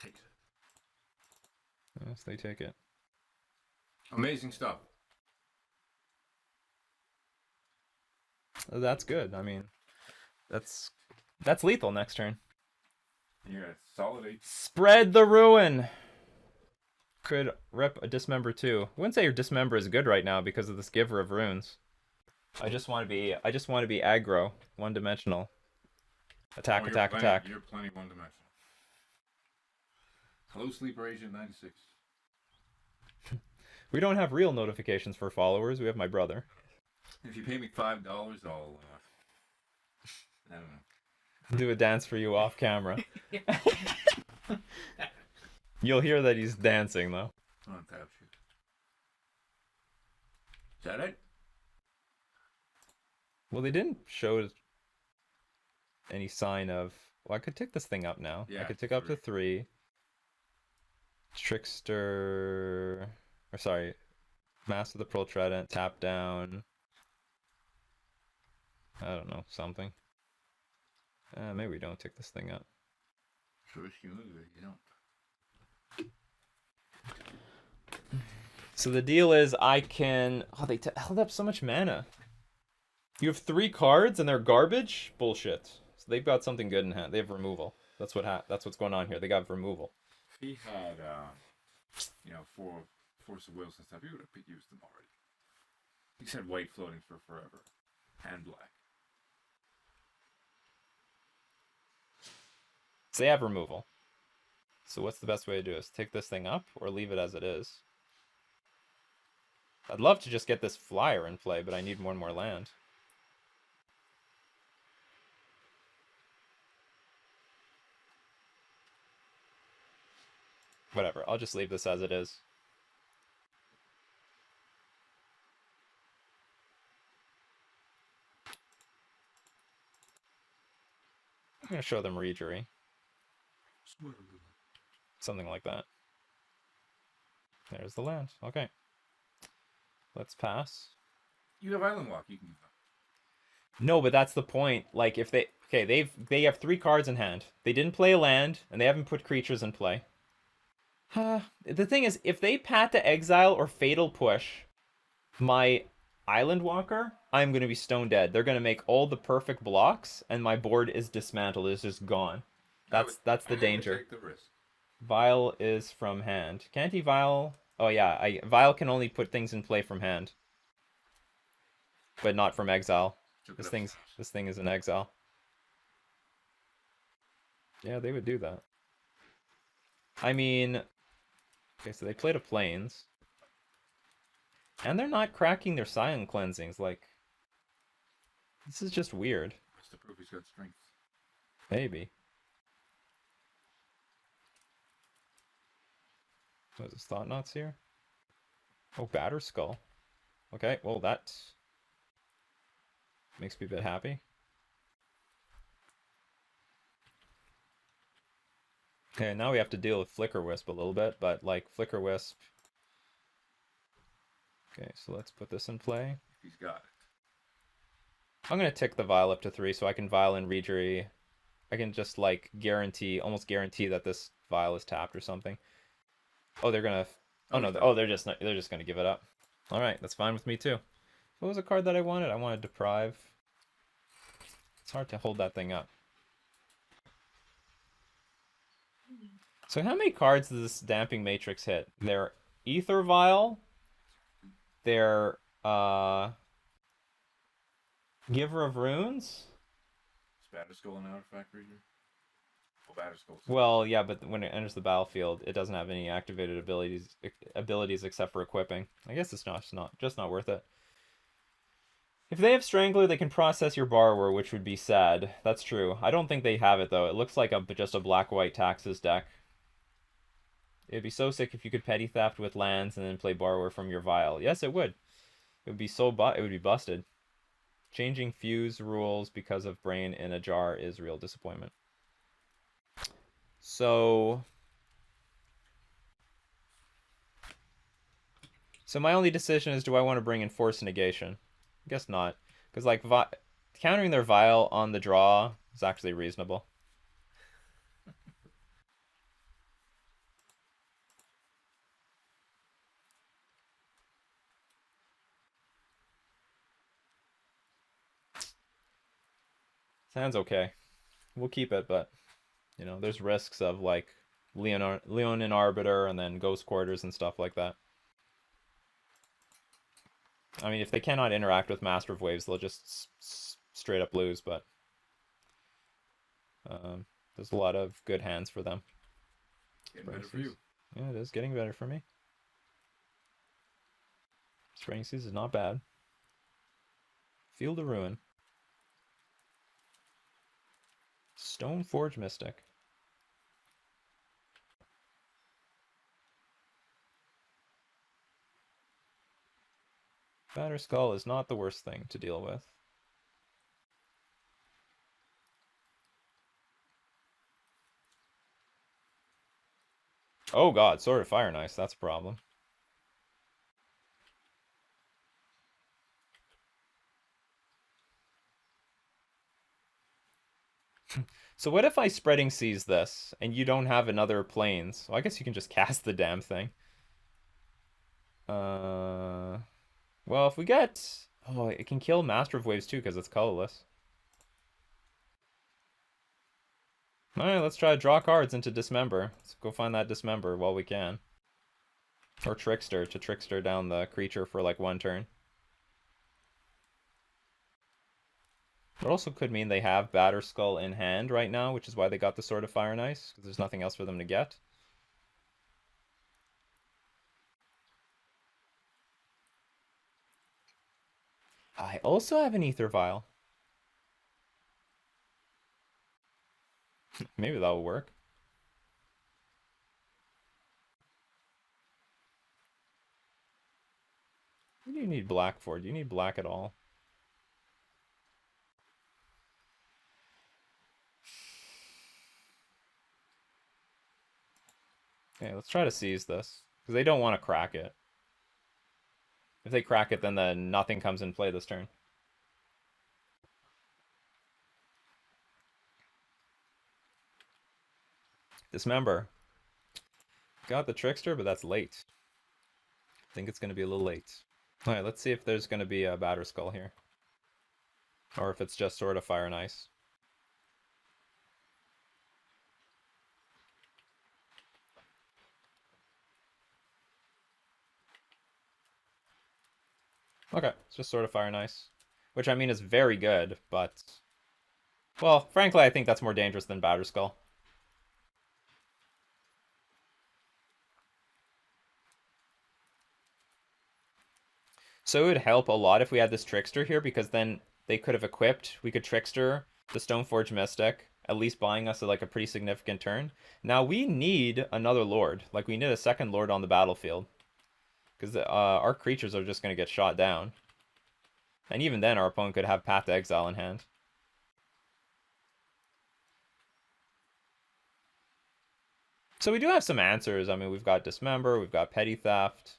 Takes it. Yes, they take it. Amazing stuff. That's good. I mean, that's lethal next turn. You got solid 8. Spread the Ruin. Could rip a Dismember too. I wouldn't say your Dismember is good right now because of this Giver of Runes. I just want to be aggro, one-dimensional. Attack, attack, attack. You're plenty one-dimensional. Hello, Sleeper Agent 96. We don't have real notifications for followers. We have my brother. If you pay me $5, I'll I don't know. Do a dance for you off camera. You'll hear that he's dancing though. On tap shoot. Is that it? Well, they didn't show any sign of. Well, I could tick this thing up now. Yeah, I could tick up to 3. Trickster, or sorry, Master of the Pearl Trident. Tap down. I don't know, something. Maybe we don't tick this thing up. So risky move if you don't. So the deal is I can... Oh, they held up so much mana. You have 3 cards and they're garbage? Bullshit. So they've got something good in hand. They have removal. That's what's going on here. They got removal. If he had, 4 Force of Will and stuff, he would have used them already. He said white floating for forever. And black. So they have removal. So what's the best way to do this? Take this thing up or leave it as it is? I'd love to just get this flyer in play, but I need more and more land. Whatever, I'll just leave this as it is. I'm going to show them Reejery. Something like that. There's the land. Okay. Let's pass. You have Island Walk. You can. No, but that's the point. Like, if they... Okay, they have 3 cards in hand. They didn't play a land, and they haven't put creatures in play. The thing is, if they Pat to Exile or Fatal Push my Island Walker, I'm going to be stone dead. They're going to make all the perfect blocks, and my board is dismantled. It's just gone. That's the danger. Take the risk. Vial is from hand. Can't he Vial? Oh yeah, Vial can only put things in play from hand, but not from exile. This thing is in exile. Yeah, they would do that. I mean, okay, so they played a Plains, and they're not cracking their Silent Cleansings. Like, this is just weird. What's the proof he's got strength? Maybe. What is this, Thought Knots here? Oh, Batter Skull. Okay, well that makes me a bit happy. Okay, now we have to deal with Flicker Wisp a little bit, but like Flicker Wisp. Okay, so let's put this in play. He's got it. I'm gonna tick the Vial up to 3 so I can Vial in Reejery. I can just like almost guarantee that this Vial is tapped or something. Oh, they're gonna. Oh no! Oh, they're just gonna give it up. All right, that's fine with me too. What was a card that I wanted? I wanted Deprive. It's hard to hold that thing up. So how many cards does this Damping Matrix hit? Their Ether Vial. Their Giver of Runes. Spatter Skull and Artifact Reader. Well, yeah, but when it enters the battlefield, it doesn't have any activated abilities except for equipping. I guess it's just not worth it. If they have Strangler, they can process your Borrower, which would be sad. That's true. I don't think they have it, though. It looks like just a black-white taxes deck. It'd be so sick if you could Petty Theft with lands and then play Borrower from your Vial. Yes, it would. It would be it would be busted. Changing fuse rules because of brain in a jar is real disappointment. So my only decision is, do I want to bring in force negation? I guess not, because like countering their vial on the draw is actually reasonable. Sounds okay. We'll keep it, but you know, there's risks of like Leonin Arbiter and then Ghost Quarters and stuff like that. I mean, if they cannot interact with Master of Waves, they'll just straight up lose, but there's a lot of good hands for them. Getting better for you. Yeah, it is getting better for me. Spraying Seas is not bad. Field of Ruin. Stoneforge Mystic. Batter Skull is not the worst thing to deal with. Oh god, Sword of Fire and Ice, that's a problem. So what if I Spreading Seas this, and you don't have another Plains? Well, I guess you can just cast the damn thing. Well, if we get... Oh, it can kill Master of Waves too, because it's colorless. Alright, let's try to draw cards into Dismember. Let's go find that Dismember while we can. Or Trickster, to Trickster down the creature for like one turn. It also could mean they have Batter Skull in hand right now, which is why they got the Sword of Fire and Ice, because there's nothing else for them to get. I also have an Ether Vial. Maybe that will work. What do you need black for? Do you need black at all? Okay, let's try to seize this, because they don't want to crack it. If they crack it, then nothing comes in play this turn. Dismember. Got the Trickster, but that's late. I think it's going to be a little late. Alright, let's see if there's going to be a Batter Skull here. Or if it's just Sword of Fire and Ice. Okay, it's just Sword of Fire and Ice. Which, I mean, is very good, but... Well, frankly, I think that's more dangerous than Batter Skull. So it would help a lot if we had this Trickster here, because then they could have equipped, we could Trickster the Stoneforge Mystic, at least buying us like a pretty significant turn. Now we need another Lord. Like, we need a second Lord on the battlefield. Because our creatures are just going to get shot down. And even then, our opponent could have Path to Exile in hand. So we do have some answers. I mean, we've got Dismember, we've got Petty Theft.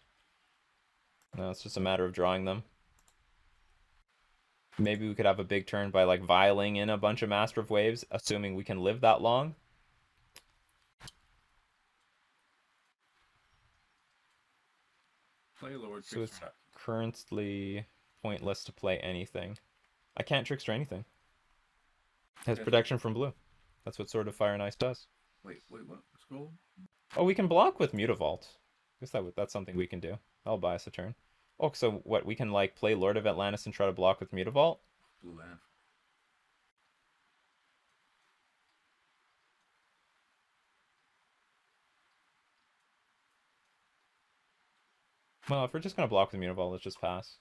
No, it's just a matter of drawing them. Maybe we could have a big turn by like vialing in a bunch of Master of Waves, assuming we can live that long. Play Lord. So it's currently pointless to play anything. I can't Trickster anything. It has protection from blue. That's what Sword of Fire and Ice does. Wait, what? Scroll? Oh, we can block with Mutavault. I guess that's something we can do. That'll buy us a turn. Oh, so what, we can like play Lord of Atlantis and try to block with Mutavault? Blue land. Well, if we're just gonna block with Mutavault, let's just pass.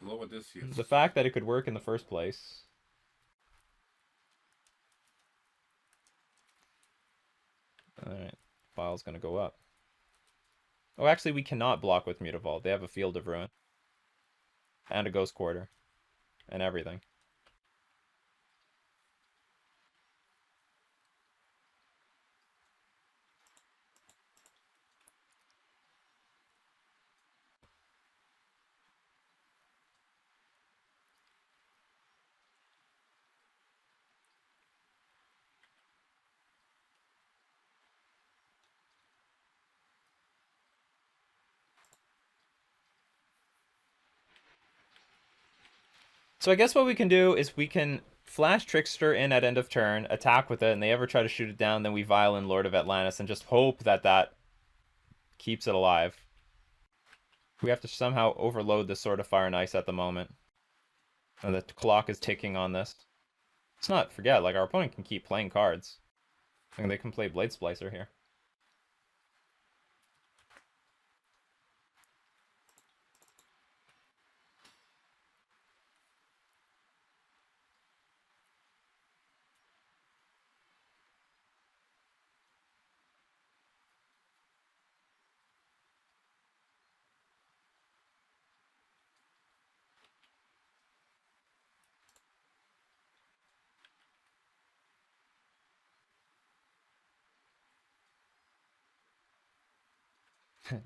Below Odysseus. The fact that it could work in the first place. Alright. File's gonna go up. Oh, actually, we cannot block with Mutavault. They have a Field of Ruin. And a Ghost Quarter. And everything. So I guess what we can do is we can flash Trickster in at end of turn, attack with it, and they ever try to shoot it down, then we Violin Lord of Atlantis and just hope that that keeps it alive. We have to somehow overload this Sword of Fire and Ice at the moment. And the clock is ticking on this. Let's not forget, like, our opponent can keep playing cards. And they can play Blade Splicer here.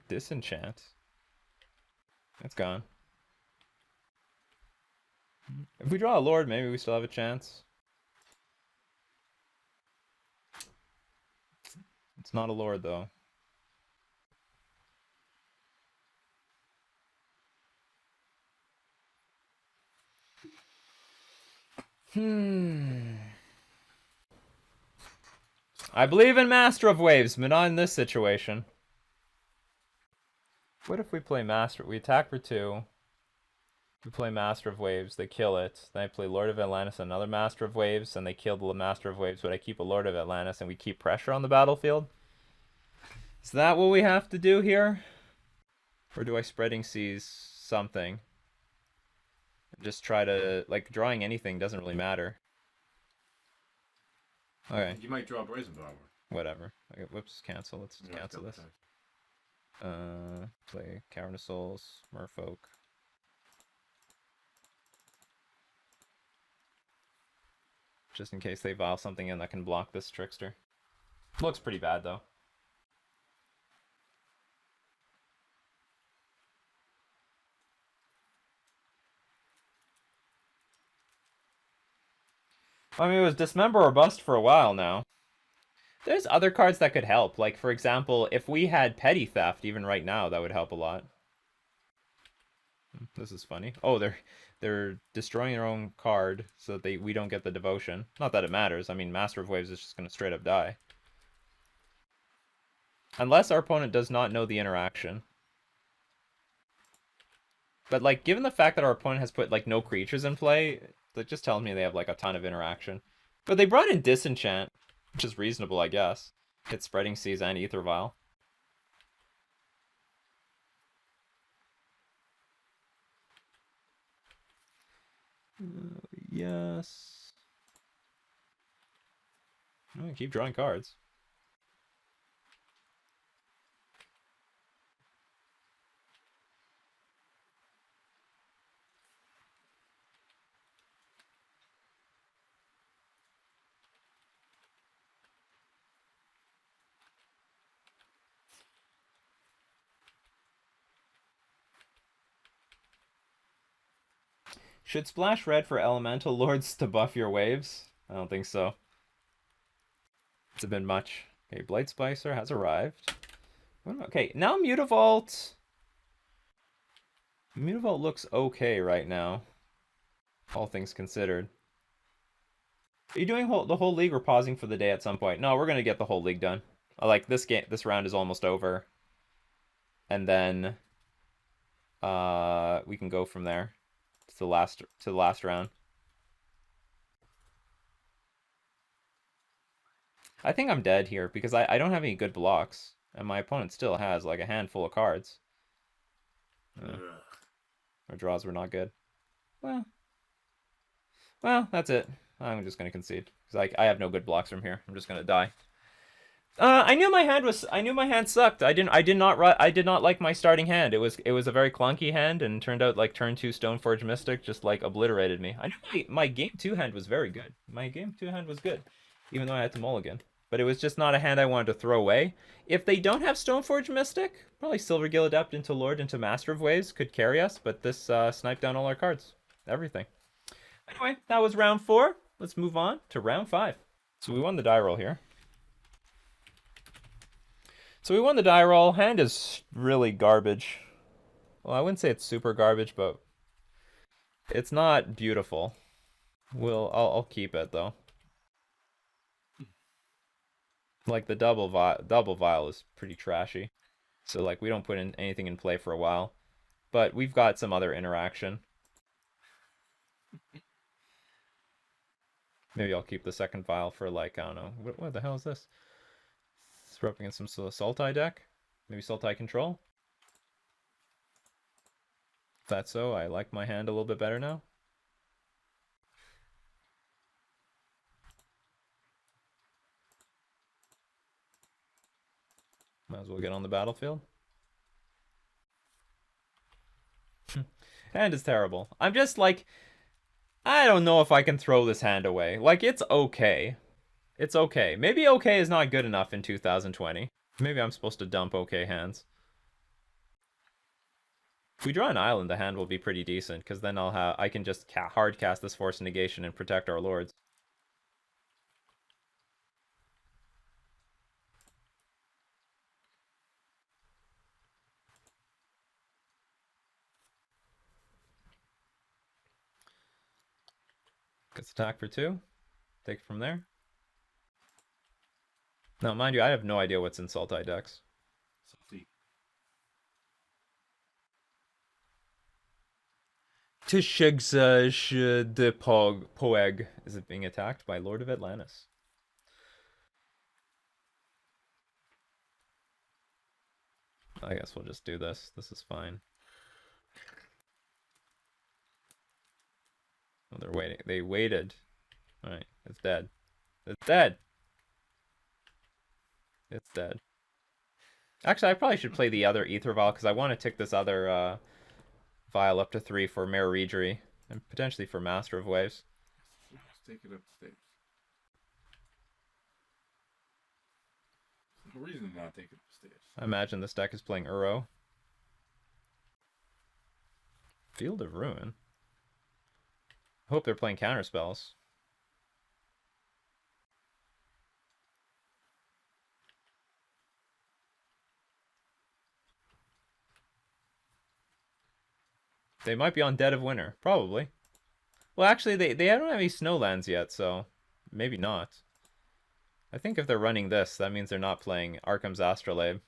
Disenchant. It's gone. If we draw a Lord, maybe we still have a chance. It's not a Lord, though. I believe in Master of Waves, but not in this situation. What if we play Master? We attack for 2. We play Master of Waves, they kill it. Then I play Lord of Atlantis, another Master of Waves, and they kill the Master of Waves, but I keep a Lord of Atlantis, and we keep pressure on the battlefield. Is that what we have to do here? Or do I Spreading Seas something? Just try to, like, drawing anything doesn't really matter. Okay. You might draw Brazen Power. Whatever. Okay, whoops, cancel. Let's cancel this. Play Cavern of Souls, Merfolk. Just in case they vial something in that can block this Trickster. Looks pretty bad, though. I mean, it was Dismember or Bust for a while now. There's other cards that could help. Like, for example, if we had Petty Theft, even right now, that would help a lot. This is funny. Oh, they're destroying their own card so that we don't get the Devotion. Not that it matters. I mean, Master of Waves is just going to straight up die. Unless our opponent does not know the interaction. But, like, given the fact that our opponent has put, like, no creatures in play, that just tells me they have, like, a ton of interaction. But they brought in Disenchant, which is reasonable, I guess. Hit Spreading Seas and Ether Vial. Yes. Oh, keep drawing cards. Should splash red for Elemental Lords to buff your waves? I don't think so. It's a bit much. Okay, Blade Splicer has arrived. Okay, now Mutavault. Mutavault looks okay right now. All things considered. Are you doing the whole league or pausing for the day at some point? No, we're gonna get the whole league done. Like this game, this round is almost over. And then we can go from there to the last round. I think I'm dead here because I don't have any good blocks, and my opponent still has like a handful of cards. Our draws were not good. Well, that's it. I'm just gonna concede because I have no good blocks from here. I'm just gonna die. I knew my hand was. I knew my hand sucked. I did not like my starting hand. It was a very clunky hand, and turned out like turn two Stoneforge Mystic just like obliterated me. I knew my game two hand was very good. My game two hand was good, even though I had to mulligan. But it was just not a hand I wanted to throw away. If they don't have Stoneforge Mystic, probably Silvergill Adept into Lord into Master of Waves could carry us. But this sniped down all our cards, everything. Anyway, that was round 4. Let's move on to round 5. So we won the die roll here. So we won the die roll. Hand is really garbage. Well, I wouldn't say it's super garbage, but it's not beautiful. I'll keep it though. Like the double vial is pretty trashy. So like we don't put in anything in play for a while. But we've got some other interaction. Maybe I'll keep the second vial for like, I don't know. What the hell is this? It's rubbing in some Sultai deck. Maybe Sultai control. If that's so, I like my hand a little bit better now. Might as well get on the battlefield. Hand is terrible. I'm just like, I don't know if I can throw this hand away. Like, it's okay. It's okay. Maybe okay is not good enough in 2020. Maybe I'm supposed to dump okay hands. If we draw an island, the hand will be pretty decent, because then I can just hard cast this Force Negation and protect our lords. Gets attack for 2. Take it from there. Now, mind you, I have no idea what's in Sultai decks. Salty. Tishigza de Poeg is it being attacked by Lord of Atlantis. I guess we'll just do this. This is fine. Oh, they're waiting. They waited. Alright, it's dead. It's dead! It's dead. Actually, I probably should play the other Ether Vial, because I want to tick this other vial up to 3 for Mirror Regery, and potentially for Master of Waves. Let's take it upstairs. No reason to not take it upstairs. I imagine this deck is playing Uro. Field of Ruin. I hope they're playing counterspells. They might be on Dead of Winter. Probably. Well, actually, they don't have any snowlands yet, so maybe not. I think if they're running this, that means they're not playing Arkham's Astrolabe.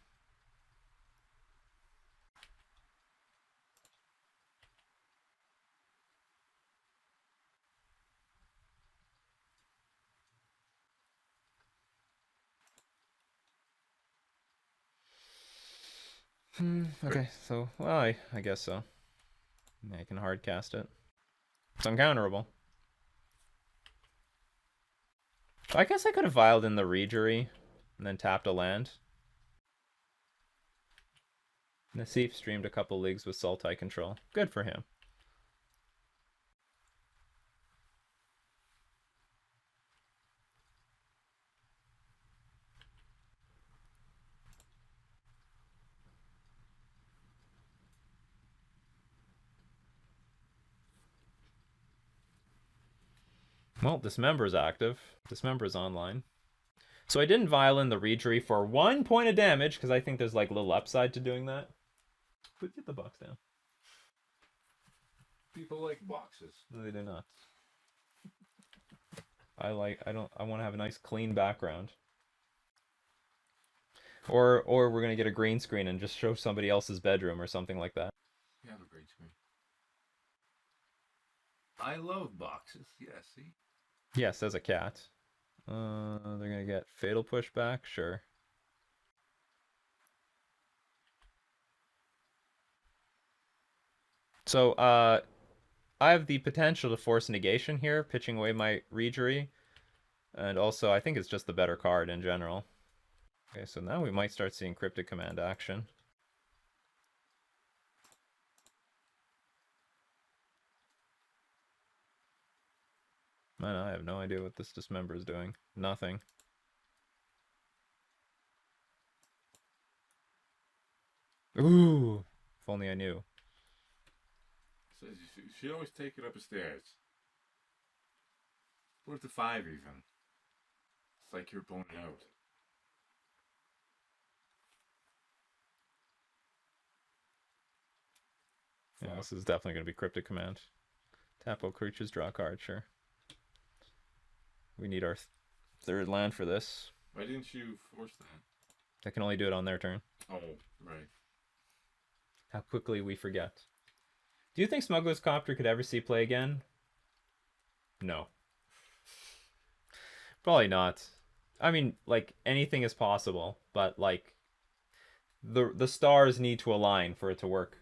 Okay, so, well, I guess so. I can hard cast it. It's uncounterable. I guess I could have vialed in the Regery and then tapped a land. Nassif streamed a couple leagues with Sultai control. Good for him. Well, Dismember is active. Dismember is online. So I didn't vial in the Regery for 1 point of damage, because I think there's like a little upside to doing that. Get the box down. People like boxes. No, they do not. I want to have a nice clean background. Or we're gonna get a green screen and just show somebody else's bedroom or something like that. You have a green screen. I love boxes. Yeah, see? Yes, as a cat. They're gonna get Fatal Pushback, sure. So, I have the potential to force negation here, pitching away my Regery. And also, I think it's just the better card in general. Okay, so now we might start seeing Cryptic Command action. Man, I have no idea what this Dismember is doing. Nothing. Ooh! If only I knew. So you should always take it up the stairs. Put it to 5 even. It's like you're boning out. Yeah, this is definitely going to be Cryptic Command. Tap all creatures, draw a card, sure. We need our third land for this. Why didn't you force that? I can only do it on their turn. Oh, right. How quickly we forget. Do you think Smuggler's Copter could ever see play again? No. Probably not. I mean, like, anything is possible, but, like, the stars need to align for it to work.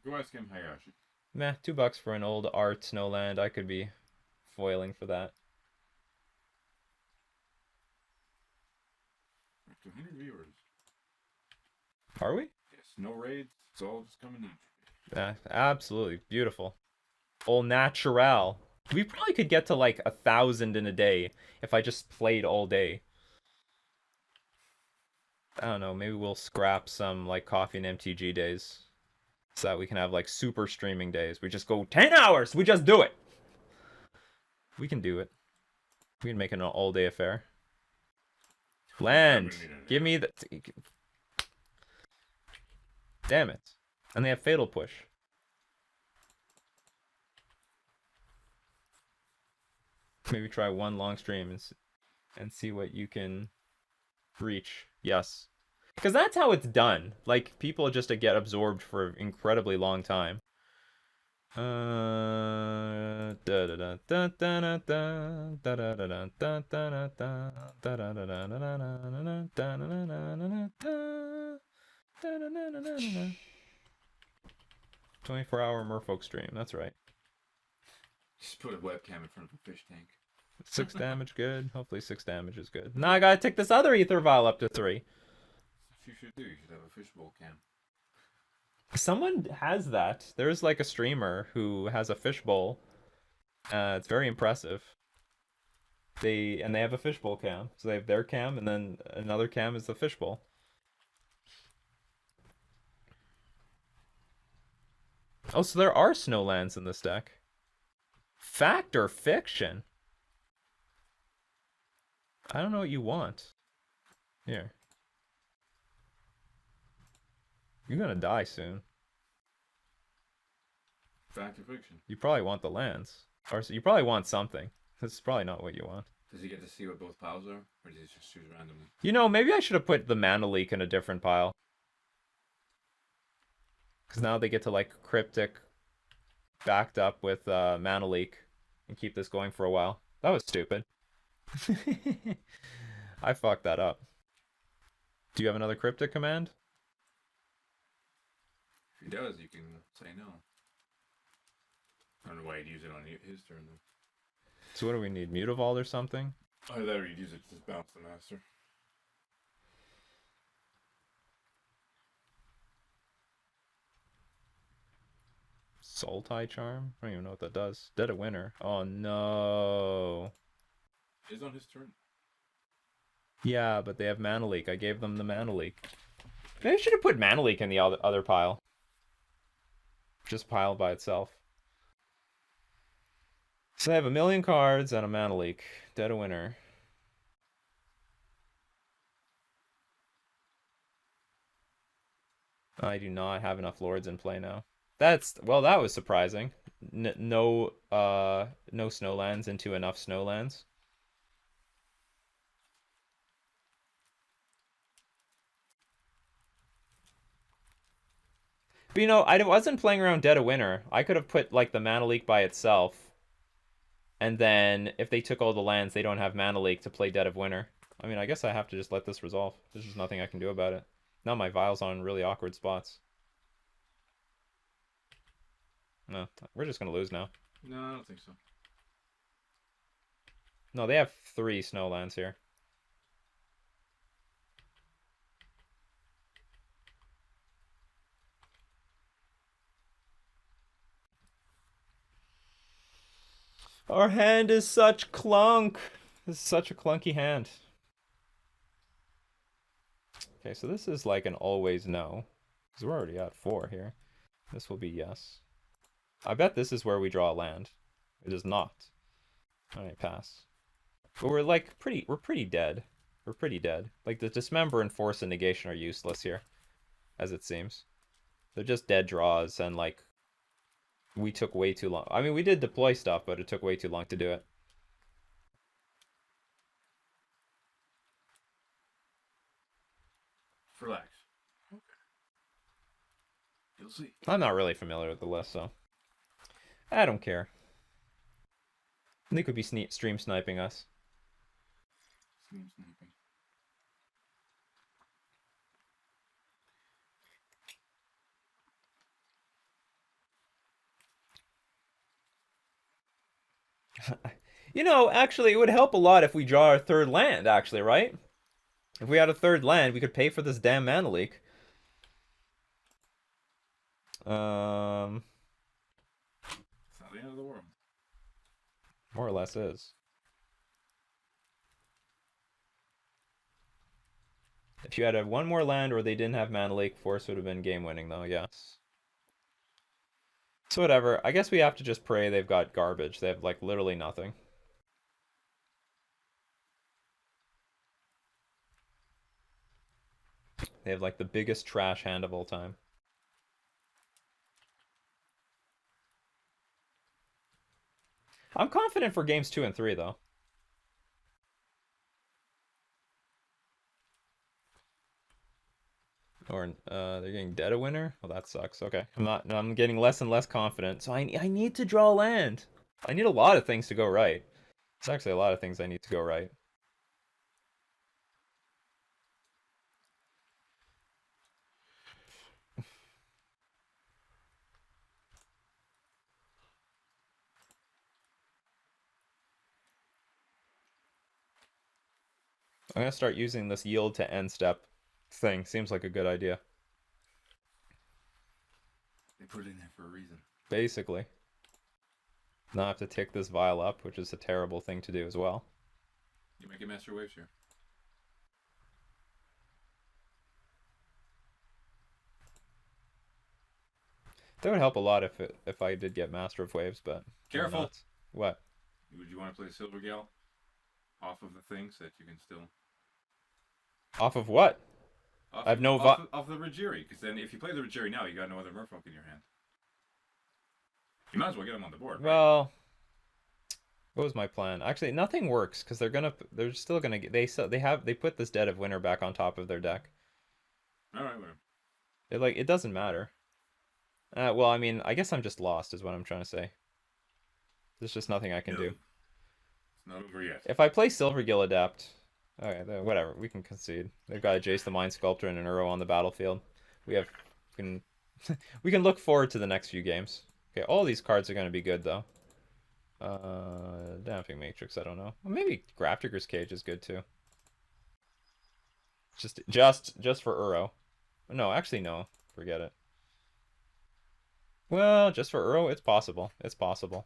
Go ask him, Hayashi. Meh, $2 for an old art snowland. I could be foiling for that. We have 200 viewers. Are we? Yes, no raids. It's all just coming in. Yeah, absolutely. Beautiful. All natural. We probably could get to like 1,000 in a day if I just played all day. I don't know, maybe we'll scrap some like coffee and MTG days. So that we can have like super streaming days. We just go 10 hours! We just do it! We can do it. We can make it an all-day affair. Land! Give me the... Damn it. And they have Fatal Push. Maybe try one long stream and see what you can reach. Yes. Because that's how it's done. Like, people just get absorbed for an incredibly long time. "24-hour Merfolk stream." That's right. Just put a webcam in front of a fish tank. 6 damage, good. Hopefully 6 damage is good. Now I gotta take this other Ether Vial up to 3. That's what you should do. You should have a fishbowl cam. Someone has that. There's like a streamer who has a fishbowl. It's very impressive. They have a fishbowl cam. So they have their cam and then another cam is the fishbowl. Oh, so there are snowlands in this deck. Fact or fiction? I don't know what you want. Here. You're gonna die soon. Fact or fiction? You probably want the lands. Or you probably want something. This is probably not what you want. Does he get to see what both piles are? Or does he just choose randomly? You know, maybe I should have put the Mana Leak in a different pile. Because now they get to, like, Cryptic backed up with Mana Leak and keep this going for a while. That was stupid. I fucked that up. Do you have another Cryptic command? If he does, you can say no. I don't know why he'd use it on his turn, though. So what do we need? Mutavault or something? I thought he'd use it to just bounce the master. Sultai Charm? I don't even know what that does. Dead a Winter. Oh no. It is on his turn. Yeah, but they have Mana Leak. I gave them the Mana Leak. Maybe I should have put Mana Leak in the other pile. Just pile by itself. So they have 1,000,000 cards and a Mana Leak. Dead of Winter. I do not have enough Lords in play now. Well, that was surprising. No Snowlands into enough Snowlands. But you know, I wasn't playing around Dead of Winter. I could have put like the Mana Leak by itself. And then if they took all the lands, they don't have Mana Leak to play Dead of Winter. I mean, I guess I have to just let this resolve. There's just nothing I can do about it. Now my Vial's on really awkward spots. No, we're just gonna lose now. No, I don't think so. No, they have 3 Snowlands here. Our hand is such clunk. This is such a clunky hand. Okay, so this is like an always no. Because we're already at 4 here. This will be yes. I bet this is where we draw a land. It is not. Alright, pass. But we're like we're pretty dead. We're pretty dead. Like the dismember and force and negation are useless here. As it seems. They're just dead draws and like we took way too long. I mean, we did deploy stuff, but it took way too long to do it. Relax. Okay. You'll see. I'm not really familiar with the list, so I don't care. They could be stream sniping us. Stream sniping. You know, actually, it would help a lot if we draw our third land, actually, right? If we had a third land, we could pay for this damn mana leak. It's not the end of the world. More or less is. If you had one more land or they didn't have mana leak, force would have been game winning, though, yes. So whatever. I guess we have to just pray they've got garbage. They have, like, literally nothing. They have, like, the biggest trash hand of all time. I'm confident for games 2 and 3, though. Or they're getting dead a winner? Well, that sucks. Okay, I'm getting less and less confident. So I need to draw land. I need a lot of things to go right. It's actually a lot of things I need to go right. I'm gonna start using this yield to end step thing. Seems like a good idea. They put it in there for a reason. Basically. Now I have to tick this vial up, which is a terrible thing to do as well. You make a master waves here. That would help a lot if I did get Master of Waves, but Careful. What? Would you want to play Silver Gale off of the thing so that you can still Off of what? I have no off the Rajiri, because then if you play the Rajiri now, you got no other Merfolk in your hand. You might as well get them on the board. Right? Well, what was my plan? Actually, nothing works because they're still gonna get they put this Dead of Winter back on top of their deck. All right, whatever. It doesn't matter. Well, I mean, I guess I'm just lost, is what I'm trying to say. There's just nothing I can do. It's not over yet. If I play Silvergill Adept, okay, whatever, we can concede. They've got a Jace the Mind Sculptor and an Uro on the battlefield. We can look forward to the next few games. Okay, all these cards are going to be good though. Damping Matrix, I don't know. Well, maybe Grafdigger's Cage is good too. Just for Uro. No, actually no. Forget it. Well, just for Uro, it's possible. It's possible.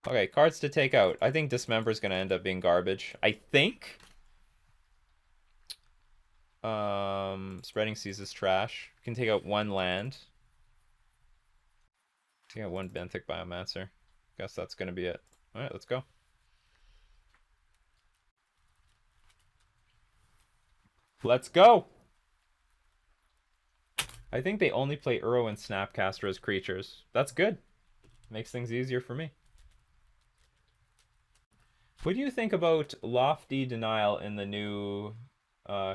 Okay, cards to take out. I think Dismember's gonna end up being garbage. I think. Spreading Seas is trash. Can take out one land. Take out one Benthic Biomancer. Guess that's gonna be it. Alright, let's go. Let's go! I think they only play Uro and Snapcaster as creatures. That's good. Makes things easier for me. What do you think about Lofty Denial in the new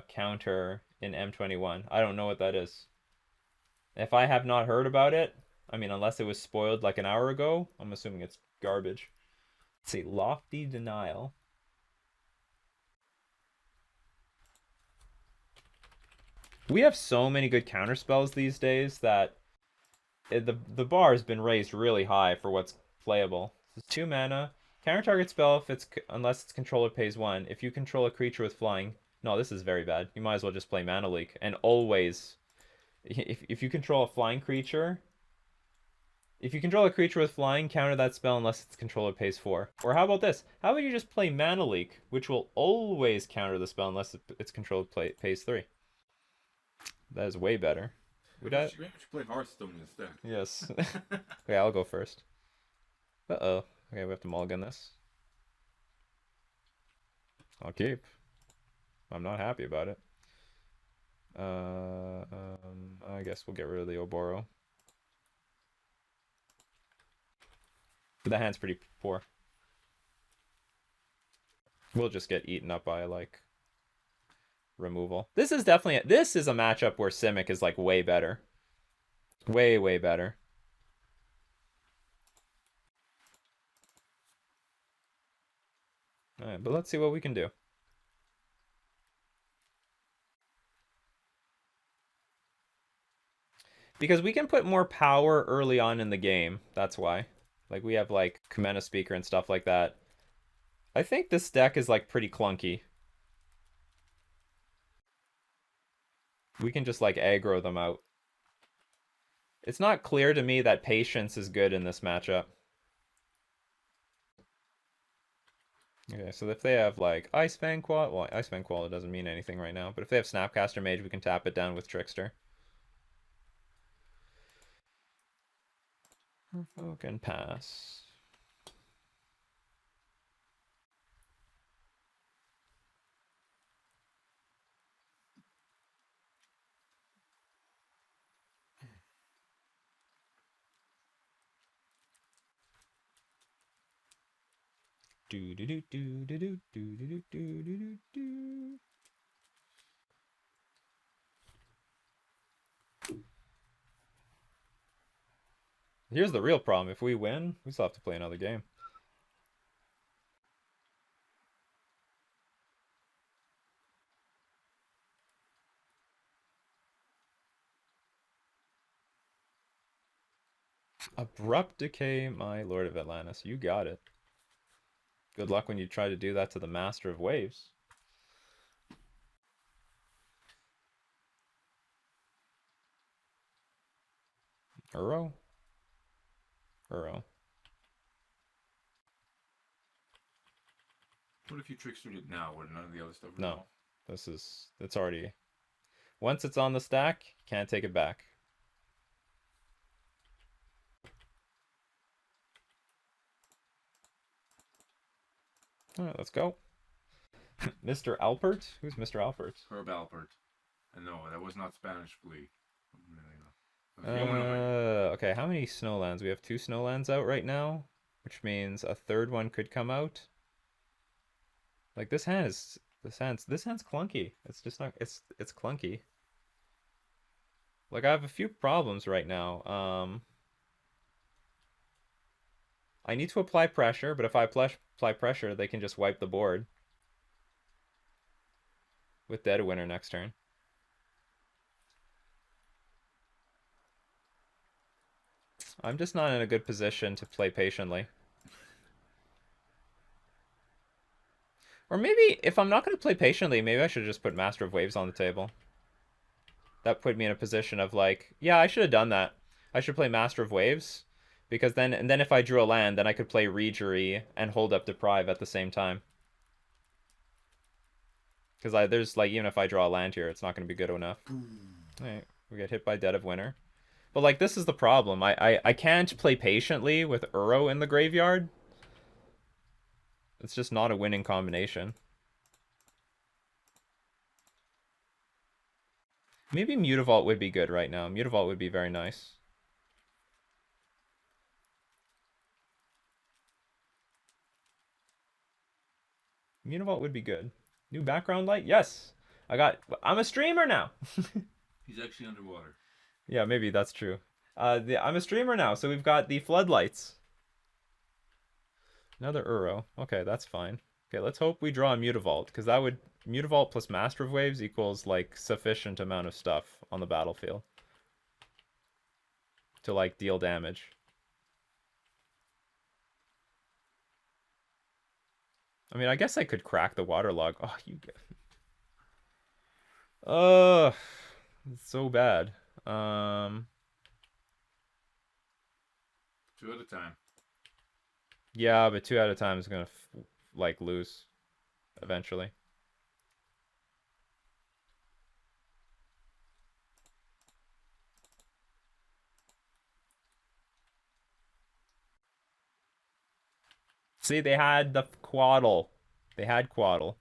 counter in M21? I don't know what that is. If I have not heard about it, I mean, unless it was spoiled like an hour ago, I'm assuming it's garbage. Let's see, Lofty Denial. We have so many good counter spells these days that the bar has been raised really high for what's playable. It's 2 mana. Counter target spell unless its controller pays 1. If you control a creature with flying... No, this is very bad. You might as well just play Mana Leak. And always... If you control a flying creature... If you control a creature with flying, counter that spell unless its controller pays 4. Or how about this? How about you just play Mana Leak, which will always counter the spell unless its controller pays 3. That is way better. Would I? You should play Hearthstone instead. Yes. Okay, I'll go first. Uh-oh. Okay, we have to mulligan this. I'll keep. I'm not happy about it. I guess we'll get rid of the Oboro. But the hand's pretty poor. We'll just get eaten up by, like, removal. This is definitely... This is a matchup where Simic is, like, way better. Way, way better. Alright, but let's see what we can do. Because we can put more power early on in the game. That's why. Like, we have, like, Kumena Speaker and stuff like that. I think this deck is, like, pretty clunky. We can just, like, aggro them out. It's not clear to me that Patience is good in this matchup. Okay, so if they have, like, Ice Fang Qual... Well, Ice Fang Qual doesn't mean anything right now. But if they have Snapcaster Mage, we can tap it down with Trickster. Merfolk and pass. Do do do do do do do do do do do. Here's the real problem. If we win, we still have to play another game. Abrupt Decay, my Lord of Atlantis. You got it. Good luck when you try to do that to the Master of Waves. Uro. Uro. What if you trickstered it now? Would none of the other stuff? No. This is... It's already... Once it's on the stack, can't take it back. Alright, let's go. Mr. Alpert? Who's Mr. Alpert? Herb Alpert. And no, that was not Spanish Flea. Okay, how many snowlands? We have 2 snowlands out right now, which means a third one could come out. Like, this hand's clunky. It's just not... It's clunky. Like, I have a few problems right now. I need to apply pressure, but if I apply pressure, they can just wipe the board. With Dead Winter next turn. I'm just not in a good position to play patiently. Or maybe, if I'm not going to play patiently, maybe I should just put Master of Waves on the table. That put me in a position of like, yeah, I should have done that. I should play Master of Waves. Because then if I drew a land, then I could play Regery and hold up Deprive at the same time. Because there's like, even if I draw a land here, it's not going to be good enough. Alright, we get hit by Dead of Winter. But like, this is the problem. I can't play patiently with Uro in the graveyard. It's just not a winning combination. Maybe Mutavault would be good right now. Mutavault would be very nice. Mutavault would be good. New background light? Yes. I'm a streamer now. He's actually underwater. Yeah, maybe that's true. I'm a streamer now, so we've got the floodlights. Another Uro. Okay, that's fine. Okay, let's hope we draw a Mutavault, because that would... Mutavault plus Master of Waves equals, like, sufficient amount of stuff on the battlefield. To, like, deal damage. I mean, I guess I could crack the Waterlog. Oh, you get... it's so bad. 2 at a time. Yeah, but 2 at a time is gonna like lose eventually. See, they had the Quaddle. They had Quaddle.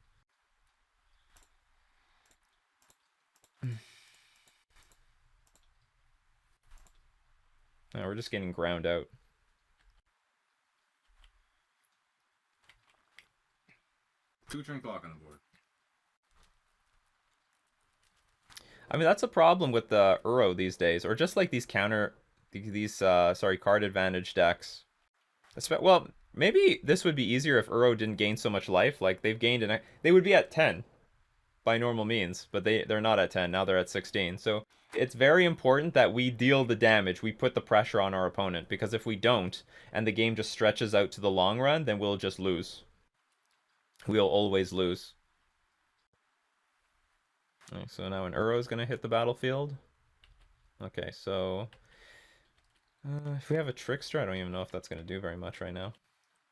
No, we're just getting ground out. Two turn clock on the board. I mean, that's a problem with the Uro these days, or just like these card advantage decks. Well, maybe this would be easier if Uro didn't gain so much life. Like they've gained they would be at 10 by normal means, but they're not at 10 now. They're at 16. So it's very important that we deal the damage. We put the pressure on our opponent, because if we don't, and the game just stretches out to the long run, then we'll just lose. We'll always lose. Okay, so now an Uro is going to hit the battlefield. Okay, so if we have a Trickster, I don't even know if that's going to do very much right now.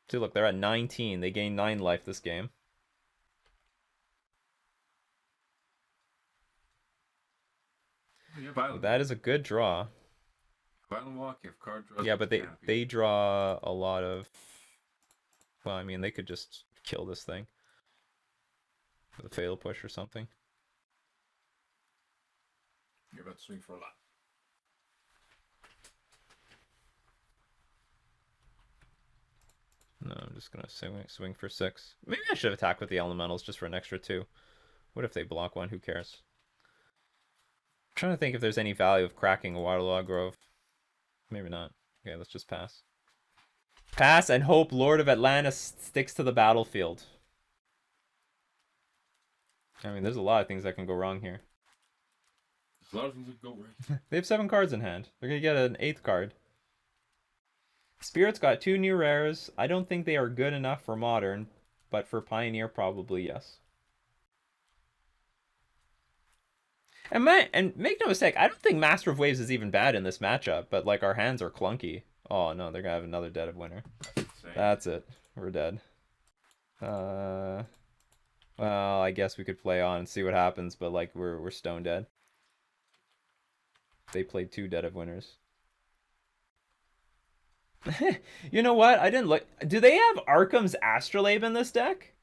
See, look, they're at 19. They gain 9 life this game. That is a good draw. Violent Walk, if card draws. Yeah, but they draw a lot of... Well, I mean, they could just kill this thing with a Fatal Push or something. You're about to swing for a lot. No, I'm just gonna swing for 6. Maybe I should attack with the elementals just for an extra 2. What if they block 1? Who cares? I'm trying to think if there's any value of cracking a Waterlog Grove. Maybe not. Okay, let's just pass. Pass and hope Lord of Atlantis sticks to the battlefield. I mean, there's a lot of things that can go wrong here. There's a lot of things that go right. They have 7 cards in hand. They're gonna get an 8th card. Spirit's got 2 new rares. I don't think they are good enough for Modern, but for Pioneer, probably yes. And make no mistake, I don't think Master of Waves is even bad in this matchup, but like our hands are clunky. Oh no, they're gonna have another Dead of Winter. That's it. We're dead. Well, I guess we could play on and see what happens, but like we're stone dead. They played 2 Dead of Winters. You know what? I didn't look. Do they have Arkham's Astrolabe in this deck?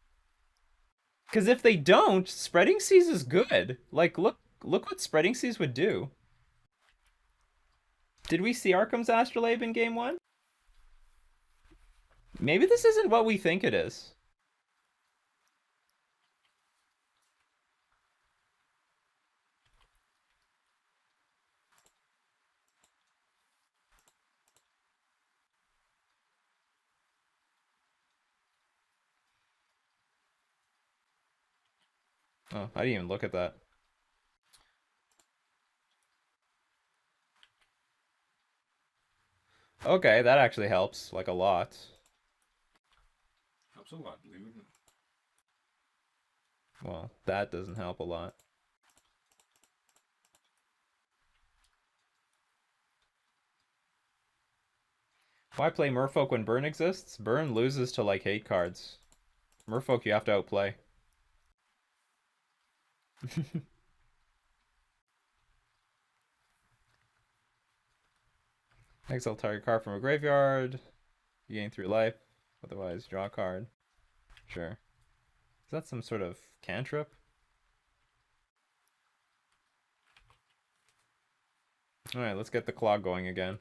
Because if they don't, Spreading Seas is good. Like, look what Spreading Seas would do. Did we see Arkham's Astrolabe in game 1? Maybe this isn't what we think it is. Oh, I didn't even look at that. Okay, that actually helps, like, a lot. Helps a lot, believe it or not. Well, that doesn't help a lot. Why play Merfolk when Burn exists? Burn loses to, like, hate cards. Merfolk you have to outplay. Exile target card from a graveyard. You gain 3 life. Otherwise, draw a card. Sure. Is that some sort of cantrip? Alright, let's get the clock going again.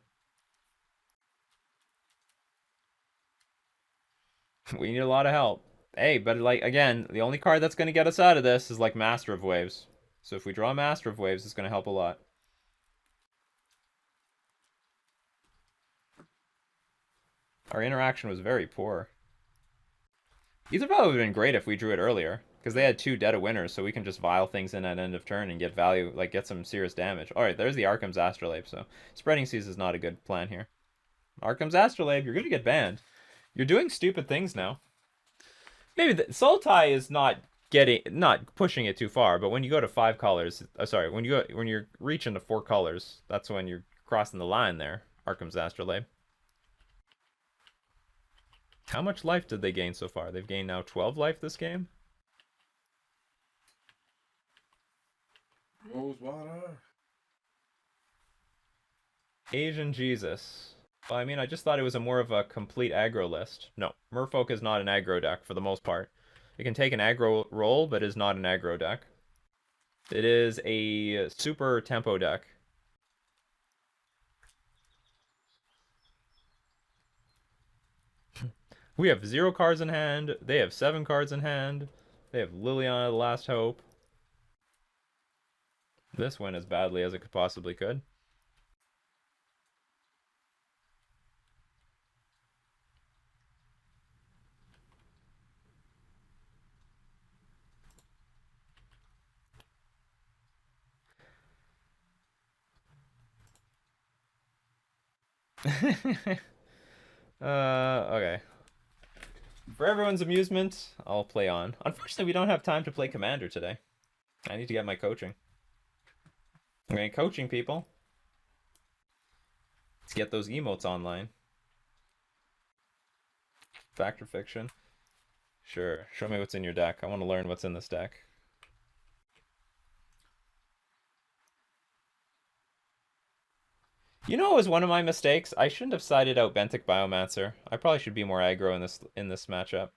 We need a lot of help. Hey, but like, again, the only card that's going to get us out of this is like Master of Waves. So if we draw Master of Waves, it's going to help a lot. Our interaction was very poor. These would probably have been great if we drew it earlier, because they had 2 Dead of Winters, so we can just vial things in at end of turn and get value, like get some serious damage. Alright, there's the Arkham's Astrolabe, so Spreading Seas is not a good plan here. Arkham's Astrolabe, you're going to get banned. You're doing stupid things now. Maybe the Sultai is not pushing it too far, but when you go to 5 colors, when you're reaching to 4 colors, that's when you're crossing the line there. Arkham's Astrolabe. How much life did they gain so far? They've gained now 12 life this game. Rosewater. Asian Jesus. Well, I mean, I just thought it was a more of a complete aggro list. No, Merfolk is not an aggro deck for the most part. It can take an aggro role, but is not an aggro deck. It is a super tempo deck. We have 0 cards in hand. They have 7 cards in hand. They have Liliana, the Last Hope. This went as badly as it could possibly could. Okay. For everyone's amusement, I'll play on. Unfortunately, we don't have time to play Commander today. I need to get my coaching. Okay, coaching people. Let's get those emotes online. Fact or fiction? Sure. Show me what's in your deck. I want to learn what's in this deck. You know, it was one of my mistakes. I shouldn't have sided out Benthic Biomancer. I probably should be more aggro in this matchup.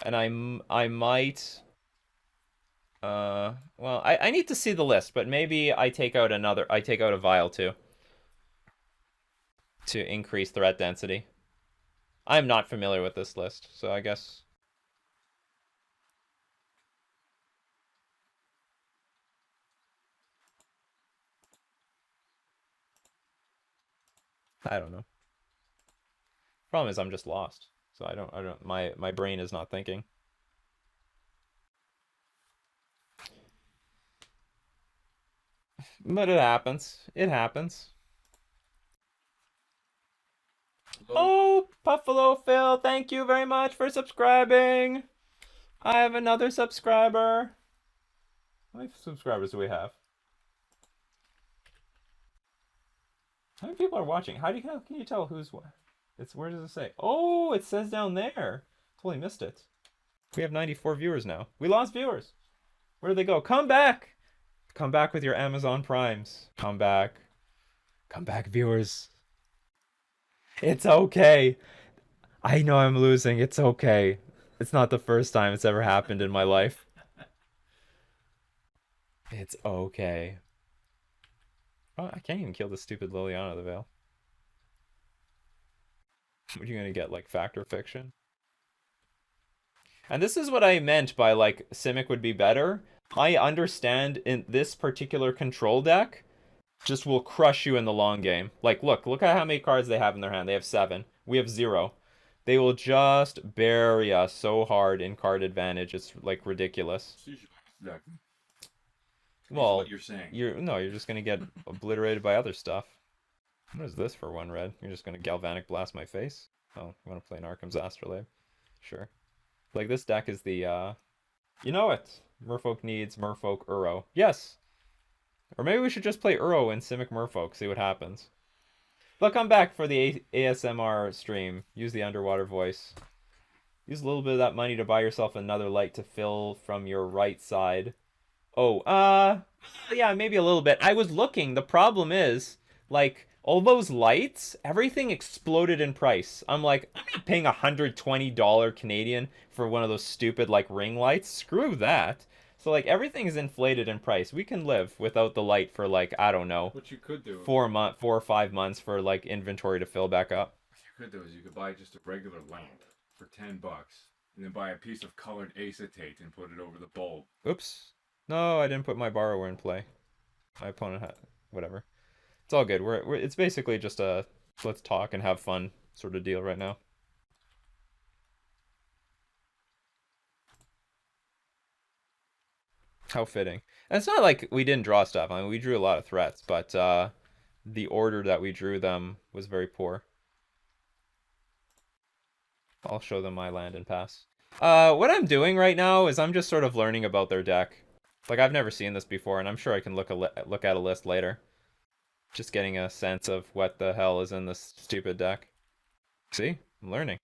And I might. Well, I need to see the list, but maybe I take out a Vial too. To increase threat density. I'm not familiar with this list, so I guess. I don't know. Problem is I'm just lost. So I don't my brain is not thinking. But it happens. It happens. Oh, Buffalo Phil, thank you very much for subscribing. I have another subscriber. How many subscribers do we have? How many people are watching? How can you tell who's what? Where does it say? Oh, it says down there. Totally missed it. We have 94 viewers now. We lost viewers. Where did they go? Come back. Come back with your Amazon Primes. Come back. Come back, viewers. It's okay. I know I'm losing. It's okay. It's not the first time it's ever happened in my life. It's okay. Oh, I can't even kill this stupid Liliana of the Veil. What are you gonna get, like, fact or fiction? And this is what I meant by, like, Simic would be better. I understand in this particular control deck just will crush you in the long game. Like, look at how many cards they have in their hand. They have 7. We have 0. They will just bury us so hard in card advantage. It's, like, ridiculous. Well, what you're saying. You're just gonna get obliterated by other stuff. What is this for 1 red? You're just gonna Galvanic Blast my face? Oh, you wanna play an Arkham's Astrolabe? Sure. Like, this deck is the, you know it! Merfolk needs Merfolk Uro. Yes! Or maybe we should just play Uro in Simic Merfolk, see what happens. But come back for the ASMR stream. Use the underwater voice. Use a little bit of that money to buy yourself another light to fill from your right side. Oh, yeah, maybe a little bit. I was looking. The problem is, like, all those lights, everything exploded in price. I'm like, I'm not paying $120 Canadian for one of those stupid, like, ring lights. Screw that. So, like, everything's inflated in price. We can live without the light for, like, I don't know. What you could do. 4 or 5 months for, like, inventory to fill back up. What you could do is you could buy just a regular lamp for $10, and then buy a piece of colored acetate and put it over the bulb. Oops. No, I didn't put my borrower in play. My opponent had whatever. It's all good. It's basically just a let's talk and have fun sort of deal right now. How fitting. And it's not like we didn't draw stuff. I mean, we drew a lot of threats, but the order that we drew them was very poor. I'll show them my land and pass. What I'm doing right now is I'm just sort of learning about their deck. Like, I've never seen this before, and I'm sure I can look at a list later. Just getting a sense of what the hell is in this stupid deck. See? I'm learning.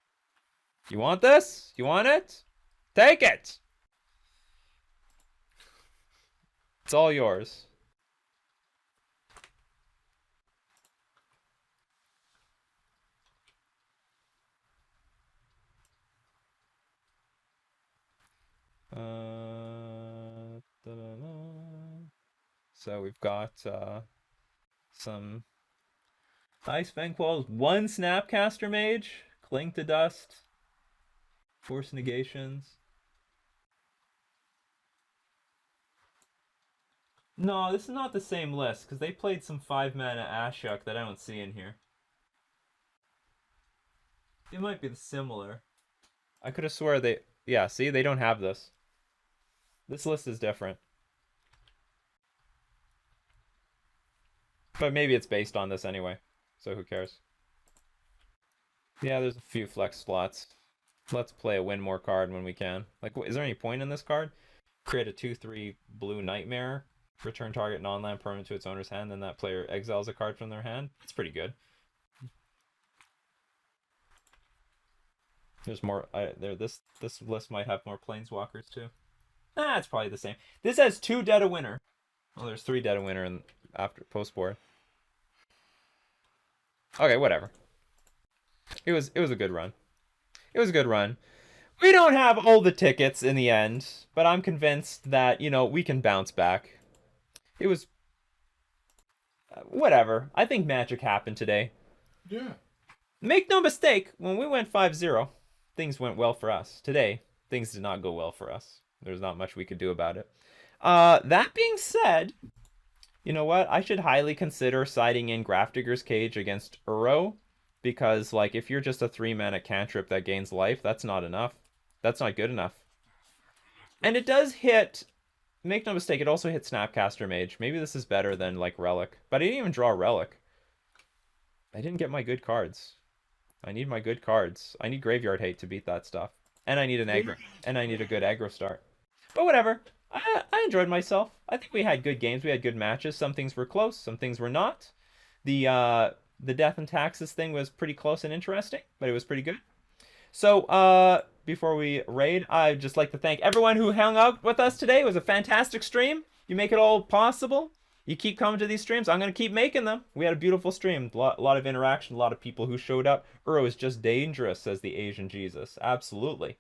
You want this? You want it? Take it! It's all yours. So we've got some Ice Vanquills, 1 Snapcaster Mage, Cling to Dust, Force Negations. No, this is not the same list, because they played some 5-mana Ashok that I don't see in here. It might be similar. I could have swore they... Yeah, see? They don't have this. This list is different. But maybe it's based on this anyway, so who cares? Yeah, there's a few flex slots. Let's play a win more card when we can. Like, is there any point in this card? Create a 2/3 blue Nightmare. Return target non-land permanent to its owner's hand, then that player exiles a card from their hand. It's pretty good. There's more. This list might have more planeswalkers too. Ah, it's probably the same. This has 2 Dead of Winter. Well, there's 3 Dead of Winter in after post board. Okay, whatever. It was a good run. It was a good run. We don't have all the tickets in the end, but I'm convinced that, you know, we can bounce back. It was whatever. I think magic happened today. Yeah. Make no mistake, when we went 5-0, things went well for us. Today, things did not go well for us. There's not much we could do about it. That being said, you know what? I should highly consider siding in Grafdigger's Cage against Uro, because, like, if you're just a 3-mana cantrip that gains life, that's not enough. That's not good enough. And it does hit... Make no mistake, it also hits Snapcaster Mage. Maybe this is better than, like, Relic. But I didn't even draw Relic. I didn't get my good cards. I need my good cards. I need Graveyard Hate to beat that stuff. And I need an aggro. And I need a good aggro start. But whatever. I enjoyed myself. I think we had good games. We had good matches. Some things were close. Some things were not. The Death and Taxes thing was pretty close and interesting. But it was pretty good. So, before we raid, I'd just like to thank everyone who hung out with us today. It was a fantastic stream. You make it all possible. You keep coming to these streams. I'm going to keep making them. We had a beautiful stream. A lot of interaction. A lot of people who showed up. Uro is just dangerous, says the Asian Jesus. Absolutely.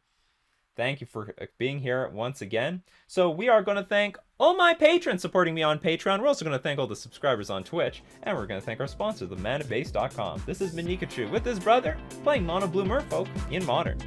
Thank you for being here once again. So we are going to thank all my patrons supporting me on Patreon. We're also going to thank all the subscribers on Twitch. And we're going to thank our sponsor, themanabase.com. This has been Nikachu with his brother playing Mono Blue Merfolk in Modern.